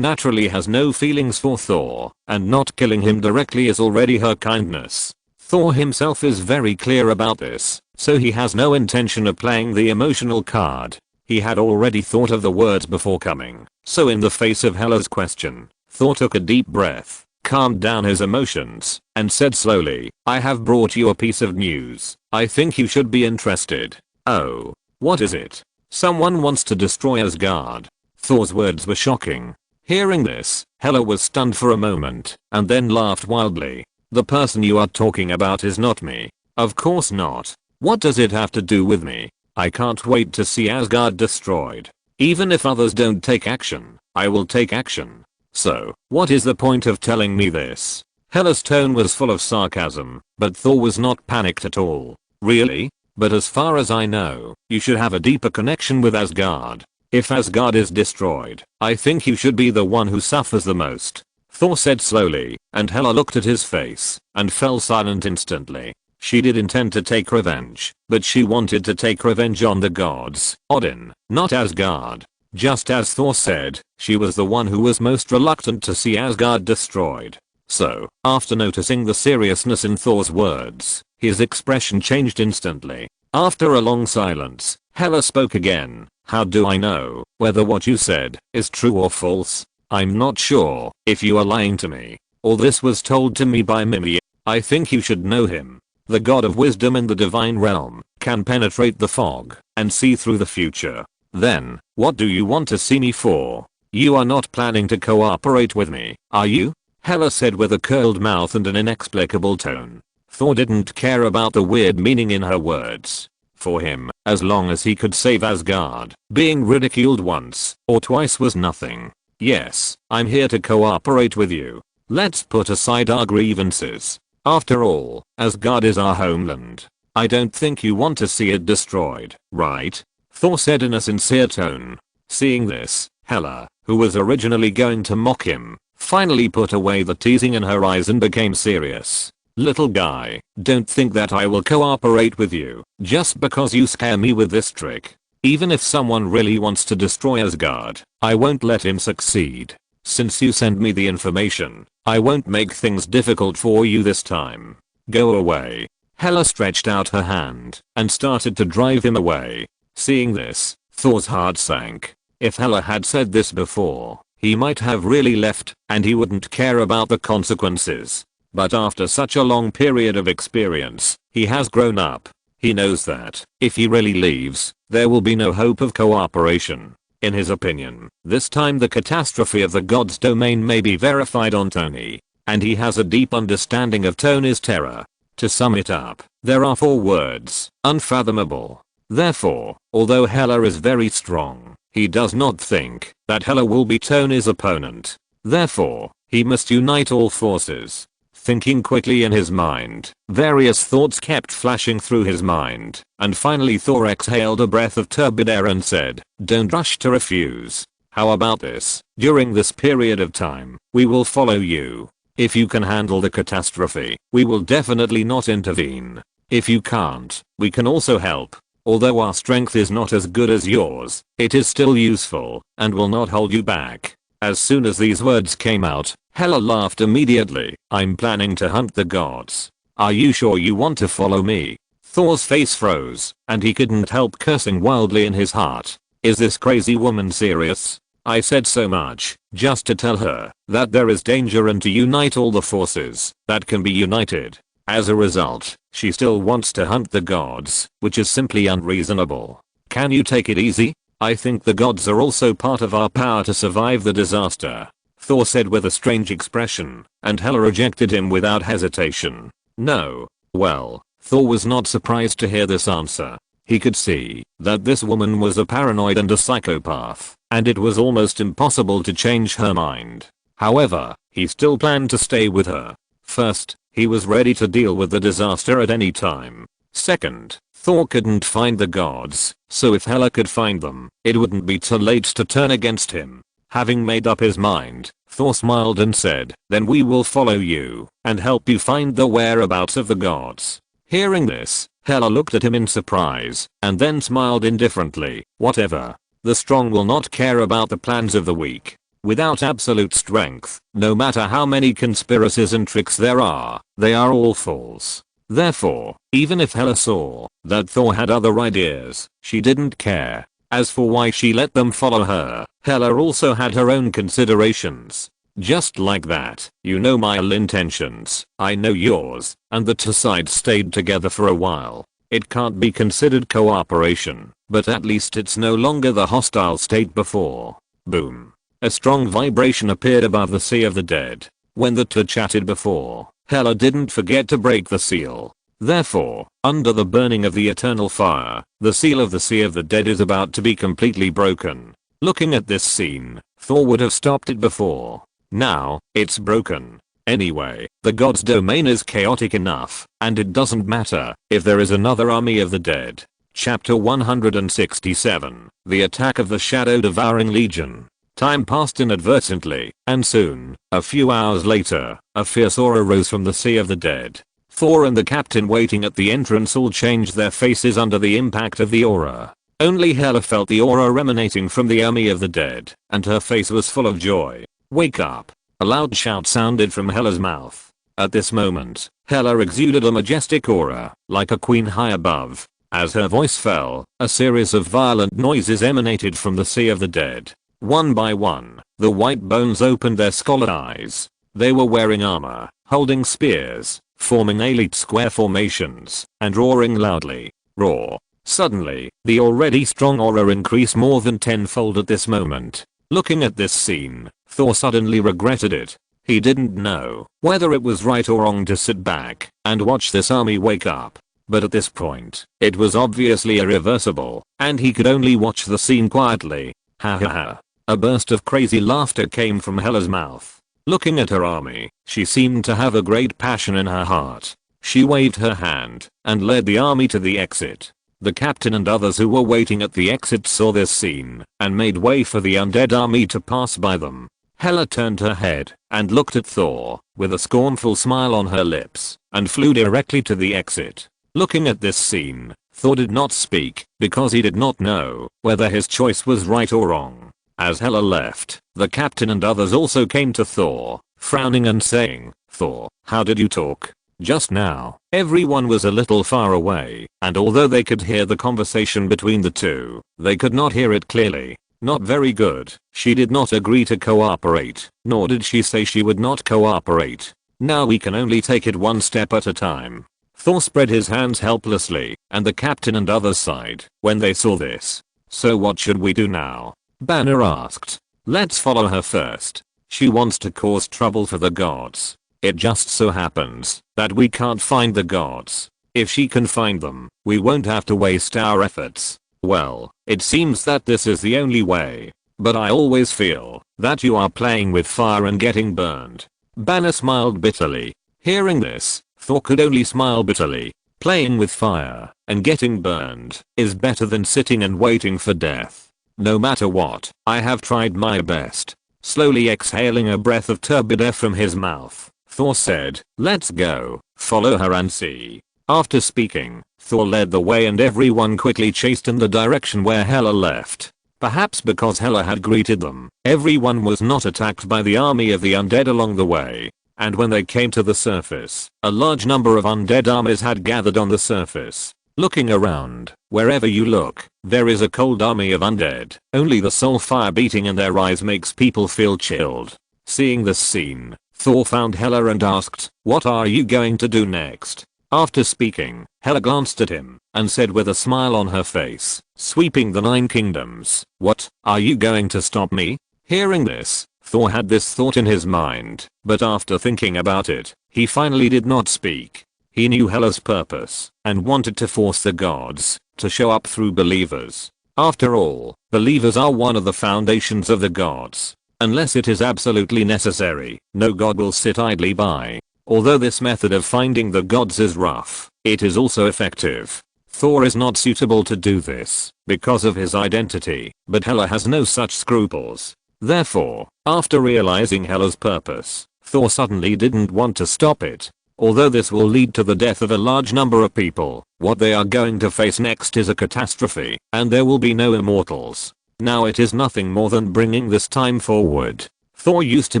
naturally has no feelings for Thor, and not killing him directly is already her kindness. Thor himself is very clear about this, so he has no intention of playing the emotional card. He had already thought of the words before coming, so in the face of Hela's question, Thor took a deep breath, calmed down his emotions, and said slowly, "I have brought you a piece of news. I think you should be interested." "Oh, what is it?" "Someone wants to destroy Asgard." Thor's words were shocking. Hearing this, Hela was stunned for a moment, and then laughed wildly. "The person you are talking about is not me." "Of course not. What does it have to do with me? I can't wait to see Asgard destroyed. Even if others don't take action, I will take action. So, what is the point of telling me this?" Hela's tone was full of sarcasm, but Thor was not panicked at all. "Really? But as far as I know, you should have a deeper connection with Asgard. If Asgard is destroyed, I think you should be the one who suffers the most." Thor said slowly, and Hela looked at his face, and fell silent instantly. She did intend to take revenge, but she wanted to take revenge on the gods, Odin, not Asgard. Just as Thor said, she was the one who was most reluctant to see Asgard destroyed. So, after noticing the seriousness in Thor's words, his expression changed instantly. After a long silence, Hela spoke again. "How do I know whether what you said is true or false? I'm not sure if you are lying to me. All this was told to me by Mimir. I think you should know him. The god of wisdom in the divine realm can penetrate the fog and see through the future. Then, what do you want to see me for? You are not planning to cooperate with me, are you?" Hela said with a curled mouth and an inexplicable tone. Thor didn't care about the weird meaning in her words. For him, as long as he could save Asgard, being ridiculed once or twice was nothing. "Yes, I'm here to cooperate with you. Let's put aside our grievances. After all, Asgard is our homeland. I don't think you want to see it destroyed, right?" Thor said in a sincere tone. Seeing this, Hela, who was originally going to mock him, finally put away the teasing in her eyes and became serious. Little guy, don't think that I will cooperate with you just because you scare me with this trick. Even if someone really wants to destroy Asgard, I won't let him succeed. Since you send me the information, I won't make things difficult for you this time. Go away. Hela stretched out her hand and started to drive him away. Seeing this, Thor's heart sank. If Hela had said this before, he might have really left and he wouldn't care about the consequences. But after such a long period of experience, he has grown up. He knows that if he really leaves, there will be no hope of cooperation. In his opinion, this time the catastrophe of the god's domain may be verified on Tony, and he has a deep understanding of Tony's terror. To sum it up, there are 4 words: unfathomable. Therefore, although Hela is very strong, he does not think that Hela will be Tony's opponent. Therefore, he must unite all forces. Thinking quickly in his mind, various thoughts kept flashing through his mind, and finally Thor exhaled a breath of turbid air and said, "Don't rush to refuse. How about this? During this period of time, we will follow you. If you can handle the catastrophe, we will definitely not intervene. If you can't, we can also help. Although our strength is not as good as yours, it is still useful, and will not hold you back." As soon as these words came out, Hela laughed immediately. "I'm planning to hunt the gods. Are you sure you want to follow me?" Thor's face froze, and he couldn't help cursing wildly in his heart. Is this crazy woman serious? I said so much, just to tell her that there is danger and to unite all the forces that can be united. As a result, she still wants to hunt the gods, which is simply unreasonable. Can you take it easy? I think the gods are also part of our power to survive the disaster, Thor said with a strange expression, and Hela rejected him without hesitation. No. Well, Thor was not surprised to hear this answer. He could see that this woman was a paranoid and a psychopath, and it was almost impossible to change her mind. However, he still planned to stay with her. First, he was ready to deal with the disaster at any time. Second, Thor couldn't find the gods, so if Hela could find them, it wouldn't be too late to turn against him. Having made up his mind, Thor smiled and said, "Then we will follow you and help you find the whereabouts of the gods." Hearing this, Hela looked at him in surprise and then smiled indifferently. Whatever. The strong will not care about the plans of the weak. Without absolute strength, no matter how many conspiracies and tricks there are, they are all false. Therefore, even if Hela saw that Thor had other ideas, she didn't care. As for why she let them follow her, Hela also had her own considerations. Just like that, you know my intentions, I know yours, and the two sides stayed together for a while. It can't be considered cooperation, but at least it's no longer the hostile state before. Boom. A strong vibration appeared above the Sea of the Dead. When the two chatted before, Hela didn't forget to break the seal. Therefore, under the burning of the eternal fire, the seal of the Sea of the Dead is about to be completely broken. Looking at this scene, Thor would have stopped it before. Now, it's broken. Anyway, the god's domain is chaotic enough, and it doesn't matter if there is another army of the dead. Chapter 167, The Attack of the Shadow-Devouring Legion. Time passed inadvertently, and soon, a few hours later, a fierce aura rose from the Sea of the Dead. Thor and the captain waiting at the entrance all changed their faces under the impact of the aura. Only Hela felt the aura emanating from the army of the dead, and her face was full of joy. "Wake up!" A loud shout sounded from Hela's mouth. At this moment, Hela exuded a majestic aura, like a queen high above. As her voice fell, a series of violent noises emanated from the Sea of the Dead. One by one, the white bones opened their skull eyes. They were wearing armor, holding spears, forming elite square formations, and roaring loudly. Roar. Suddenly, the already strong aura increased more than tenfold at this moment. Looking at this scene, Thor suddenly regretted it. He didn't know whether it was right or wrong to sit back and watch this army wake up. But at this point, it was obviously irreversible, and he could only watch the scene quietly. Ha ha ha. A burst of crazy laughter came from Hela's mouth. Looking at her army, she seemed to have a great passion in her heart. She waved her hand and led the army to the exit. The captain and others who were waiting at the exit saw this scene and made way for the undead army to pass by them. Hela turned her head and looked at Thor with a scornful smile on her lips and flew directly to the exit. Looking at this scene, Thor did not speak because he did not know whether his choice was right or wrong. As Hela left, the captain and others also came to Thor, frowning and saying, "Thor, how did you talk just now?" Everyone was a little far away, and although they could hear the conversation between the two, they could not hear it clearly. Not very good. She did not agree to cooperate, nor did she say she would not cooperate. Now we can only take it one step at a time. Thor spread his hands helplessly, and the captain and others sighed when they saw this. "So what should we do now?" Banner asked. "Let's follow her first. She wants to cause trouble for the gods. It just so happens that we can't find the gods. If she can find them, we won't have to waste our efforts." "Well, it seems that this is the only way. But I always feel that you are playing with fire and getting burned." Banner smiled bitterly. Hearing this, Thor could only smile bitterly. Playing with fire and getting burned is better than sitting and waiting for death. "No matter what, I have tried my best." Slowly exhaling a breath of turbid air from his mouth, Thor said, "Let's go, follow her and see." After speaking, Thor led the way and everyone quickly chased in the direction where Hela left. Perhaps because Hela had greeted them, everyone was not attacked by the army of the undead along the way. And when they came to the surface, a large number of undead armies had gathered on the surface. Looking around, wherever you look, there is a cold army of undead. Only the soul fire beating in their eyes makes people feel chilled. Seeing this scene, Thor found Hela and asked, "What are you going to do next?" After speaking, Hela glanced at him and said with a smile on her face, "Sweeping the 9 kingdoms. What, are you going to stop me?" Hearing this, Thor had this thought in his mind, but after thinking about it, he finally did not speak. He knew Hela's purpose and wanted to force the gods to show up through believers. After all, believers are one of the foundations of the gods. Unless it is absolutely necessary, no god will sit idly by. Although this method of finding the gods is rough, it is also effective. Thor is not suitable to do this because of his identity, but Hela has no such scruples. Therefore, after realizing Hela's purpose, Thor suddenly didn't want to stop it. Although this will lead to the death of a large number of people, what they are going to face next is a catastrophe, and there will be no immortals. Now it is nothing more than bringing this time forward. Thor used to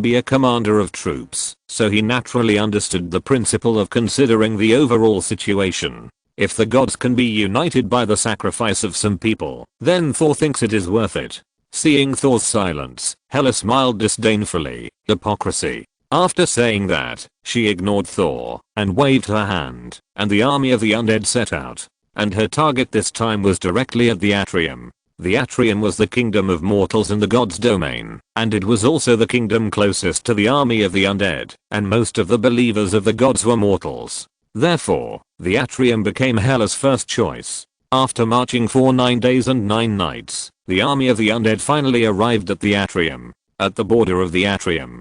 be a commander of troops, so he naturally understood the principle of considering the overall situation. If the gods can be united by the sacrifice of some people, then Thor thinks it is worth it. Seeing Thor's silence, Hela smiled disdainfully. Hypocrisy. After saying that, she ignored Thor and waved her hand, and the army of the undead set out. And her target this time was directly at the atrium. The atrium was the kingdom of mortals in the god's domain, and it was also the kingdom closest to the army of the undead, and most of the believers of the gods were mortals. Therefore, the atrium became Hela's first choice. After marching for 9 days and 9 nights, the army of the undead finally arrived at the atrium. At the border of the atrium,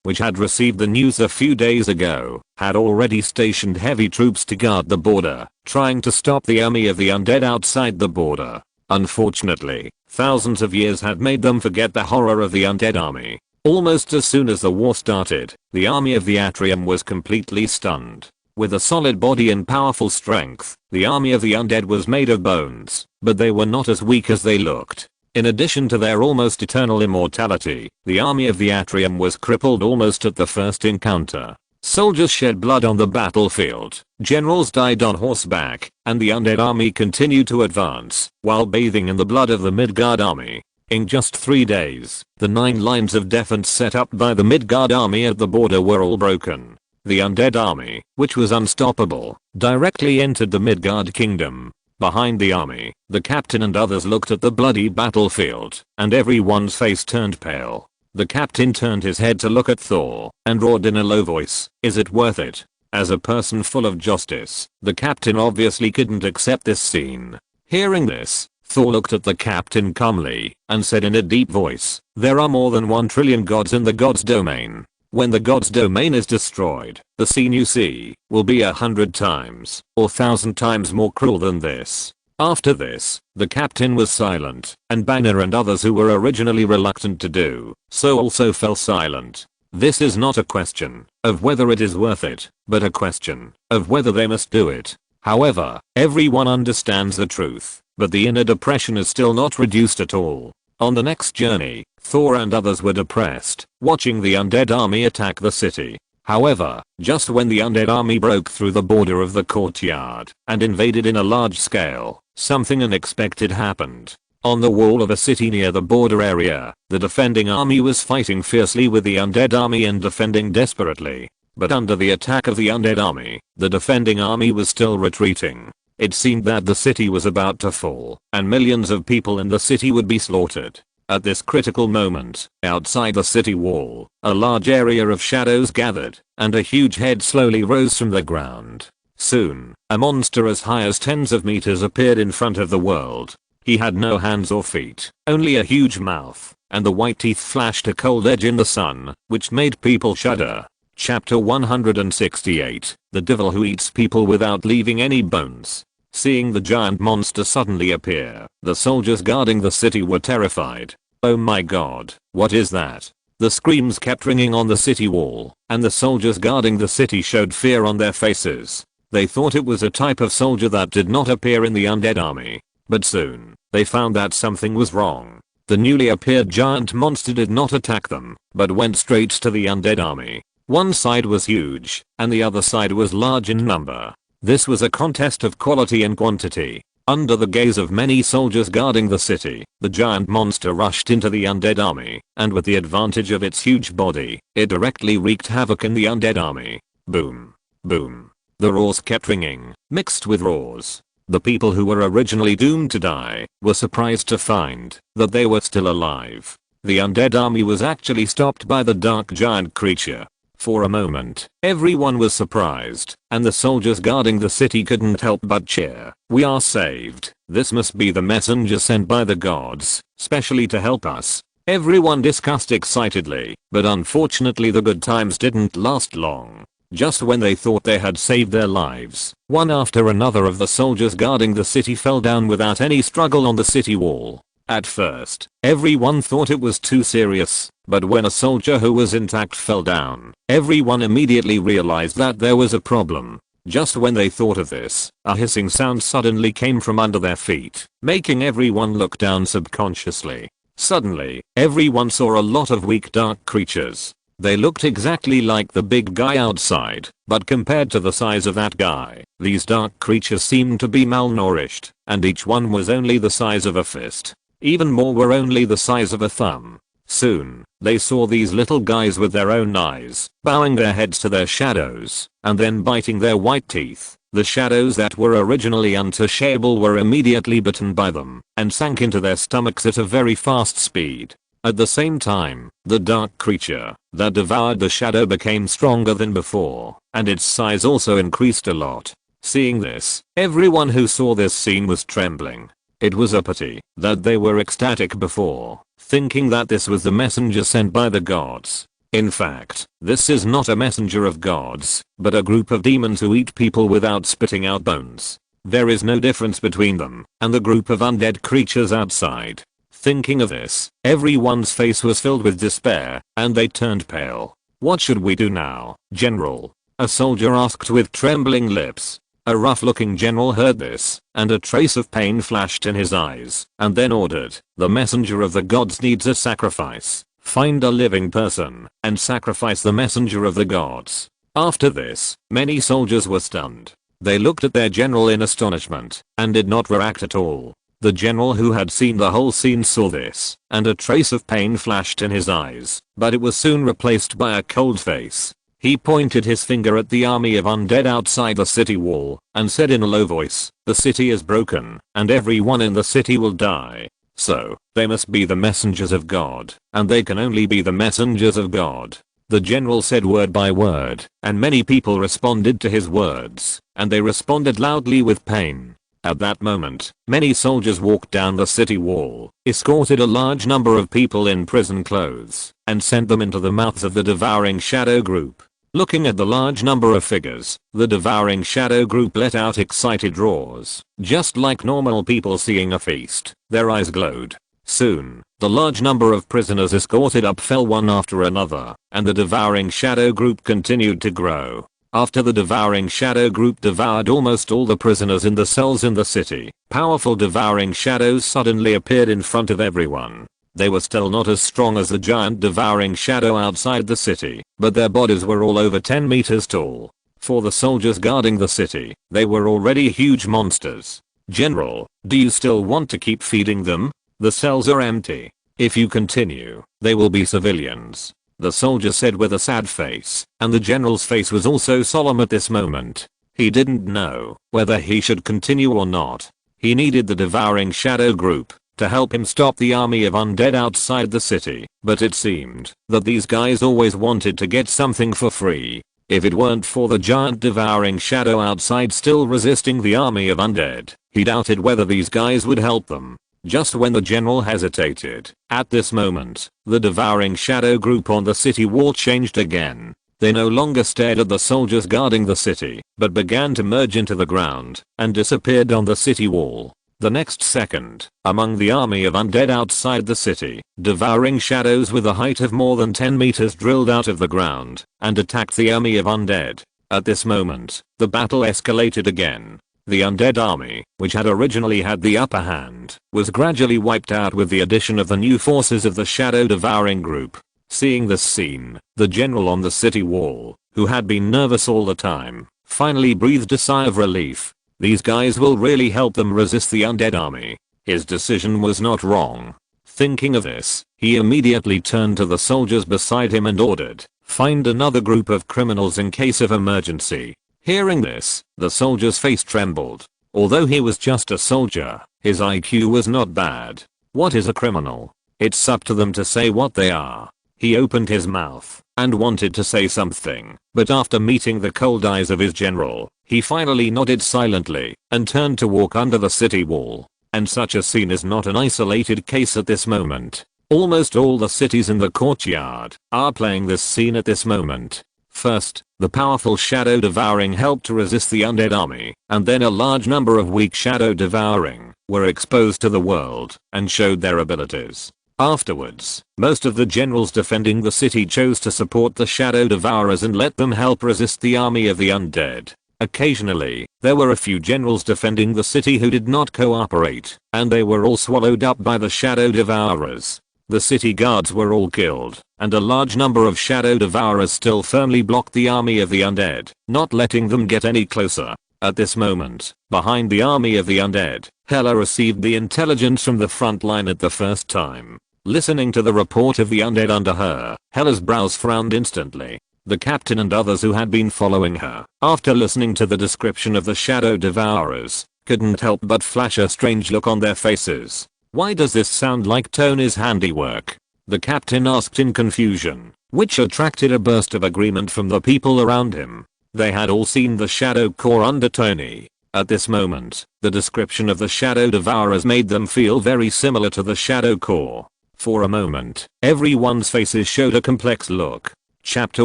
which had received the news a few days ago, had already stationed heavy troops to guard the border, trying to stop the army of the undead outside the border. Unfortunately, thousands of years had made them forget the horror of the undead army. Almost as soon as the war started, the army of the atrium was completely stunned. With a solid body and powerful strength, the army of the undead was made of bones, but they were not as weak as they looked. In addition to their almost eternal immortality, the army of the atrium was crippled almost at the first encounter. Soldiers shed blood on the battlefield, generals died on horseback, and the undead army continued to advance, while bathing in the blood of the Midgard army. In just 3 days, the 9 lines of defense set up by the Midgard army at the border were all broken. The undead army, which was unstoppable, directly entered the Midgard kingdom. Behind the army, the captain and others looked at the bloody battlefield, and everyone's face turned pale. The captain turned his head to look at Thor, and roared in a low voice, "Is it worth it?" As a person full of justice, the captain obviously couldn't accept this scene. Hearing this, Thor looked at the captain calmly, and said in a deep voice, "There are more than 1 trillion gods in the god's domain. When the god's domain is destroyed, the scene you see will be 100 times or 1,000 times more cruel than this. After this, the captain was silent, and Banner and others who were originally reluctant to do so also fell silent. This is not a question of whether it is worth it, but a question of whether they must do it. However, everyone understands the truth, but the inner depression is still not reduced at all. On the next journey, Thor and others were depressed, watching the undead army attack the city. However, just when the undead army broke through the border of the courtyard and invaded in a large scale, something unexpected happened. On the wall of a city near the border area, the defending army was fighting fiercely with the undead army and defending desperately. But under the attack of the undead army, the defending army was still retreating. It seemed that the city was about to fall, and millions of people in the city would be slaughtered. At this critical moment, outside the city wall, a large area of shadows gathered, and a huge head slowly rose from the ground. Soon, a monster as high as tens of meters appeared in front of the world. He had no hands or feet, only a huge mouth, and the white teeth flashed a cold edge in the sun, which made people shudder. Chapter 168, The Devil Who Eats People Without Leaving Any Bones. Seeing the giant monster suddenly appear, the soldiers guarding the city were terrified. Oh my god, what is that? The screams kept ringing on the city wall, and the soldiers guarding the city showed fear on their faces. They thought it was a type of soldier that did not appear in the undead army. But soon, they found that something was wrong. The newly appeared giant monster did not attack them, but went straight to the undead army. One side was huge, and the other side was large in number. This was a contest of quality and quantity. Under the gaze of many soldiers guarding the city, the giant monster rushed into the undead army, and with the advantage of its huge body, it directly wreaked havoc in the undead army. Boom. Boom. The roars kept ringing, mixed with roars. The people who were originally doomed to die were surprised to find that they were still alive. The undead army was actually stopped by the dark giant creature. For a moment, everyone was surprised, and the soldiers guarding the city couldn't help but cheer. We are saved. This must be the messenger sent by the gods, specially to help us. Everyone discussed excitedly, but unfortunately the good times didn't last long. Just when they thought they had saved their lives, one after another of the soldiers guarding the city fell down without any struggle on the city wall. At first, everyone thought it was too serious, but when a soldier who was intact fell down, everyone immediately realized that there was a problem. Just when they thought of this, a hissing sound suddenly came from under their feet, making everyone look down subconsciously. Suddenly, everyone saw a lot of weak dark creatures. They looked exactly like the big guy outside, but compared to the size of that guy, these dark creatures seemed to be malnourished, and each one was only the size of a fist. Even more were only the size of a thumb. Soon, they saw these little guys with their own eyes, bowing their heads to their shadows, and then biting their white teeth. The shadows that were originally untouchable were immediately bitten by them, and sank into their stomachs at a very fast speed. At the same time, the dark creature that devoured the shadow became stronger than before, and its size also increased a lot. Seeing this, everyone who saw this scene was trembling. It was a pity that they were ecstatic before, thinking that this was the messenger sent by the gods. In fact, this is not a messenger of gods, but a group of demons who eat people without spitting out bones. There is no difference between them and the group of undead creatures outside. Thinking of this, everyone's face was filled with despair, and they turned pale. What should we do now, General? A soldier asked with trembling lips. A rough-looking general heard this, and a trace of pain flashed in his eyes, and then ordered, "The messenger of the gods needs a sacrifice. Find a living person, and sacrifice the messenger of the gods." After this, many soldiers were stunned. They looked at their general in astonishment, and did not react at all. The general who had seen the whole scene saw this, and a trace of pain flashed in his eyes, but it was soon replaced by a cold face. He pointed his finger at the army of undead outside the city wall, and said in a low voice, "The city is broken, and everyone in the city will die. So, they must be the messengers of God, and they can only be the messengers of God." The general said word by word, and many people responded to his words, and they responded loudly with pain. At that moment, many soldiers walked down the city wall, escorted a large number of people in prison clothes, and sent them into the mouths of the devouring shadow group. Looking at the large number of figures, the devouring shadow group let out excited roars, just like normal people seeing a feast. Their eyes glowed. Soon, the large number of prisoners escorted up fell one after another, and the devouring shadow group continued to grow. After the devouring shadow group devoured almost all the prisoners in the cells in the city, powerful devouring shadows suddenly appeared in front of everyone. They were still not as strong as the giant devouring shadow outside the city, but their bodies were all over 10 meters tall. For the soldiers guarding the city, they were already huge monsters. General, do you still want to keep feeding them? The cells are empty. If you continue, they will be civilians. The soldier said with a sad face, and the general's face was also solemn at this moment. He didn't know whether he should continue or not. He needed the devouring shadow group to help him stop the army of undead outside the city, but it seemed that these guys always wanted to get something for free. If it weren't for the giant devouring shadow outside still resisting the army of undead, he doubted whether these guys would help them. Just when the general hesitated, at this moment, the devouring shadow group on the city wall changed again. They no longer stared at the soldiers guarding the city, but began to merge into the ground and disappeared on the city wall. The next second, among the army of undead outside the city, devouring shadows with a height of more than 10 meters drilled out of the ground and attacked the army of undead. At this moment, the battle escalated again. The undead army, which had originally had the upper hand, was gradually wiped out with the addition of the new forces of the shadow devouring group. Seeing this scene, the general on the city wall, who had been nervous all the time, finally breathed a sigh of relief. These guys will really help them resist the undead army. His decision was not wrong. Thinking of this, he immediately turned to the soldiers beside him and ordered, "Find another group of criminals in case of emergency." Hearing this, the soldier's face trembled. Although he was just a soldier, his IQ was not bad. What is a criminal? It's up to them to say what they are. He opened his mouth and wanted to say something, but after meeting the cold eyes of his general, he finally nodded silently and turned to walk under the city wall. And such a scene is not an isolated case at this moment. Almost all the cities in the courtyard are playing this scene at this moment. First, the powerful shadow devouring helped to resist the undead army, and then a large number of weak shadow devouring were exposed to the world and showed their abilities. Afterwards, most of the generals defending the city chose to support the shadow devourers and let them help resist the army of the undead. Occasionally, there were a few generals defending the city who did not cooperate, and they were all swallowed up by the shadow devourers. The city guards were all killed, and a large number of shadow devourers still firmly blocked the army of the undead, not letting them get any closer. At this moment, behind the army of the undead, Hela received the intelligence from the front line at the first time. Listening to the report of the undead under her, Hela's brows frowned instantly. The captain and others who had been following her, after listening to the description of the shadow devourers, couldn't help but flash a strange look on their faces. Why does this sound like Tony's handiwork? The captain asked in confusion, which attracted a burst of agreement from the people around him. They had all seen the shadow core under Tony. At this moment, the description of the shadow devourers made them feel very similar to the shadow core. For a moment, everyone's faces showed a complex look. Chapter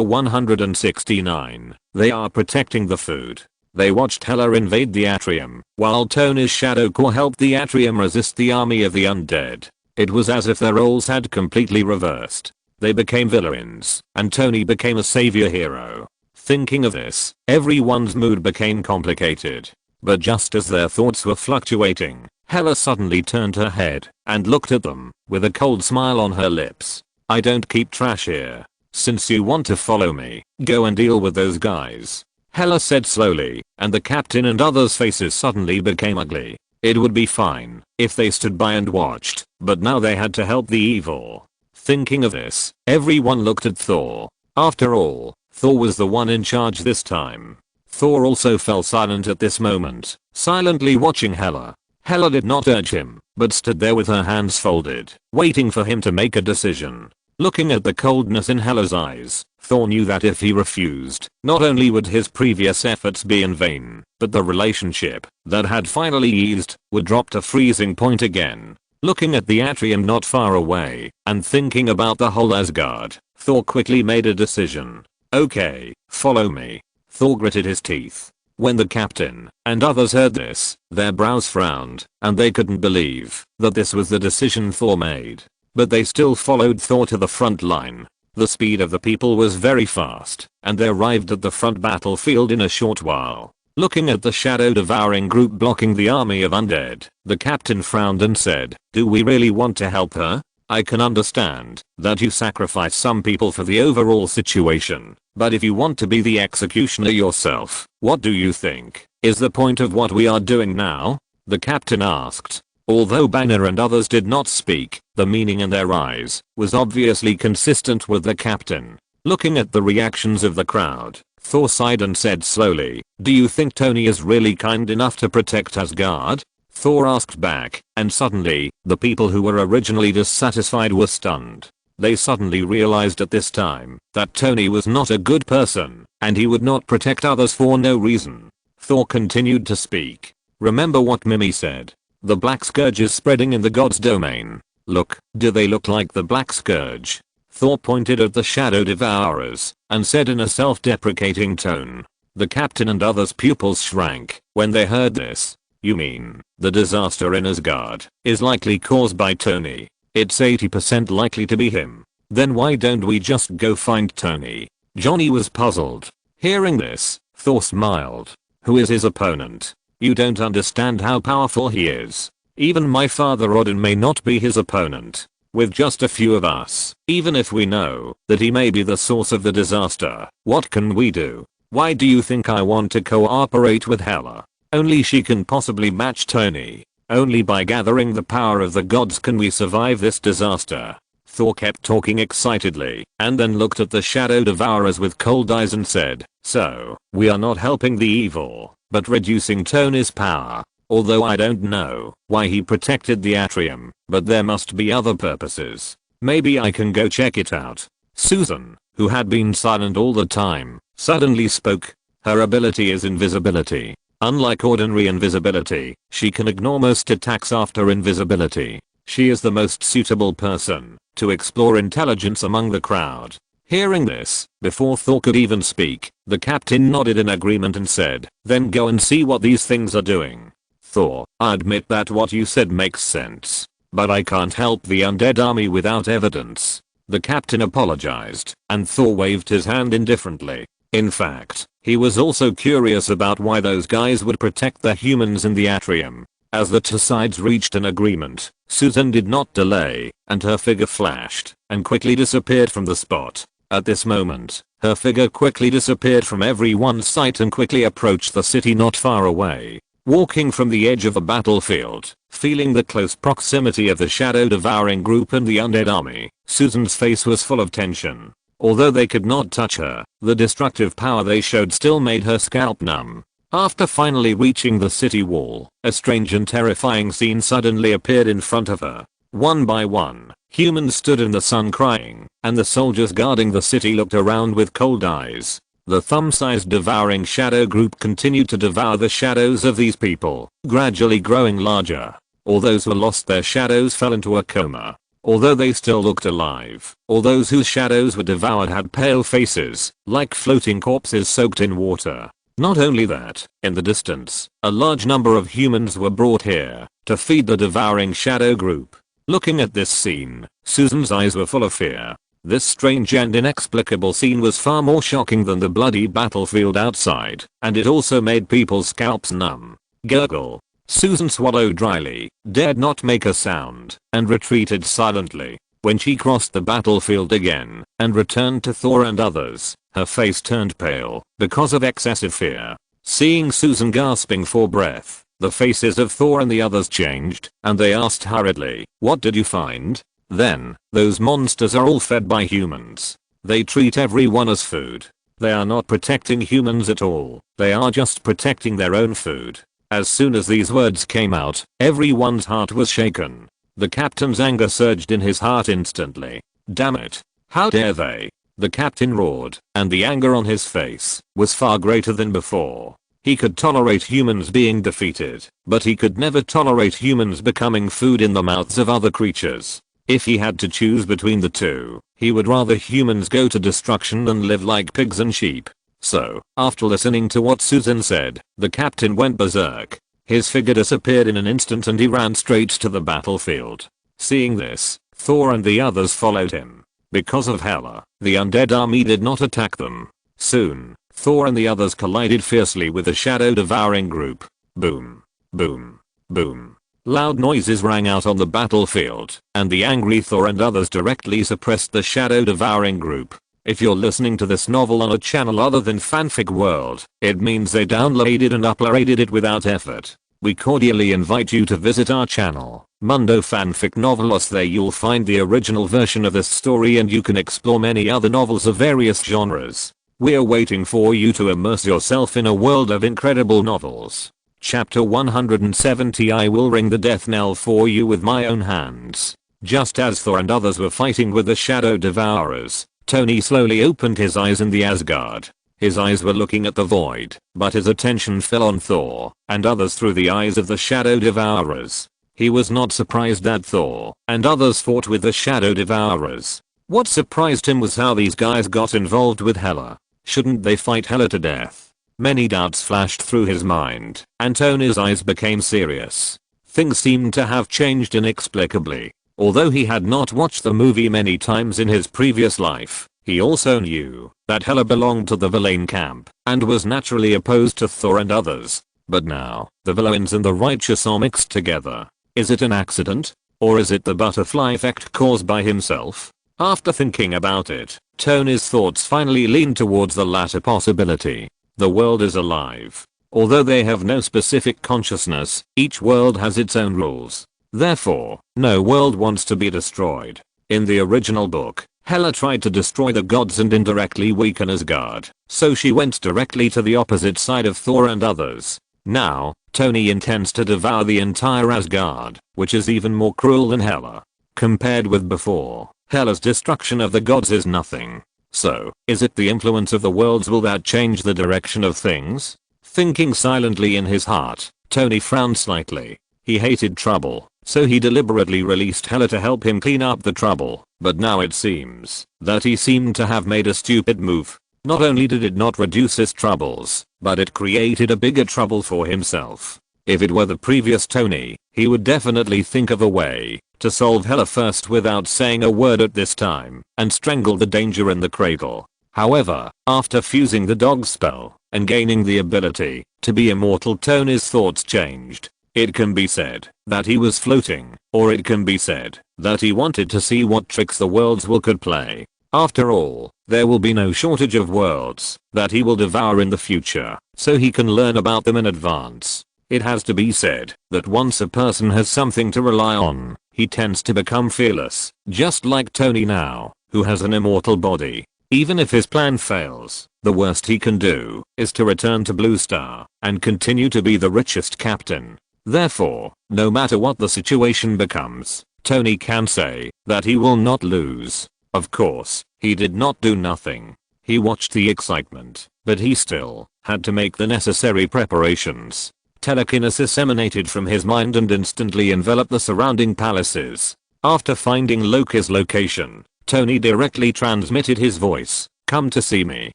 169. They are protecting the food. They watched Hela invade the atrium, while Tony's shadow core helped the atrium resist the army of the undead. It was as if their roles had completely reversed. They became villains, and Tony became a savior hero. Thinking of this, everyone's mood became complicated. But just as their thoughts were fluctuating, Hela suddenly turned her head and looked at them with a cold smile on her lips. "I don't keep trash here. Since you want to follow me, go and deal with those guys," Hela said slowly, and the captain and others' faces suddenly became ugly. It would be fine if they stood by and watched, but now they had to help the evil. Thinking of this, everyone looked at Thor. After all, Thor was the one in charge this time. Thor also fell silent at this moment, silently watching Hela. Hela did not urge him, but stood there with her hands folded, waiting for him to make a decision. Looking at the coldness in Hela's eyes, Thor knew that if he refused, not only would his previous efforts be in vain, but the relationship that had finally eased would drop to freezing point again. Looking at the atrium not far away, and thinking about the whole Asgard, Thor quickly made a decision. Okay, follow me. Thor gritted his teeth. When the captain and others heard this, their brows frowned, and they couldn't believe that this was the decision Thor made. But they still followed Thor to the front line. The speed of the people was very fast, and they arrived at the front battlefield in a short while. Looking at the shadow-devouring group blocking the army of undead, the captain frowned and said, "Do we really want to help her? I can understand that you sacrifice some people for the overall situation, but if you want to be the executioner yourself, what do you think is the point of what we are doing now?" the captain asked. Although Banner and others did not speak, the meaning in their eyes was obviously consistent with the captain. Looking at the reactions of the crowd, Thor sighed and said slowly, "Do you think Tony is really kind enough to protect Asgard?" Thor asked back, and suddenly, the people who were originally dissatisfied were stunned. They suddenly realized at this time that Tony was not a good person, and he would not protect others for no reason. Thor continued to speak. "Remember what Mimi said. The Black Scourge is spreading in the god's domain. Look, do they look like the Black Scourge?" Thor pointed at the shadow devourers and said in a self-deprecating tone. The captain and others' pupils shrank when they heard this. "You mean, the disaster in Asgard is likely caused by Tony? It's 80% likely to be him. Then why don't we just go find Tony?" Johnny was puzzled. Hearing this, Thor smiled. "Who is his opponent? You don't understand how powerful he is. Even my father Odin may not be his opponent. With just a few of us, even if we know that he may be the source of the disaster, what can we do? Why do you think I want to cooperate with Hela? Only she can possibly match Tony. Only by gathering the power of the gods can we survive this disaster." Thor kept talking excitedly, and then looked at the shadow devourers with cold eyes and said, "So, we are not helping the evil, but reducing Tony's power. Although I don't know why he protected the atrium, but there must be other purposes. Maybe I can go check it out." Susan, who had been silent all the time, suddenly spoke. Her ability is invisibility. Unlike ordinary invisibility, she can ignore most attacks after invisibility. She is the most suitable person to explore intelligence among the crowd. Hearing this, before Thor could even speak, the captain nodded in agreement and said, "Then go and see what these things are doing." "Thor, I admit that what you said makes sense, but I can't help the undead army without evidence." The captain apologized, and Thor waved his hand indifferently. In fact, he was also curious about why those guys would protect the humans in the atrium. As the two sides reached an agreement, Susan did not delay, and her figure flashed and quickly disappeared from the spot. At this moment, her figure quickly disappeared from everyone's sight and quickly approached the city not far away. Walking from the edge of a battlefield, feeling the close proximity of the shadow-devouring group and the undead army, Susan's face was full of tension. Although they could not touch her, the destructive power they showed still made her scalp numb. After finally reaching the city wall, a strange and terrifying scene suddenly appeared in front of her. One by one, humans stood in the sun crying, and the soldiers guarding the city looked around with cold eyes. The thumb-sized devouring shadow group continued to devour the shadows of these people, gradually growing larger. All those who lost their shadows fell into a coma. Although they still looked alive, all those whose shadows were devoured had pale faces, like floating corpses soaked in water. Not only that, in the distance, a large number of humans were brought here to feed the devouring shadow group. Looking at this scene, Susan's eyes were full of fear. This strange and inexplicable scene was far more shocking than the bloody battlefield outside, and it also made people's scalps numb. Gurgle. Susan swallowed dryly, dared not make a sound, and retreated silently. When she crossed the battlefield again and returned to Thor and others, her face turned pale because of excessive fear. Seeing Susan gasping for breath, the faces of Thor and the others changed, and they asked hurriedly, "What did you find?" "Then, those monsters are all fed by humans. They treat everyone as food. They are not protecting humans at all. They are just protecting their own food." As soon as these words came out, everyone's heart was shaken. The captain's anger surged in his heart instantly. "Damn it. How dare they?" the captain roared, and the anger on his face was far greater than before. He could tolerate humans being defeated, but he could never tolerate humans becoming food in the mouths of other creatures. If he had to choose between the two, he would rather humans go to destruction than live like pigs and sheep. So, after listening to what Susan said, the captain went berserk. His figure disappeared in an instant and he ran straight to the battlefield. Seeing this, Thor and the others followed him. Because of Hela, the undead army did not attack them. Soon, Thor and the others collided fiercely with the shadow devouring group. Boom. Boom. Boom. Loud noises rang out on the battlefield, and the angry Thor and others directly suppressed the shadow devouring group. If you're listening to this novel on a channel other than Fanfic World, it means they downloaded and uploaded it without effort. We cordially invite you to visit our channel, Mundo Fanfic Novelos. There you'll find the original version of this story and you can explore many other novels of various genres. We're waiting for you to immerse yourself in a world of incredible novels. Chapter 170. I will ring the death knell for you with my own hands. Just as Thor and others were fighting with the shadow devourers, Tony slowly opened his eyes in the Asgard. His eyes were looking at the void, but his attention fell on Thor and others through the eyes of the shadow devourers. He was not surprised that Thor and others fought with the shadow devourers. What surprised him was how these guys got involved with Hela. Shouldn't they fight Hela to death? Many doubts flashed through his mind, and Tony's eyes became serious. Things seemed to have changed inexplicably. Although he had not watched the movie many times in his previous life, he also knew that Hela belonged to the villain camp and was naturally opposed to Thor and others. But now, the villains and the righteous are mixed together. Is it an accident? Or is it the butterfly effect caused by himself? After thinking about it, Tony's thoughts finally leaned towards the latter possibility. The world is alive. Although they have no specific consciousness, each world has its own rules. Therefore, no world wants to be destroyed. In the original book, Hela tried to destroy the gods and indirectly weaken Asgard, so she went directly to the opposite side of Thor and others. Now, Tony intends to devour the entire Asgard, which is even more cruel than Hela. Compared with before, Hela's destruction of the gods is nothing. So, is it the influence of the worlds will that change the direction of things? Thinking silently in his heart, Tony frowned slightly. He hated trouble, so he deliberately released Hela to help him clean up the trouble. But now it seems that he seemed to have made a stupid move. Not only did it not reduce his troubles, but it created a bigger trouble for himself. If it were the previous Tony, he would definitely think of a way to solve Hela first without saying a word at this time, and strangle the danger in the cradle. However, after fusing the dog spell and gaining the ability to be immortal, Tony's thoughts changed. It can be said that he was floating, or it can be said that he wanted to see what tricks the worlds will could play. After all, there will be no shortage of worlds that he will devour in the future, so he can learn about them in advance. It has to be said that once a person has something to rely on, he tends to become fearless, just like Tony now, who has an immortal body. Even if his plan fails, the worst he can do is to return to Blue Star and continue to be the richest captain. Therefore, no matter what the situation becomes, Tony can say that he will not lose. Of course, he did not do nothing. He watched the excitement, but he still had to make the necessary preparations. Telekinesis emanated from his mind and instantly enveloped the surrounding palaces. After finding Loki's location, Tony directly transmitted his voice, "Come to see me,"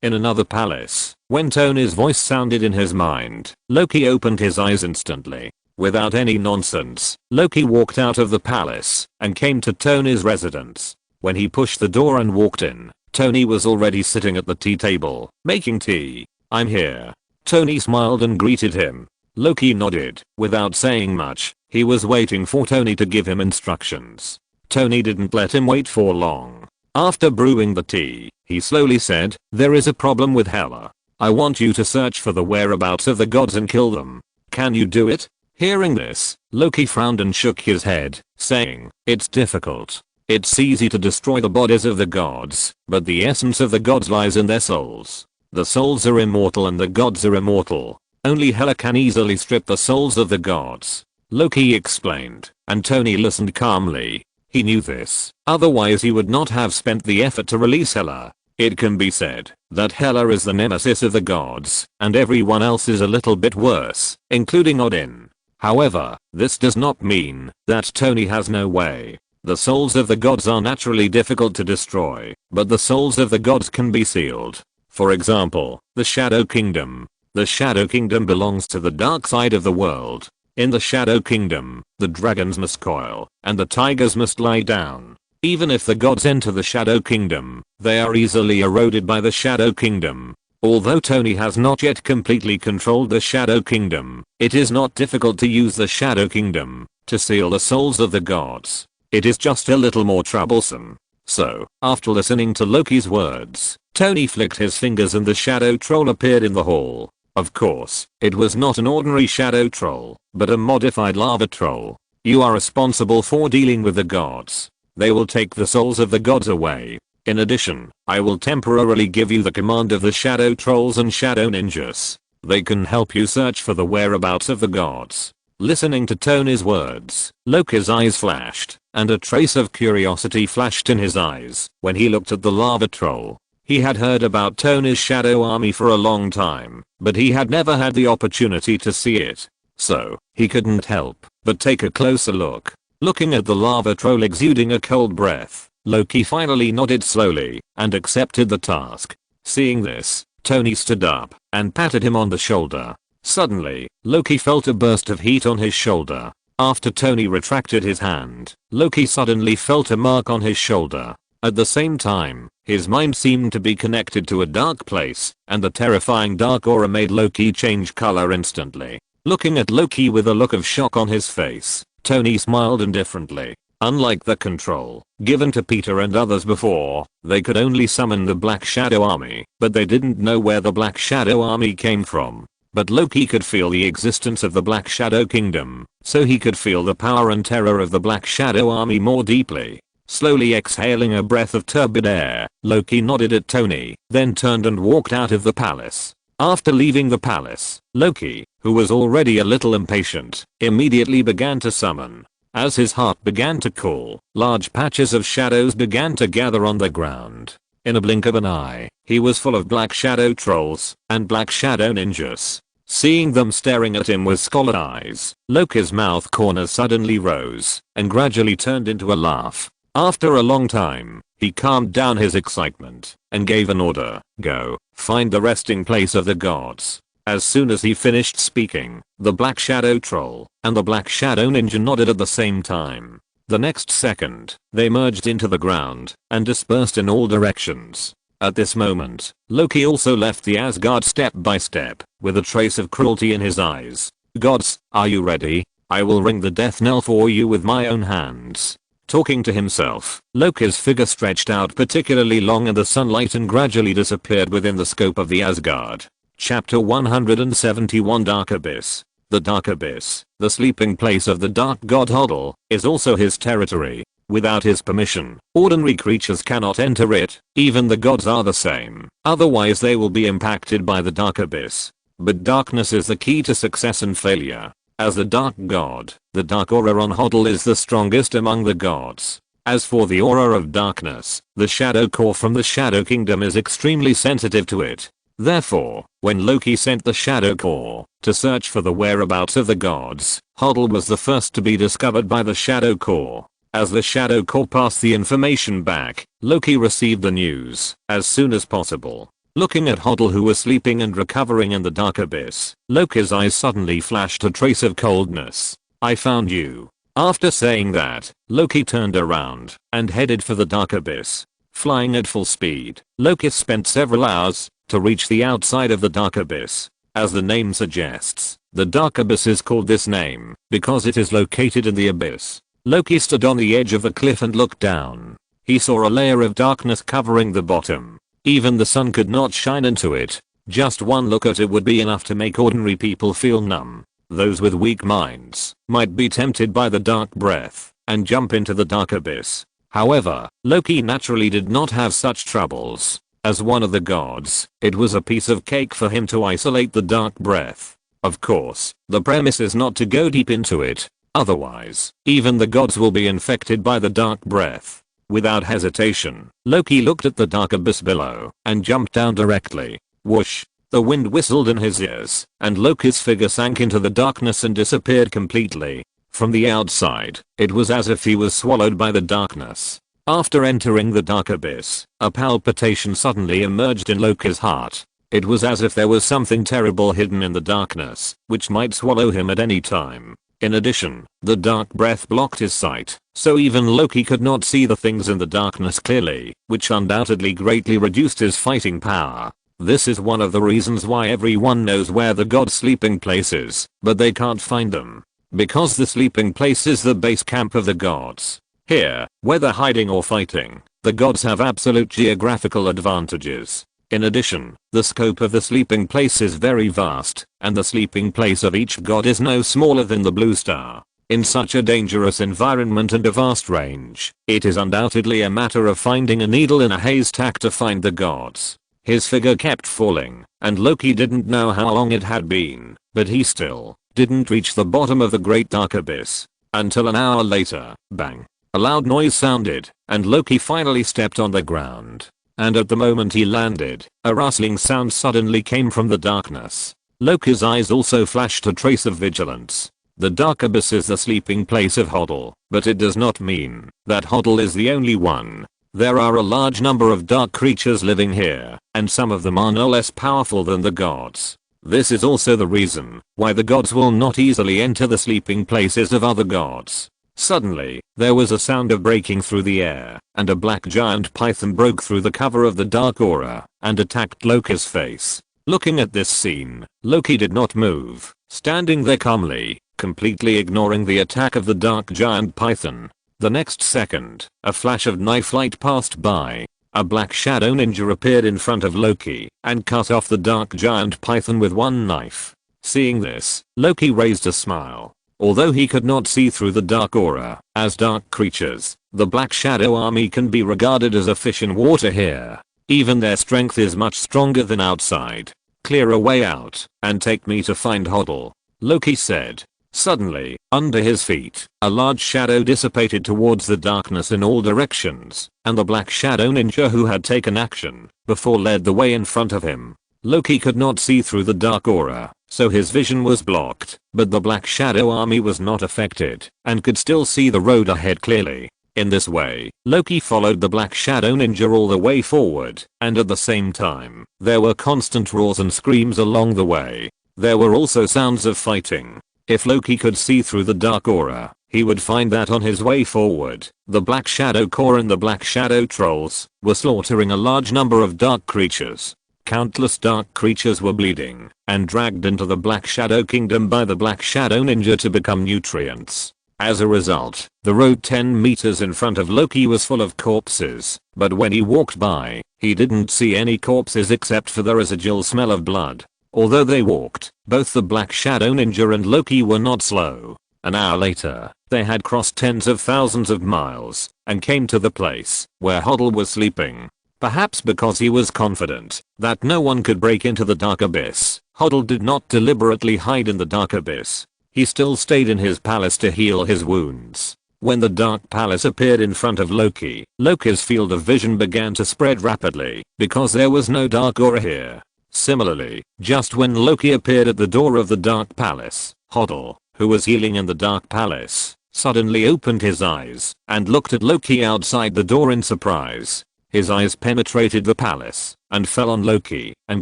in another palace. When Tony's voice sounded in his mind, Loki opened his eyes instantly. Without any nonsense, Loki walked out of the palace and came to Tony's residence. When he pushed the door and walked in, Tony was already sitting at the tea table, making tea. "I'm here." Tony smiled and greeted him. Loki nodded. Without saying much, he was waiting for Tony to give him instructions. Tony didn't let him wait for long. After brewing the tea, he slowly said, "There is a problem with Hela. I want you to search for the whereabouts of the gods and kill them. Can you do it?" Hearing this, Loki frowned and shook his head, saying, "It's difficult. It's easy to destroy the bodies of the gods, but the essence of the gods lies in their souls. The souls are immortal and the gods are immortal. Only Hela can easily strip the souls of the gods," Loki explained, and Tony listened calmly. He knew this, otherwise he would not have spent the effort to release Hela. It can be said that Hela is the nemesis of the gods, and everyone else is a little bit worse, including Odin. However, this does not mean that Tony has no way. The souls of the gods are naturally difficult to destroy, but the souls of the gods can be sealed. For example, the Shadow Kingdom. The Shadow Kingdom belongs to the dark side of the world. In the Shadow Kingdom, the dragons must coil, and the tigers must lie down. Even if the gods enter the Shadow Kingdom, they are easily eroded by the Shadow Kingdom. Although Tony has not yet completely controlled the Shadow Kingdom, it is not difficult to use the Shadow Kingdom to seal the souls of the gods. It is just a little more troublesome. So, after listening to Loki's words, Tony flicked his fingers and the shadow troll appeared in the hall. Of course, it was not an ordinary shadow troll, but a modified lava troll. You are responsible for dealing with the gods. They will take the souls of the gods away. In addition, I will temporarily give you the command of the shadow trolls and shadow ninjas. They can help you search for the whereabouts of the gods. Listening to Tony's words, Loki's eyes flashed, and a trace of curiosity flashed in his eyes when he looked at the lava troll. He had heard about Tony's shadow army for a long time, but he had never had the opportunity to see it. So, he couldn't help but take a closer look. Looking at the lava troll exuding a cold breath, Loki finally nodded slowly and accepted the task. Seeing this, Tony stood up and patted him on the shoulder. Suddenly, Loki felt a burst of heat on his shoulder. After Tony retracted his hand, Loki suddenly felt a mark on his shoulder. At the same time, his mind seemed to be connected to a dark place, and the terrifying dark aura made Loki change color instantly. Looking at Loki with a look of shock on his face, Tony smiled indifferently. Unlike the control given to Peter and others before, they could only summon the Black Shadow Army, but they didn't know where the Black Shadow Army came from. But Loki could feel the existence of the Black Shadow Kingdom, so he could feel the power and terror of the Black Shadow Army more deeply. Slowly exhaling a breath of turbid air, Loki nodded at Tony, then turned and walked out of the palace. After leaving the palace, Loki, who was already a little impatient, immediately began to summon. As his heart began to cool, large patches of shadows began to gather on the ground. In a blink of an eye, he was full of black shadow trolls and black shadow ninjas. Seeing them staring at him with scowled eyes, Loki's mouth corners suddenly rose and gradually turned into a laugh. After a long time, he calmed down his excitement and gave an order. Go, find the resting place of the gods. As soon as he finished speaking, the black shadow troll and the black shadow ninja nodded at the same time. The next second, they merged into the ground and dispersed in all directions. At this moment, Loki also left the Asgard step by step, with a trace of cruelty in his eyes. Gods, are you ready? I will ring the death knell for you with my own hands. Talking to himself, Loki's figure stretched out particularly long in the sunlight and gradually disappeared within the scope of the Asgard. Chapter 171 Dark Abyss. The Dark Abyss, the sleeping place of the dark god Hodl, is also his territory. Without his permission, ordinary creatures cannot enter it. Even the gods are the same, otherwise they will be impacted by the Dark Abyss. But darkness is the key to success and failure. As the dark god, the dark aura on Hodl is the strongest among the gods. As for the aura of darkness, the shadow core from the Shadow Kingdom is extremely sensitive to it. Therefore, when Loki sent the Shadow Core to search for the whereabouts of the gods, Hodl was the first to be discovered by the Shadow Core. As the Shadow Core passed the information back, Loki received the news as soon as possible. Looking at Hodl, who was sleeping and recovering in the Dark Abyss, Loki's eyes suddenly flashed a trace of coldness. I found you. After saying that, Loki turned around and headed for the Dark Abyss. Flying at full speed, Loki spent several hours to reach the outside of the Dark Abyss. As the name suggests, the Dark Abyss is called this name because it is located in the abyss. Loki stood on the edge of the cliff and looked down. He saw a layer of darkness covering the bottom. Even the sun could not shine into it. Just one look at it would be enough to make ordinary people feel numb. Those with weak minds might be tempted by the dark breath and jump into the Dark Abyss. However, Loki naturally did not have such troubles. As one of the gods, it was a piece of cake for him to isolate the dark breath. Of course, the premise is not to go deep into it, otherwise, even the gods will be infected by the dark breath. Without hesitation, Loki looked at the dark abyss below and jumped down directly. Whoosh! The wind whistled in his ears, and Loki's figure sank into the darkness and disappeared completely. From the outside, it was as if he was swallowed by the darkness. After entering the dark abyss, a palpitation suddenly emerged in Loki's heart. It was as if there was something terrible hidden in the darkness, which might swallow him at any time. In addition, the dark breath blocked his sight, so even Loki could not see the things in the darkness clearly, which undoubtedly greatly reduced his fighting power. This is one of the reasons why everyone knows where the god's sleeping place is, but they can't find them. Because the sleeping place is the base camp of the gods. Here, whether hiding or fighting, the gods have absolute geographical advantages. In addition, the scope of the sleeping place is very vast, and the sleeping place of each god is no smaller than the blue star. In such a dangerous environment and a vast range, it is undoubtedly a matter of finding a needle in a haystack to find the gods. His figure kept falling, and Loki didn't know how long it had been, but he still didn't reach the bottom of the great dark abyss. Until an hour later, bang. A loud noise sounded, and Loki finally stepped on the ground. And at the moment he landed, a rustling sound suddenly came from the darkness. Loki's eyes also flashed a trace of vigilance. The dark abyss is the sleeping place of Hodl, but it does not mean that Hodl is the only one. There are a large number of dark creatures living here, and some of them are no less powerful than the gods. This is also the reason why the gods will not easily enter the sleeping places of other gods. Suddenly, there was a sound of breaking through the air, and a black giant python broke through the cover of the dark aura and attacked Loki's face. Looking at this scene, Loki did not move, standing there calmly, completely ignoring the attack of the dark giant python. The next second, a flash of knife light passed by. A black shadow ninja appeared in front of Loki and cut off the dark giant python with one knife. Seeing this, Loki raised a smile. Although he could not see through the dark aura, as dark creatures, the Black Shadow army can be regarded as a fish in water here. Even their strength is much stronger than outside. Clear a way out, and take me to find Hodl, Loki said. Suddenly, under his feet, a large shadow dissipated towards the darkness in all directions, and the Black Shadow ninja who had taken action before led the way in front of him. Loki could not see through the dark aura, so his vision was blocked, but the Black Shadow army was not affected, and could still see the road ahead clearly. In this way, Loki followed the Black Shadow ninja all the way forward, and at the same time, there were constant roars and screams along the way. There were also sounds of fighting. If Loki could see through the dark aura, he would find that on his way forward, the Black Shadow Corps and the Black Shadow Trolls were slaughtering a large number of dark creatures. Countless dark creatures were bleeding and dragged into the Black Shadow Kingdom by the Black Shadow Ninja to become nutrients. As a result, the road 10 meters in front of Loki was full of corpses, but when he walked by, he didn't see any corpses except for the residual smell of blood. Although they walked, both the Black Shadow Ninja and Loki were not slow. An hour later, they had crossed tens of thousands of miles and came to the place where Hodl was sleeping. Perhaps because he was confident that no one could break into the dark abyss, Hodl did not deliberately hide in the dark abyss. He still stayed in his palace to heal his wounds. When the dark palace appeared in front of Loki, Loki's field of vision began to spread rapidly because there was no dark aura here. Similarly, just when Loki appeared at the door of the dark palace, Hodl, who was healing in the dark palace, suddenly opened his eyes and looked at Loki outside the door in surprise. His eyes penetrated the palace and fell on Loki and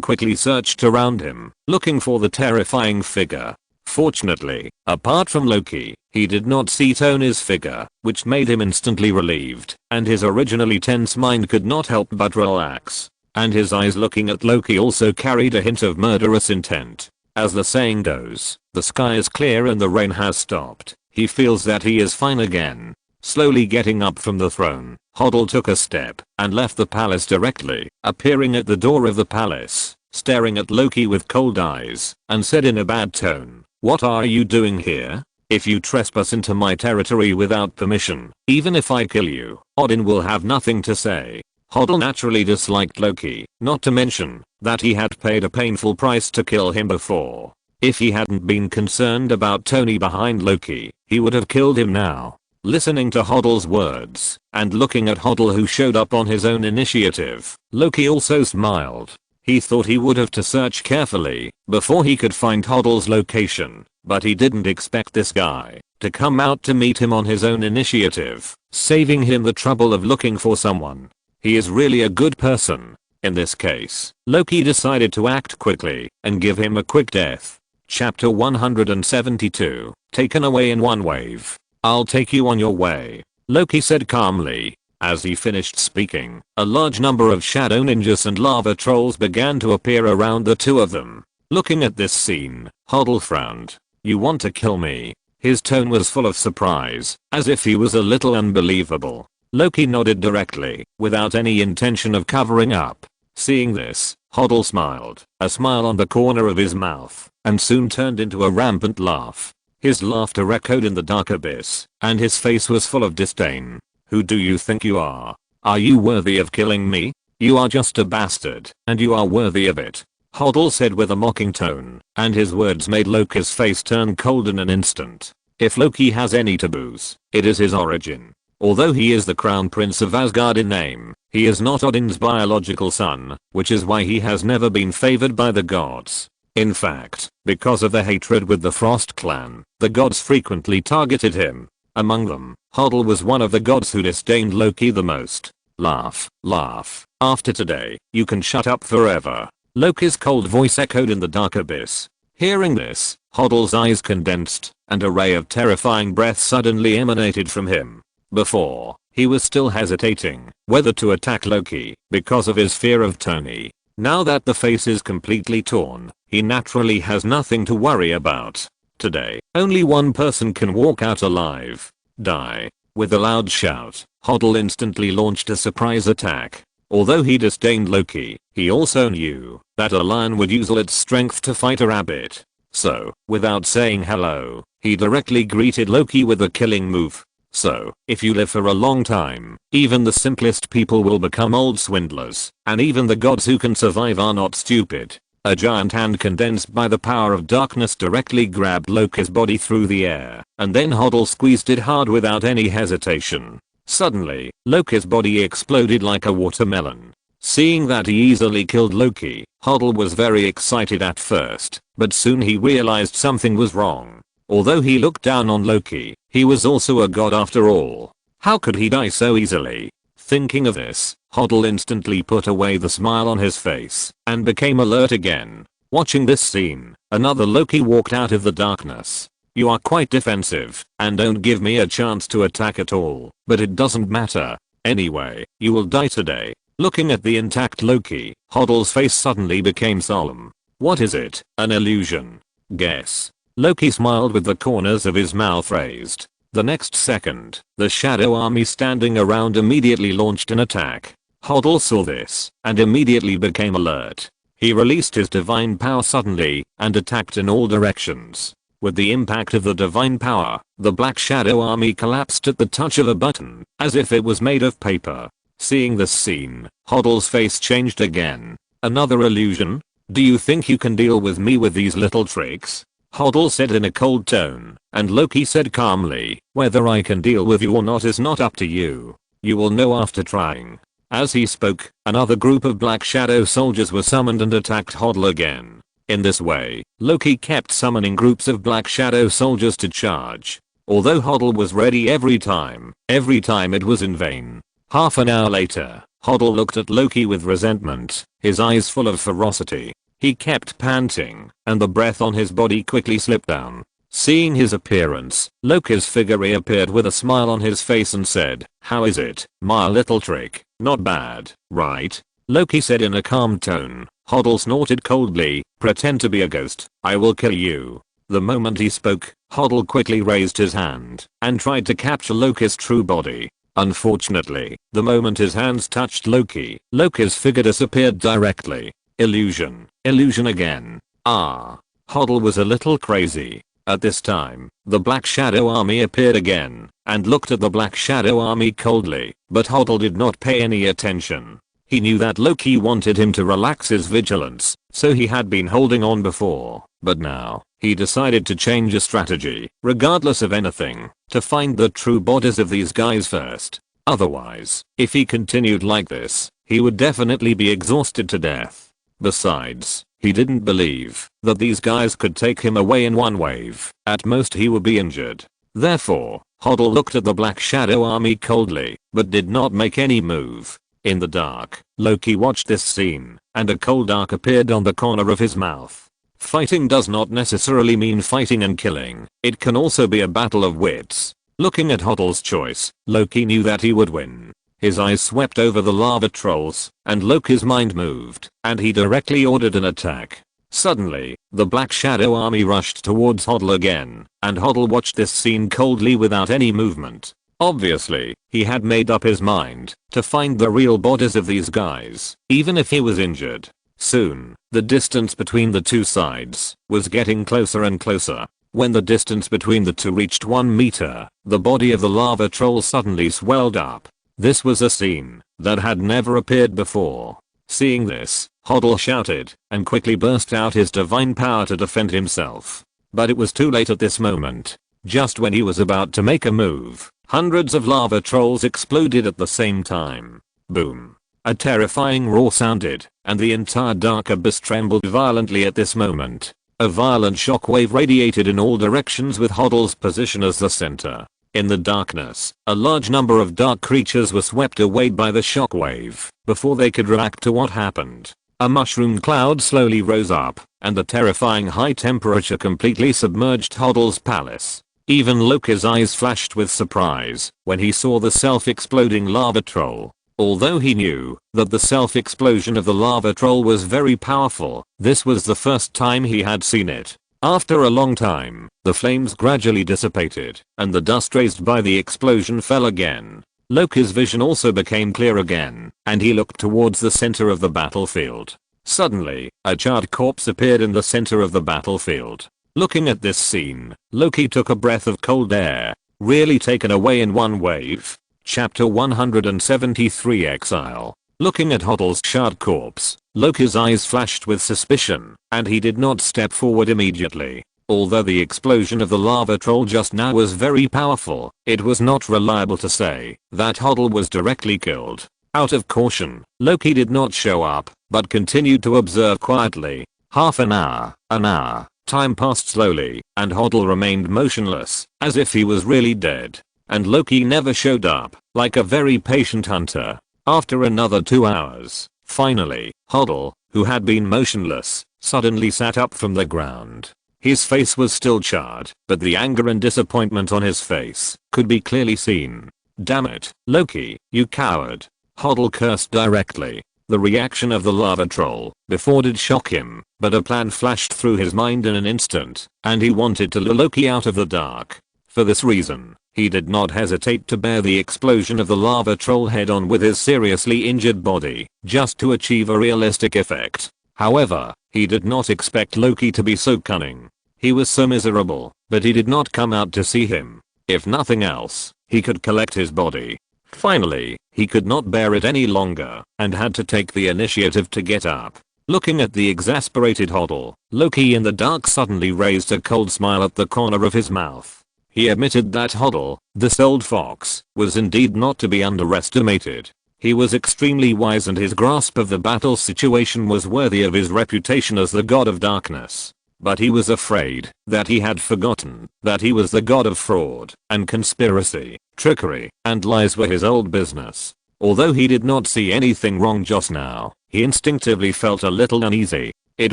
quickly searched around him, looking for the terrifying figure. Fortunately, apart from Loki, he did not see Tony's figure, which made him instantly relieved, and his originally tense mind could not help but relax. And his eyes looking at Loki also carried a hint of murderous intent. As the saying goes, the sky is clear and the rain has stopped. He feels that he is fine again. Slowly getting up from the throne, Hodl took a step and left the palace directly, appearing at the door of the palace, staring at Loki with cold eyes, and said in a bad tone, "What are you doing here? If you trespass into my territory without permission, even if I kill you, Odin will have nothing to say." Hodl naturally disliked Loki, not to mention that he had paid a painful price to kill him before. If he hadn't been concerned about Tony behind Loki, he would have killed him now. Listening to Hodl's words, and looking at Hodl who showed up on his own initiative, Loki also smiled. He thought he would have to search carefully before he could find Hodl's location, but he didn't expect this guy to come out to meet him on his own initiative, saving him the trouble of looking for someone. He is really a good person. In this case, Loki decided to act quickly and give him a quick death. Chapter 172, taken away in one wave. I'll take you on your way, Loki said calmly. As he finished speaking, a large number of shadow ninjas and lava trolls began to appear around the two of them. Looking at this scene, Hoddle frowned. You want to kill me? His tone was full of surprise, as if he was a little unbelievable. Loki nodded directly, without any intention of covering up. Seeing this, Hoddle smiled, a smile on the corner of his mouth, and soon turned into a rampant laugh. His laughter echoed in the dark abyss, and his face was full of disdain. Who do you think you are? Are you worthy of killing me? You are just a bastard, and you are worthy of it, Hoddle said with a mocking tone, and his words made Loki's face turn cold in an instant. If Loki has any taboos, it is his origin. Although he is the crown prince of Asgard in name, he is not Odin's biological son, which is why he has never been favored by the gods. In fact, because of the hatred with the Frost clan, the gods frequently targeted him. Among them, Hoddle was one of the gods who disdained Loki the most. Laugh, laugh. After today, you can shut up forever. Loki's cold voice echoed in the dark abyss. Hearing this, Hoddle's eyes condensed, and a ray of terrifying breath suddenly emanated from him. Before, he was still hesitating whether to attack Loki because of his fear of Tony. Now that the face is completely torn, he naturally has nothing to worry about. Today, only one person can walk out alive. Die. With a loud shout, Hoddle instantly launched a surprise attack. Although he disdained Loki, he also knew that a lion would use all its strength to fight a rabbit. So, without saying hello, he directly greeted Loki with a killing move. So, if you live for a long time, even the simplest people will become old swindlers, and even the gods who can survive are not stupid. A giant hand condensed by the power of darkness directly grabbed Loki's body through the air, and then Hoddle squeezed it hard without any hesitation. Suddenly, Loki's body exploded like a watermelon. Seeing that he easily killed Loki, Hoddle was very excited at first, but soon he realized something was wrong. Although he looked down on Loki, he was also a god after all. How could he die so easily? Thinking of this, Hoddle instantly put away the smile on his face and became alert again. Watching this scene, another Loki walked out of the darkness. You are quite defensive and don't give me a chance to attack at all, but it doesn't matter. Anyway, you will die today. Looking at the intact Loki, Hoddle's face suddenly became solemn. What is it? An illusion? Guess. Loki smiled with the corners of his mouth raised. The next second, the shadow army standing around immediately launched an attack. Hoddle saw this and immediately became alert. He released his divine power suddenly and attacked in all directions. With the impact of the divine power, the black shadow army collapsed at the touch of a button, as if it was made of paper. Seeing this scene, Hoddle's face changed again. Another illusion? Do you think you can deal with me with these little tricks? Hoddle said in a cold tone, and Loki said calmly, whether I can deal with you or not is not up to you. You will know after trying. As he spoke, another group of black shadow soldiers were summoned and attacked Hoddle again. In this way, Loki kept summoning groups of black shadow soldiers to charge. Although Hoddle was ready every time it was in vain. Half an hour later, Hoddle looked at Loki with resentment, his eyes full of ferocity. He kept panting, and the breath on his body quickly slipped down. Seeing his appearance, Loki's figure reappeared with a smile on his face and said, "How is it, my little trick? Not bad, right?" Loki said in a calm tone. Hoddle snorted coldly, "Pretend to be a ghost, I will kill you." The moment he spoke, Hoddle quickly raised his hand and tried to capture Loki's true body. Unfortunately, the moment his hands touched Loki, Loki's figure disappeared directly. Illusion. Illusion again. Hoddle was a little crazy. At this time, the Black Shadow Army appeared again and looked at the Black Shadow Army coldly, but Hoddle did not pay any attention. He knew that Loki wanted him to relax his vigilance, so he had been holding on before, but now, he decided to change his strategy, regardless of anything, to find the true bodies of these guys first. Otherwise, if he continued like this, he would definitely be exhausted to death. Besides, he didn't believe that these guys could take him away in one wave. At most he would be injured. Therefore, Hoddle looked at the Black Shadow army coldly, but did not make any move. In the dark, Loki watched this scene, and a cold arc appeared on the corner of his mouth. Fighting does not necessarily mean fighting and killing, it can also be a battle of wits. Looking at Hoddle's choice, Loki knew that he would win. His eyes swept over the lava trolls, and Loki's mind moved, and he directly ordered an attack. Suddenly, the Black Shadow army rushed towards Hoddle again, and Hoddle watched this scene coldly without any movement. Obviously, he had made up his mind to find the real bodies of these guys, even if he was injured. Soon, the distance between the two sides was getting closer and closer. When the distance between the two reached 1 meter, the body of the lava troll suddenly swelled up. This was a scene that had never appeared before. Seeing this, Hoddle shouted and quickly burst out his divine power to defend himself. But it was too late at this moment. Just when he was about to make a move, hundreds of lava trolls exploded at the same time. Boom. A terrifying roar sounded, and the entire dark abyss trembled violently at this moment. A violent shockwave radiated in all directions with Hoddle's position as the center. In the darkness, a large number of dark creatures were swept away by the shockwave before they could react to what happened. A mushroom cloud slowly rose up, and the terrifying high temperature completely submerged Hoddle's palace. Even Loki's eyes flashed with surprise when he saw the self-exploding lava troll. Although he knew that the self-explosion of the lava troll was very powerful, this was the first time he had seen it. After a long time, the flames gradually dissipated, and the dust raised by the explosion fell again. Loki's vision also became clear again, and he looked towards the center of the battlefield. Suddenly, a charred corpse appeared in the center of the battlefield. Looking at this scene, Loki took a breath of cold air, really taken away in one wave. Chapter 173 Exile. Looking at Hoddle's charred corpse, Loki's eyes flashed with suspicion, and he did not step forward immediately. Although the explosion of the lava troll just now was very powerful, it was not reliable to say that Hoddle was directly killed. Out of caution, Loki did not show up, but continued to observe quietly. Half an hour, time passed slowly, and Hoddle remained motionless, as if he was really dead. And Loki never showed up, like a very patient hunter. After another 2 hours, finally, Hoddle, who had been motionless, suddenly sat up from the ground. His face was still charred, but the anger and disappointment on his face could be clearly seen. "Damn it, Loki, you coward." Hoddle cursed directly. The reaction of the lava troll before did shock him, but a plan flashed through his mind in an instant, and he wanted to lure Loki out of the dark. For this reason, he did not hesitate to bear the explosion of the lava troll head on with his seriously injured body, just to achieve a realistic effect. However, he did not expect Loki to be so cunning. He was so miserable, but he did not come out to see him. If nothing else, he could collect his body. Finally, he could not bear it any longer, and had to take the initiative to get up. Looking at the exasperated Hoddle, Loki in the dark suddenly raised a cold smile at the corner of his mouth. He admitted that Hoddle, this old fox, was indeed not to be underestimated. He was extremely wise, and his grasp of the battle situation was worthy of his reputation as the god of darkness. But he was afraid that he had forgotten that he was the god of fraud, and conspiracy, trickery, and lies were his old business. Although he did not see anything wrong just now, he instinctively felt a little uneasy. It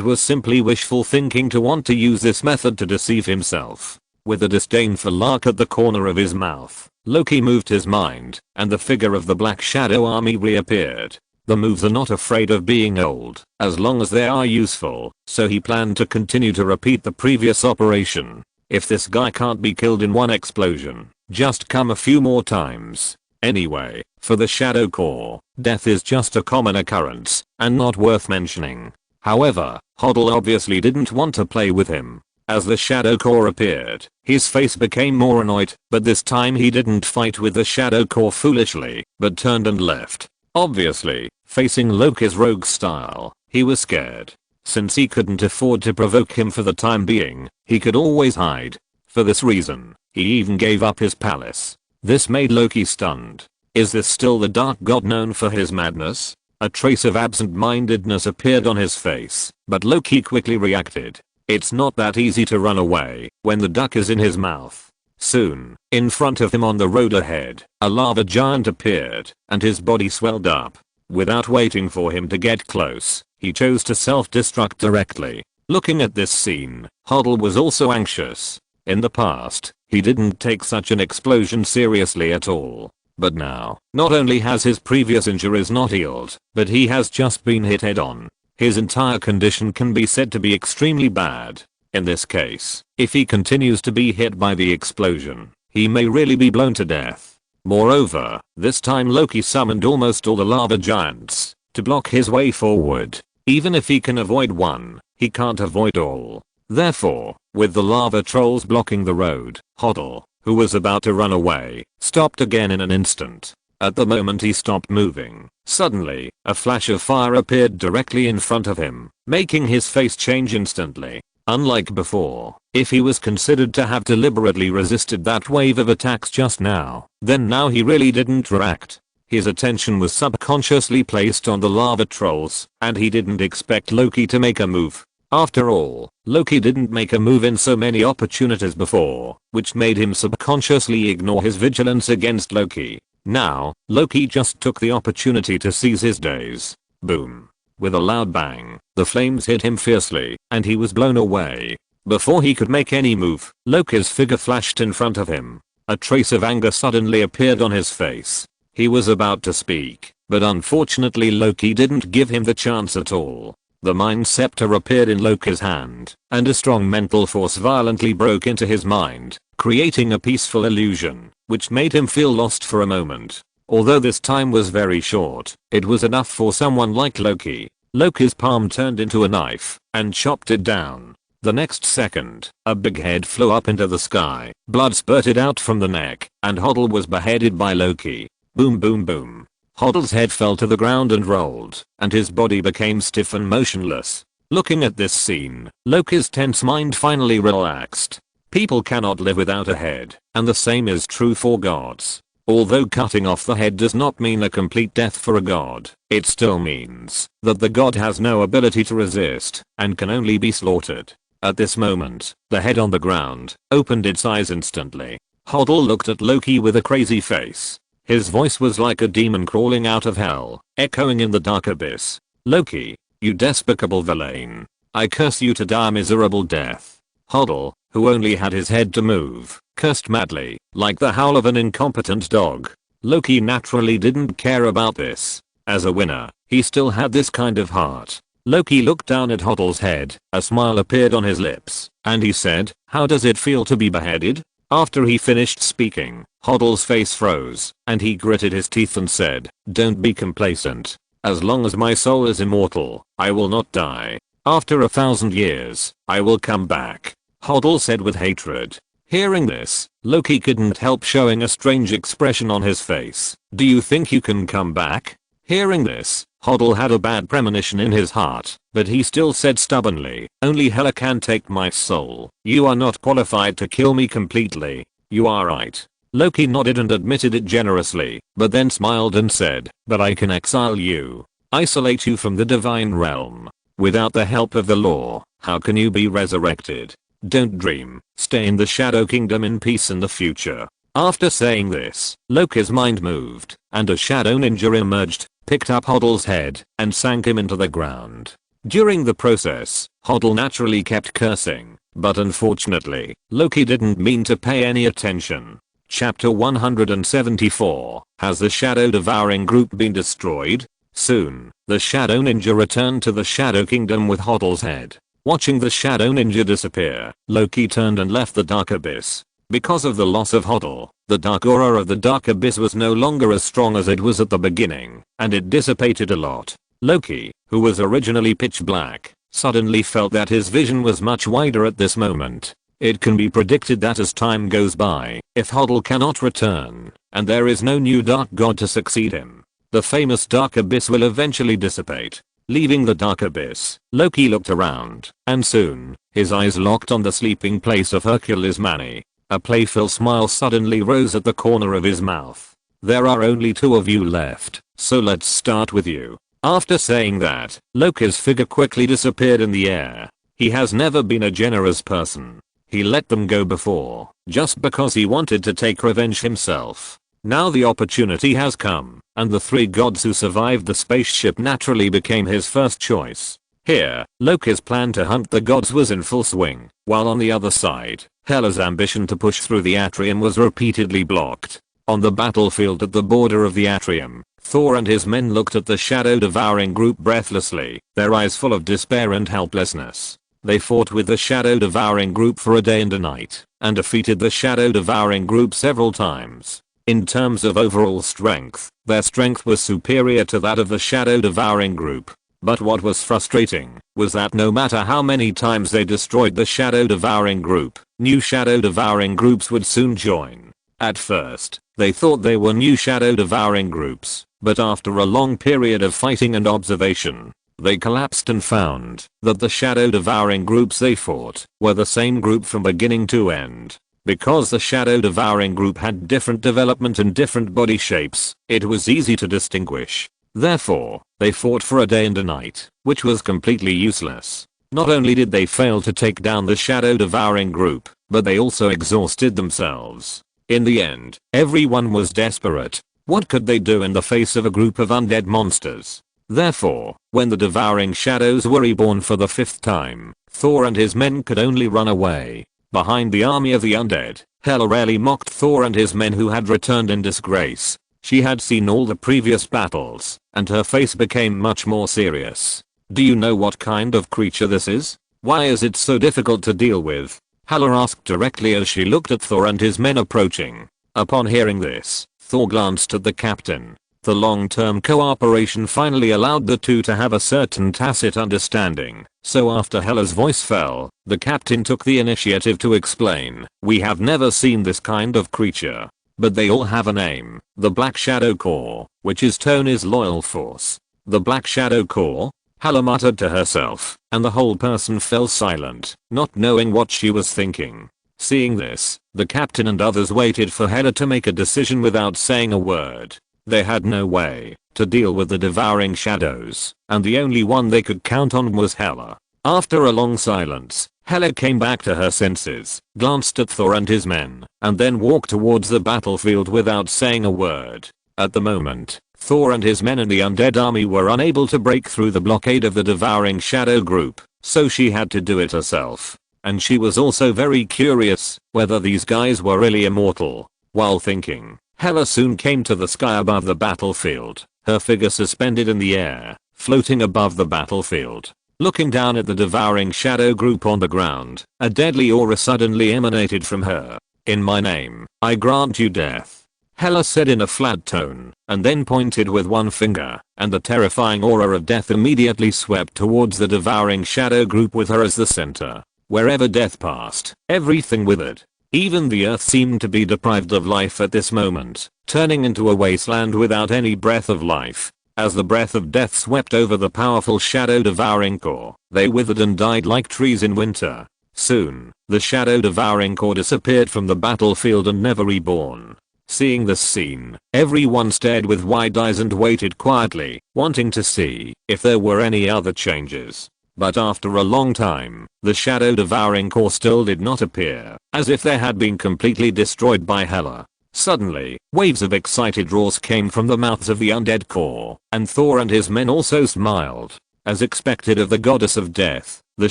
was simply wishful thinking to want to use this method to deceive himself. With a disdainful lark at the corner of his mouth, Loki moved his mind, and the figure of the Black Shadow army reappeared. The moves are not afraid of being old, as long as they are useful, so he planned to continue to repeat the previous operation. If this guy can't be killed in one explosion, just come a few more times. Anyway, for the Shadow Core, death is just a common occurrence, and not worth mentioning. However, Hoddle obviously didn't want to play with him. As the Shadow Core appeared, his face became more annoyed, but this time he didn't fight with the Shadow Core foolishly, but turned and left. Obviously, facing Loki's rogue style, he was scared. Since he couldn't afford to provoke him for the time being, he could always hide. For this reason, he even gave up his palace. This made Loki stunned. Is this still the dark god known for his madness? A trace of absent-mindedness appeared on his face, but Loki quickly reacted. It's not that easy to run away when the duck is in his mouth. Soon, in front of him on the road ahead, a lava giant appeared, and his body swelled up. Without waiting for him to get close, he chose to self-destruct directly. Looking at this scene, Hoddle was also anxious. In the past, he didn't take such an explosion seriously at all. But now, not only has his previous injuries not healed, but he has just been hit head-on. His entire condition can be said to be extremely bad. In this case, if he continues to be hit by the explosion, he may really be blown to death. Moreover, this time Loki summoned almost all the lava giants to block his way forward. Even if he can avoid one, he can't avoid all. Therefore, with the lava trolls blocking the road, Hoddle, who was about to run away, stopped again in an instant. At the moment he stopped moving, suddenly, a flash of fire appeared directly in front of him, making his face change instantly. Unlike before, if he was considered to have deliberately resisted that wave of attacks just now, then now he really didn't react. His attention was subconsciously placed on the lava trolls, and he didn't expect Loki to make a move. After all, Loki didn't make a move in so many opportunities before, which made him subconsciously ignore his vigilance against Loki. Now, Loki just took the opportunity to seize his days. Boom. With a loud bang, the flames hit him fiercely, and he was blown away. Before he could make any move, Loki's figure flashed in front of him. A trace of anger suddenly appeared on his face. He was about to speak, but unfortunately Loki didn't give him the chance at all. The Mind Scepter appeared in Loki's hand, and a strong mental force violently broke into his mind, creating a peaceful illusion, which made him feel lost for a moment. Although this time was very short, it was enough for someone like Loki. Loki's palm turned into a knife, and chopped it down. The next second, a big head flew up into the sky, blood spurted out from the neck, and Hoddle was beheaded by Loki. Boom boom boom. Hoddle's head fell to the ground and rolled, and his body became stiff and motionless. Looking at this scene, Loki's tense mind finally relaxed. People cannot live without a head, and the same is true for gods. Although cutting off the head does not mean a complete death for a god, it still means that the god has no ability to resist, and can only be slaughtered. At this moment, the head on the ground opened its eyes instantly. Hoddle looked at Loki with a crazy face. His voice was like a demon crawling out of hell, echoing in the dark abyss. Loki, you despicable villain. I curse you to die a miserable death. Hoddle, who only had his head to move, cursed madly, like the howl of an incompetent dog. Loki naturally didn't care about this. As a winner, he still had this kind of heart. Loki looked down at Hoddle's head, a smile appeared on his lips, and he said, "How does it feel to be beheaded?" After he finished speaking, Hoddle's face froze, and he gritted his teeth and said, "Don't be complacent. As long as my soul is immortal, I will not die. After 1,000 years, I will come back," Hoddle said with hatred. Hearing this, Loki couldn't help showing a strange expression on his face. "Do you think you can come back?" Hearing this, Hoddle had a bad premonition in his heart, but he still said stubbornly, "Only Hela can take my soul. You are not qualified to kill me completely." "You are right." Loki nodded and admitted it generously, but then smiled and said, "But I can exile you. Isolate you from the divine realm. Without the help of the law, how can you be resurrected? Don't dream. Stay in the Shadow Kingdom in peace in the future." After saying this, Loki's mind moved, and a shadow ninja emerged, picked up Hoddle's head, and sank him into the ground. During the process, Hoddle naturally kept cursing, but unfortunately, Loki didn't mean to pay any attention. Chapter 174, Has the Shadow Devouring Group Been Destroyed? Soon, the Shadow Ninja returned to the Shadow Kingdom with Hoddle's head. Watching the Shadow Ninja disappear, Loki turned and left the Dark Abyss. Because of the loss of Hoddle, the dark aura of the Dark Abyss was no longer as strong as it was at the beginning, and it dissipated a lot. Loki, who was originally pitch black, suddenly felt that his vision was much wider at this moment. It can be predicted that as time goes by, if Hoddle cannot return, and there is no new Dark God to succeed him, the famous Dark Abyss will eventually dissipate. Leaving the Dark Abyss, Loki looked around, and soon, his eyes locked on the sleeping place of Hercules Mani. A playful smile suddenly rose at the corner of his mouth. "There are only 2 of you left, so let's start with you." After saying that, Loki's figure quickly disappeared in the air. He has never been a generous person. He let them go before, just because he wanted to take revenge himself. Now the opportunity has come, and the 3 gods who survived the spaceship naturally became his first choice. Here, Loki's plan to hunt the gods was in full swing, while on the other side, Hela's ambition to push through the atrium was repeatedly blocked. On the battlefield at the border of the atrium, Thor and his men looked at the shadow-devouring group breathlessly, their eyes full of despair and helplessness. They fought with the shadow-devouring group for a day and a night, and defeated the shadow-devouring group several times. In terms of overall strength, their strength was superior to that of the shadow-devouring group. But what was frustrating was that no matter how many times they destroyed the shadow-devouring group, new shadow-devouring groups would soon join. At first, they thought they were new shadow-devouring groups, but after a long period of fighting and observation, they collapsed and found that the shadow-devouring groups they fought were the same group from beginning to end. Because the shadow-devouring group had different development and different body shapes, it was easy to distinguish. Therefore, they fought for a day and a night, which was completely useless. Not only did they fail to take down the shadow-devouring group, but they also exhausted themselves. In the end, everyone was desperate. What could they do in the face of a group of undead monsters? Therefore, when the devouring shadows were reborn for the 5th time, Thor and his men could only run away. Behind the army of the undead, Hela rarely mocked Thor and his men who had returned in disgrace. She had seen all the previous battles, and her face became much more serious. Do you know what kind of creature this is? Why is it so difficult to deal with? Hela asked directly as she looked at Thor and his men approaching. Upon hearing this, Thor glanced at the captain. The long-term cooperation finally allowed the two to have a certain tacit understanding, so after Hela's voice fell, the captain took the initiative to explain, "We have never seen this kind of creature. But they all have a name, the Black Shadow Corps, which is Tony's loyal force." The Black Shadow Corps? Hela muttered to herself, and the whole person fell silent, not knowing what she was thinking. Seeing this, the captain and others waited for Hela to make a decision without saying a word. They had no way to deal with the devouring shadows, and the only one they could count on was Hela. After a long silence, Hela came back to her senses, glanced at Thor and his men, and then walked towards the battlefield without saying a word. At the moment, Thor and his men and the undead army were unable to break through the blockade of the devouring shadow group, so she had to do it herself. And she was also very curious whether these guys were really immortal. While thinking, Hela soon came to the sky above the battlefield, her figure suspended in the air, floating above the battlefield. Looking down at the devouring shadow group on the ground, a deadly aura suddenly emanated from her. "In my name, I grant you death," Hela said in a flat tone, and then pointed with one finger, and the terrifying aura of death immediately swept towards the devouring shadow group with her as the center. Wherever death passed, everything withered. Even the earth seemed to be deprived of life at this moment, turning into a wasteland without any breath of life. As the breath of death swept over the powerful shadow-devouring core, they withered and died like trees in winter. Soon, the shadow-devouring core disappeared from the battlefield and never reborn. Seeing this scene, everyone stared with wide eyes and waited quietly, wanting to see if there were any other changes. But after a long time, the shadow-devouring core still did not appear, as if they had been completely destroyed by Hela. Suddenly, waves of excited roars came from the mouths of the undead core, and Thor and his men also smiled. As expected of the goddess of death, the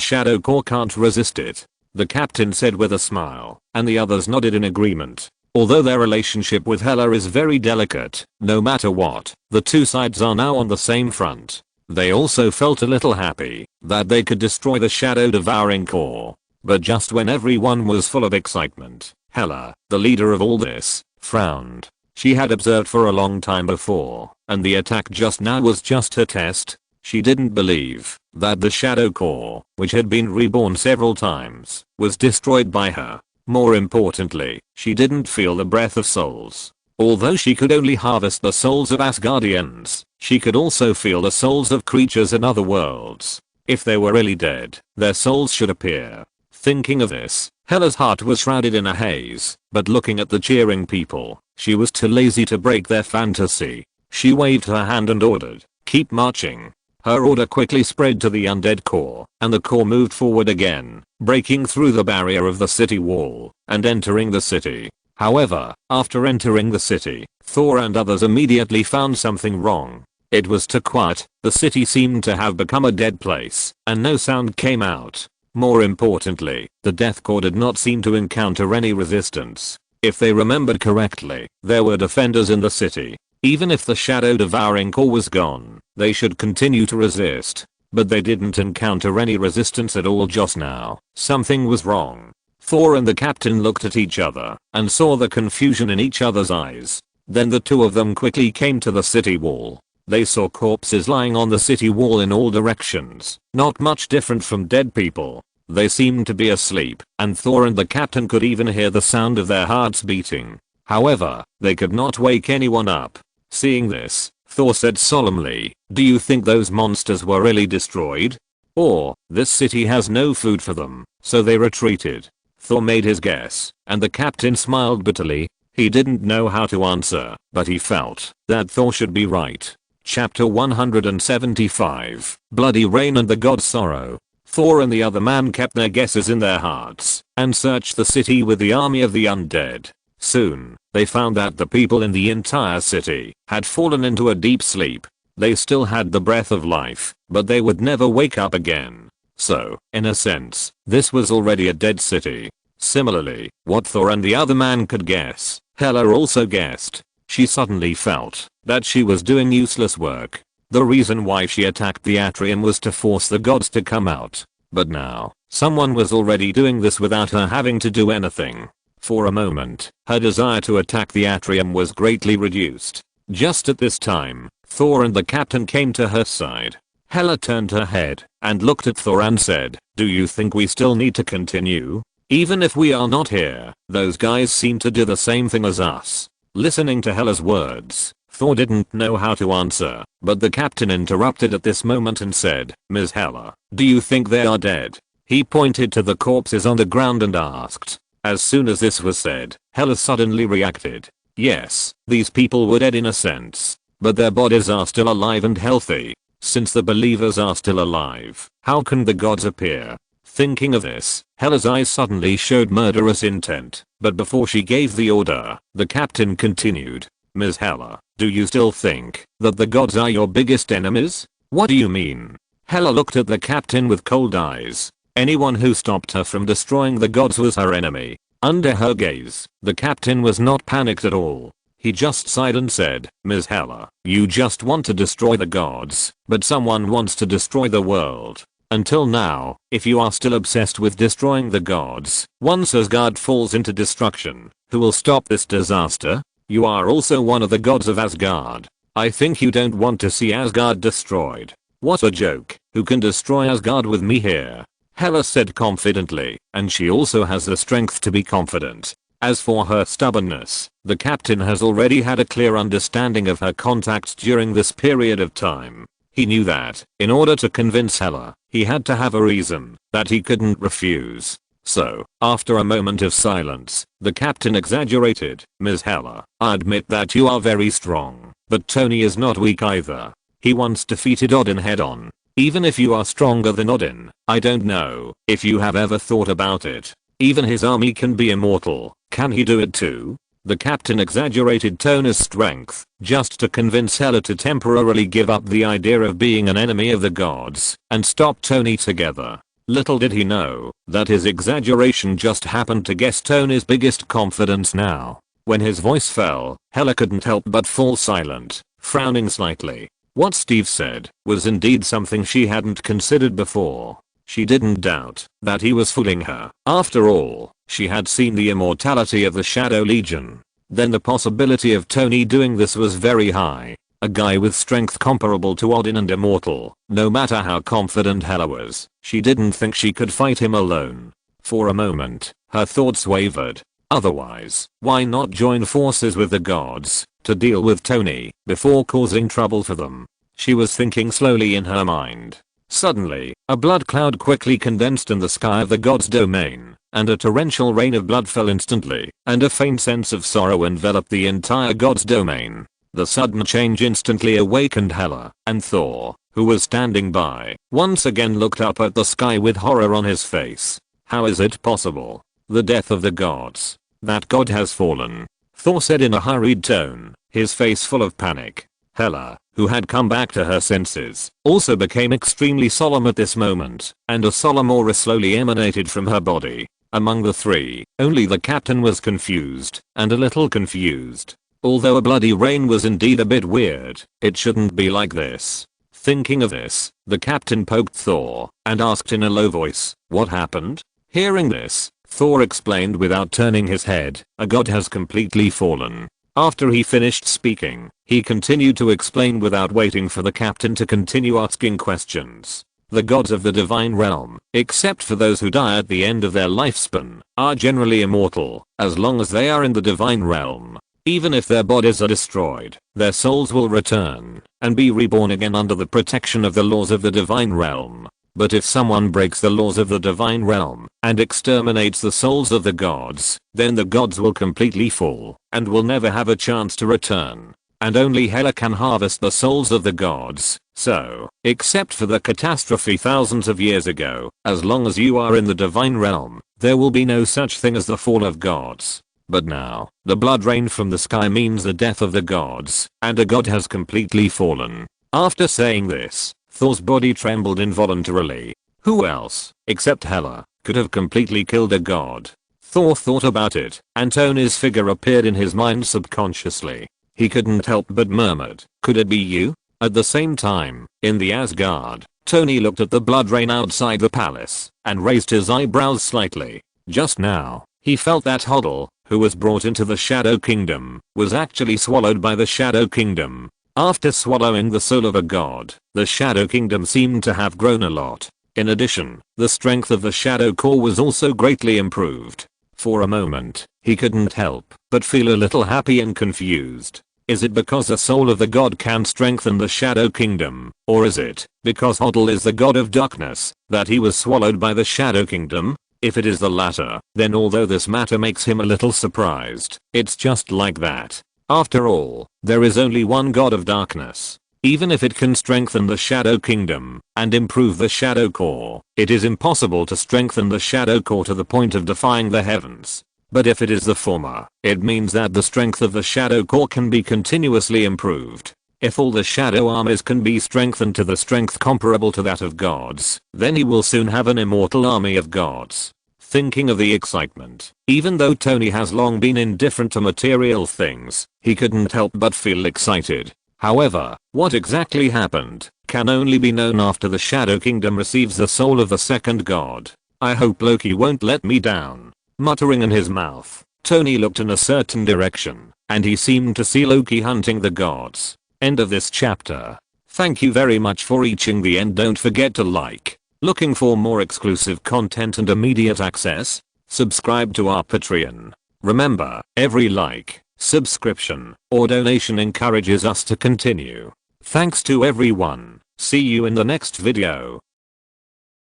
shadow core can't resist it, the captain said with a smile, and the others nodded in agreement. Although their relationship with Hela is very delicate, no matter what, the two sides are now on the same front. They also felt a little happy that they could destroy the shadow-devouring core. But just when everyone was full of excitement, Hela, the leader of all this, frowned. She had observed for a long time before, and the attack just now was just her test. She didn't believe that the shadow core, which had been reborn several times, was destroyed by her. More importantly, she didn't feel the breath of souls. Although she could only harvest the souls of Asgardians, she could also feel the souls of creatures in other worlds. If they were really dead, their souls should appear. Thinking of this, Hela's heart was shrouded in a haze, but looking at the cheering people, she was too lazy to break their fantasy. She waved her hand and ordered, "Keep marching." Her order quickly spread to the undead core, and the core moved forward again, breaking through the barrier of the city wall, and entering the city. However, after entering the city, Thor and others immediately found something wrong. It was too quiet, the city seemed to have become a dead place, and no sound came out. More importantly, the death core did not seem to encounter any resistance. If they remembered correctly, there were defenders in the city. Even if the shadow devouring core was gone, they should continue to resist. But they didn't encounter any resistance at all just now. Something was wrong. Thor and the captain looked at each other and saw the confusion in each other's eyes. Then the two of them quickly came to the city wall. They saw corpses lying on the city wall in all directions, not much different from dead people. They seemed to be asleep, and Thor and the captain could even hear the sound of their hearts beating. However, they could not wake anyone up. Seeing this, Thor said solemnly, "Do you think those monsters were really destroyed? Or, this city has no food for them, so they retreated?" Thor made his guess, and the captain smiled bitterly. He didn't know how to answer, but he felt that Thor should be right. Chapter 175, Bloody Rain and the God's Sorrow. Thor and the other man kept their guesses in their hearts and searched the city with the army of the undead. Soon, they found that the people in the entire city had fallen into a deep sleep. They still had the breath of life, but they would never wake up again. So, in a sense, this was already a dead city. Similarly, what Thor and the other man could guess, Hela also guessed. She suddenly felt that she was doing useless work. The reason why she attacked the atrium was to force the gods to come out. But now, someone was already doing this without her having to do anything. For a moment, her desire to attack the atrium was greatly reduced. Just at this time, Thor and the captain came to her side. Hela turned her head and looked at Thor and said, "Do you think we still need to continue? Even if we are not here, those guys seem to do the same thing as us." Listening to Hela's words, Thor didn't know how to answer, but the captain interrupted at this moment and said, "Ms. Hela, do you think they are dead?" He pointed to the corpses on the ground and asked. As soon as this was said, Hela suddenly reacted. Yes, these people were dead in a sense, but their bodies are still alive and healthy. Since the believers are still alive, how can the gods appear? Thinking of this, Hela's eyes suddenly showed murderous intent, but before she gave the order, the captain continued. "Ms. Hela, do you still think that the gods are your biggest enemies?" "What do you mean?" Hela looked at the captain with cold eyes. Anyone who stopped her from destroying the gods was her enemy. Under her gaze, the captain was not panicked at all. He just sighed and said, "Ms. Hela, you just want to destroy the gods, but someone wants to destroy the world. Until now, if you are still obsessed with destroying the gods, once Asgard falls into destruction, who will stop this disaster? You are also one of the gods of Asgard. I think you don't want to see Asgard destroyed." "What a joke, who can destroy Asgard with me here?" Hela said confidently, and she also has the strength to be confident. As for her stubbornness, the captain has already had a clear understanding of her contacts during this period of time. He knew that, in order to convince Hela, he had to have a reason that he couldn't refuse. So, after a moment of silence, the captain exaggerated, "Ms. Hela, I admit that you are very strong, but Tony is not weak either. He once defeated Odin head-on. Even if you are stronger than Odin, I don't know if you have ever thought about it. Even his army can be immortal. Can he do it too?" The captain exaggerated Tony's strength just to convince Hela to temporarily give up the idea of being an enemy of the gods and stop Tony together. Little did he know that his exaggeration just happened to guess Tony's biggest confidence now. When his voice fell, Hela couldn't help but fall silent, frowning slightly. What Steve said was indeed something she hadn't considered before. She didn't doubt that he was fooling her. After all, she had seen the immortality of the Shadow Legion. Then the possibility of Tony doing this was very high. A guy with strength comparable to Odin and immortal. No matter how confident Hela was, she didn't think she could fight him alone. For a moment, her thoughts wavered. Otherwise, why not join forces with the gods to deal with Tony before causing trouble for them? She was thinking slowly in her mind. Suddenly, a blood cloud quickly condensed in the sky of the god's domain, and a torrential rain of blood fell instantly, and a faint sense of sorrow enveloped the entire god's domain. The sudden change instantly awakened Hela and Thor. who was standing by, once again looked up at the sky with horror on his face. How is it possible? The death of the gods. That god has fallen. Thor said in a hurried tone, his face full of panic. Hela, who had come back to her senses, also became extremely solemn at this moment, and a solemn aura slowly emanated from her body. Among the three, only the captain was confused, and a little confused. Although a bloody rain was indeed a bit weird, it shouldn't be like this. Thinking of this, the captain poked Thor, and asked in a low voice, what happened? Hearing this, Thor explained without turning his head, a god has completely fallen. After he finished speaking, he continued to explain without waiting for the captain to continue asking questions. The gods of the divine realm, except for those who die at the end of their lifespan, are generally immortal, as long as they are in the divine realm. Even if their bodies are destroyed, their souls will return, and be reborn again under the protection of the laws of the divine realm. But if someone breaks the laws of the divine realm, and exterminates the souls of the gods, then the gods will completely fall, and will never have a chance to return. And only Hela can harvest the souls of the gods, so, except for the catastrophe thousands of years ago, as long as you are in the divine realm, there will be no such thing as the fall of gods. But now, the blood rain from the sky means the death of the gods, and a god has completely fallen. After saying this, Thor's body trembled involuntarily. Who else, except Hela, could have completely killed a god? Thor thought about it, and Tony's figure appeared in his mind subconsciously. He couldn't help but murmured, could it be you? At the same time, in the Asgard, Tony looked at the blood rain outside the palace, and raised his eyebrows slightly. Just now, he felt that Hoddle, who was brought into the Shadow Kingdom, was actually swallowed by the Shadow Kingdom. After swallowing the soul of a god, the Shadow Kingdom seemed to have grown a lot. In addition, the strength of the Shadow Core was also greatly improved. For a moment, he couldn't help but feel a little happy and confused. Is it because the soul of the god can strengthen the Shadow Kingdom, or is it because Hoddle is the god of darkness that he was swallowed by the Shadow Kingdom? If it is the latter, then although this matter makes him a little surprised, it's just like that. After all, there is only one god of darkness. Even if it can strengthen the Shadow Kingdom and improve the Shadow Core, it is impossible to strengthen the Shadow Core to the point of defying the heavens. But if it is the former, it means that the strength of the Shadow Core can be continuously improved. If all the shadow armies can be strengthened to the strength comparable to that of gods, then he will soon have an immortal army of gods. Thinking of the excitement, even though Tony has long been indifferent to material things, he couldn't help but feel excited. However, what exactly happened can only be known after the Shadow Kingdom receives the soul of the second god. I hope Loki won't let me down. Muttering in his mouth, Tony looked in a certain direction, and he seemed to see Loki hunting the gods. End of this chapter. Thank you very much for reaching the end. Don't forget to like. Looking for more exclusive content and immediate access? Subscribe to our Patreon. Remember, every like, subscription, or donation encourages us to continue. Thanks to everyone. See you in the next video.